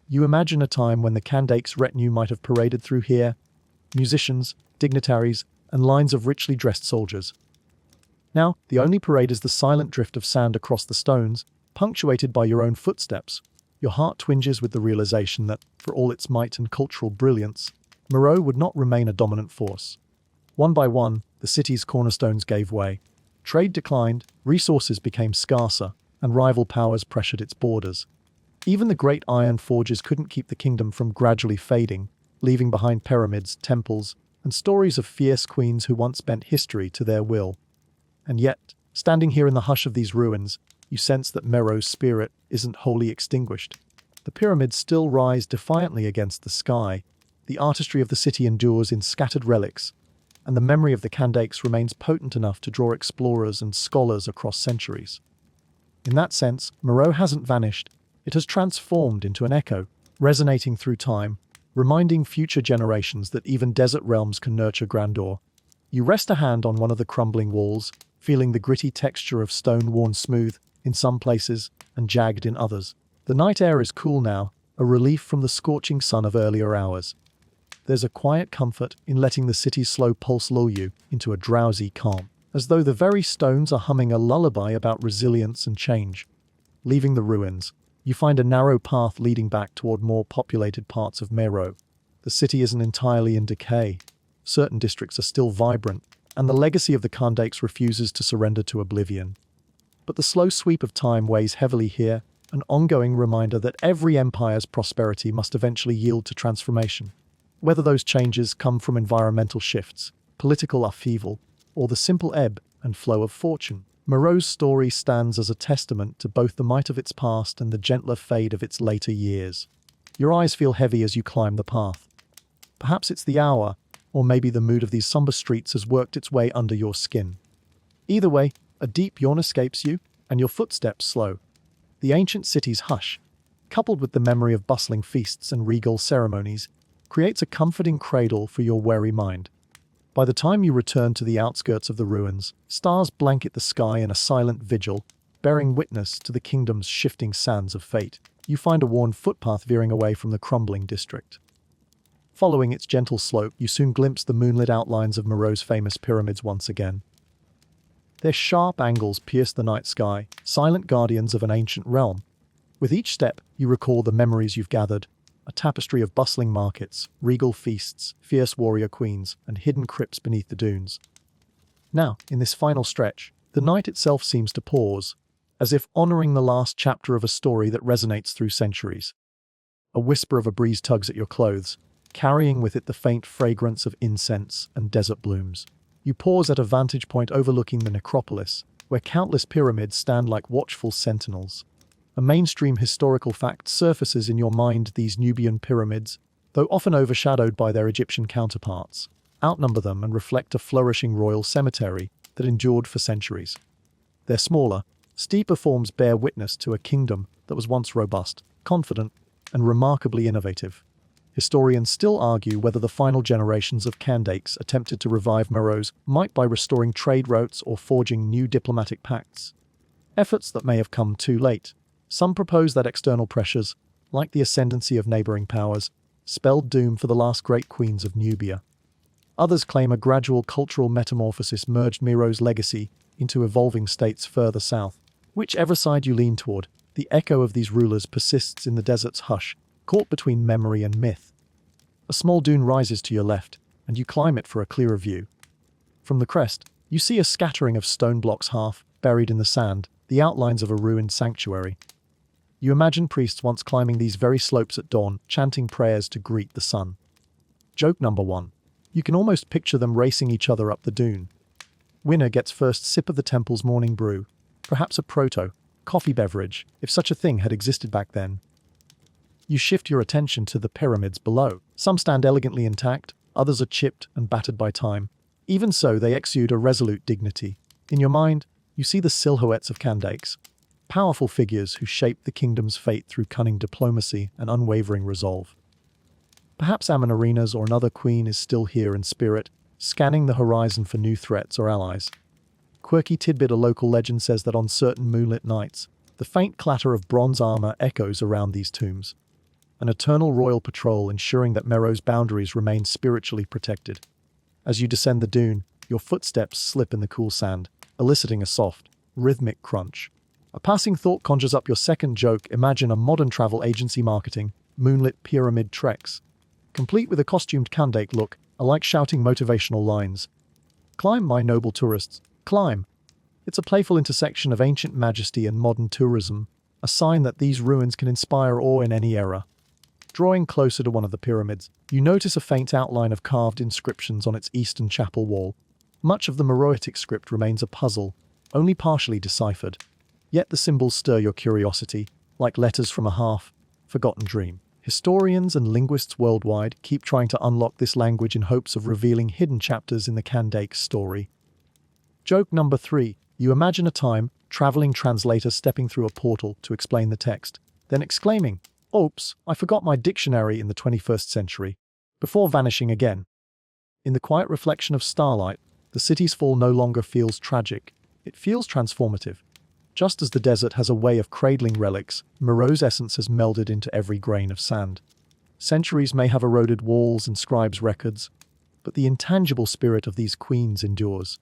You imagine a time when the Kandake's retinue might have paraded through here, musicians, dignitaries, and lines of richly dressed soldiers. Now, the only parade is the silent drift of sand across the stones, punctuated by your own footsteps. Your heart twinges with the realization that, for all its might and cultural brilliance, Meroe would not remain a dominant force. One by one, the city's cornerstones gave way. Trade declined, resources became scarcer, and rival powers pressured its borders. Even the great iron forges couldn't keep the kingdom from gradually fading, leaving behind pyramids, temples, and stories of fierce queens who once bent history to their will. And yet, standing here in the hush of these ruins, you sense that Meroe's spirit isn't wholly extinguished. The pyramids still rise defiantly against the sky, the artistry of the city endures in scattered relics, and the memory of the Kandake's remains potent enough to draw explorers and scholars across centuries. In that sense, Meroe hasn't vanished, it has transformed into an echo, resonating through time, reminding future generations that even desert realms can nurture grandeur. You rest a hand on one of the crumbling walls, feeling the gritty texture of stone worn smooth in some places and jagged in others. The night air is cool now, a relief from the scorching sun of earlier hours. There's a quiet comfort in letting the city's slow pulse lull you into a drowsy calm. as though the very stones are humming a lullaby about resilience and change. Leaving the ruins, you find a narrow path leading back toward more populated parts of Meru. The city isn't entirely in decay. Certain districts are still vibrant, and the legacy of the Kandaks refuses to surrender to oblivion. But the slow sweep of time weighs heavily here, an ongoing reminder that every empire's prosperity must eventually yield to transformation. Whether those changes come from environmental shifts, political upheaval, or the simple ebb and flow of fortune, Meru's story stands as a testament to both the might of its past and the gentler fade of its later years. Your eyes feel heavy as you climb the path. Perhaps it's the hour, or maybe the mood of these somber streets has worked its way under your skin. Either way, a deep yawn escapes you, and your footsteps slow. The ancient city's hush, coupled with the memory of bustling feasts and regal ceremonies, creates a comforting cradle for your weary mind. By the time you return to the outskirts of the ruins, stars blanket the sky in a silent vigil, bearing witness to the kingdom's shifting sands of fate. You find a worn footpath veering away from the crumbling district. Following its gentle slope, you soon glimpse the moonlit outlines of Meru's famous pyramids once again. Their sharp angles pierce the night sky, silent guardians of an ancient realm. With each step, you recall the memories you've gathered, a tapestry of bustling markets, regal feasts, fierce warrior queens, and hidden crypts beneath the dunes. Now, in this final stretch, the night itself seems to pause, as if honoring the last chapter of a story that resonates through centuries. A whisper of a breeze tugs at your clothes, carrying with it the faint fragrance of incense and desert blooms. You pause at a vantage point overlooking the necropolis, where countless pyramids stand like watchful sentinels. A mainstream historical fact surfaces in your mind: these Nubian pyramids, though often overshadowed by their Egyptian counterparts, outnumber them and reflect a flourishing royal cemetery that endured for centuries. Their smaller, steeper forms bear witness to a kingdom that was once robust, confident, and remarkably innovative. Historians still argue whether the final generations of Kandaks attempted to revive Meru's might by restoring trade routes or forging new diplomatic pacts. Efforts that may have come too late. Some propose that external pressures, like the ascendancy of neighboring powers, spelled doom for the last great queens of Nubia. Others claim a gradual cultural metamorphosis merged Meru's legacy into evolving states further south. Whichever side you lean toward, the echo of these rulers persists in the desert's hush, caught between memory and myth. A small dune rises to your left, and you climb it for a clearer view. From the crest, you see a scattering of stone blocks half buried in the sand, the outlines of a ruined sanctuary. You imagine priests once climbing these very slopes at dawn, chanting prayers to greet the sun. Joke number 1. You can almost picture them racing each other up the dune. Winner gets first sip of the temple's morning brew, perhaps a coffee beverage, if such a thing had existed back then. You shift your attention to the pyramids below. Some stand elegantly intact, others are chipped and battered by time. Even so, they exude a resolute dignity. In your mind, you see the silhouettes of Kandaks, powerful figures who shaped the kingdom's fate through cunning diplomacy and unwavering resolve. Perhaps Amenarina's or another queen is still here in spirit, scanning the horizon for new threats or allies. Quirky tidbit: a local legend says that on certain moonlit nights, the faint clatter of bronze armor echoes around these tombs. An eternal royal patrol ensuring that Meru's boundaries remain spiritually protected. As you descend the dune, your footsteps slip in the cool sand, eliciting a soft, rhythmic crunch. A passing thought conjures up your second joke. Imagine a modern travel agency marketing moonlit pyramid treks, complete with a costumed Kandak look, alike shouting motivational lines. Climb, my noble tourists, climb. It's a playful intersection of ancient majesty and modern tourism, a sign that these ruins can inspire awe in any era. Drawing closer to one of the pyramids, you notice a faint outline of carved inscriptions on its eastern chapel wall. Much of the Meroitic script remains a puzzle, only partially deciphered. Yet the symbols stir your curiosity, like letters from a half-forgotten dream. Historians and linguists worldwide keep trying to unlock this language in hopes of revealing hidden chapters in the Kandak story. Joke number 3. You imagine a time-traveling translator stepping through a portal to explain the text, then exclaiming, "Oops, I forgot my dictionary in the 21st century," before vanishing again. In the quiet reflection of starlight, the city's fall no longer feels tragic, it feels transformative. Just as the desert has a way of cradling relics, Meru's essence has melded into every grain of sand. Centuries may have eroded walls and scribes' records, but the intangible spirit of these queens endures.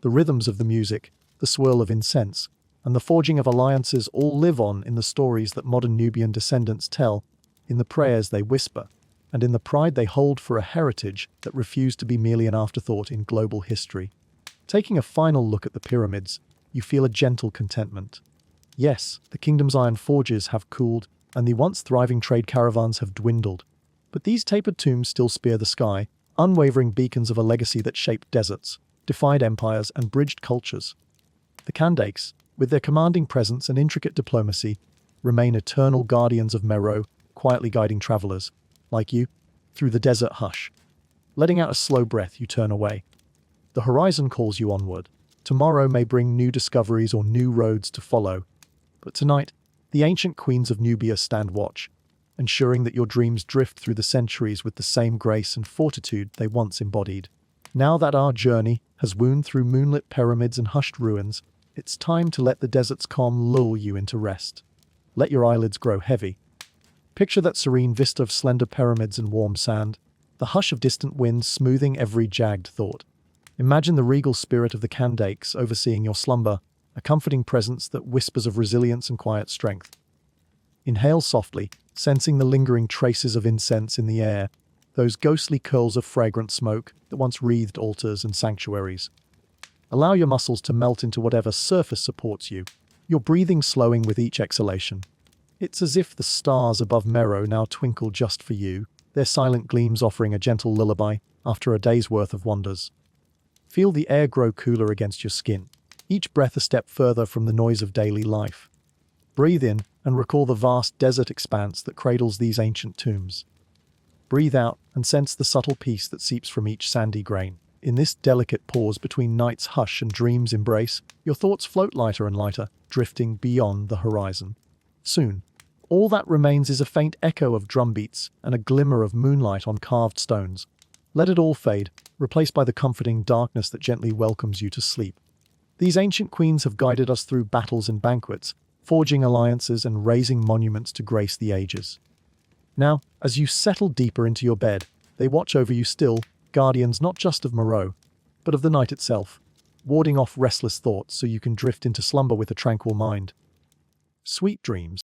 The rhythms of the music, the swirl of incense, and the forging of alliances all live on in the stories that modern Nubian descendants tell, in the prayers they whisper, and in the pride they hold for a heritage that refused to be merely an afterthought in global history. Taking a final look at the pyramids, you feel a gentle contentment. Yes, the kingdom's iron forges have cooled, and the once thriving trade caravans have dwindled. But these tapered tombs still spear the sky, unwavering beacons of a legacy that shaped deserts, defied empires, and bridged cultures. The Kandakes, with their commanding presence and intricate diplomacy, remain eternal guardians of Meroe, quietly guiding travelers, like you, through the desert hush. Letting out a slow breath, you turn away. The horizon calls you onward. Tomorrow may bring new discoveries or new roads to follow. But tonight, the ancient queens of Nubia stand watch, ensuring that your dreams drift through the centuries with the same grace and fortitude they once embodied. Now that our journey has wound through moonlit pyramids and hushed ruins, it's time to let the desert's calm lull you into rest. Let your eyelids grow heavy. Picture that serene vista of slender pyramids and warm sand, the hush of distant winds smoothing every jagged thought. Imagine the regal spirit of the Kandakes overseeing your slumber, a comforting presence that whispers of resilience and quiet strength. Inhale softly, sensing the lingering traces of incense in the air, those ghostly curls of fragrant smoke that once wreathed altars and sanctuaries. Allow your muscles to melt into whatever surface supports you, your breathing slowing with each exhalation. It's as if the stars above Meroe now twinkle just for you, their silent gleams offering a gentle lullaby after a day's worth of wonders. Feel the air grow cooler against your skin, each breath a step further from the noise of daily life. Breathe in and recall the vast desert expanse that cradles these ancient tombs. Breathe out and sense the subtle peace that seeps from each sandy grain. In this delicate pause between night's hush and dream's embrace, your thoughts float lighter and lighter, drifting beyond the horizon. Soon, all that remains is a faint echo of drumbeats and a glimmer of moonlight on carved stones. Let it all fade, replaced by the comforting darkness that gently welcomes you to sleep. These ancient queens have guided us through battles and banquets, forging alliances and raising monuments to grace the ages. Now, as you settle deeper into your bed, they watch over you still, guardians not just of Meroe, but of the night itself, warding off restless thoughts so you can drift into slumber with a tranquil mind. Sweet dreams.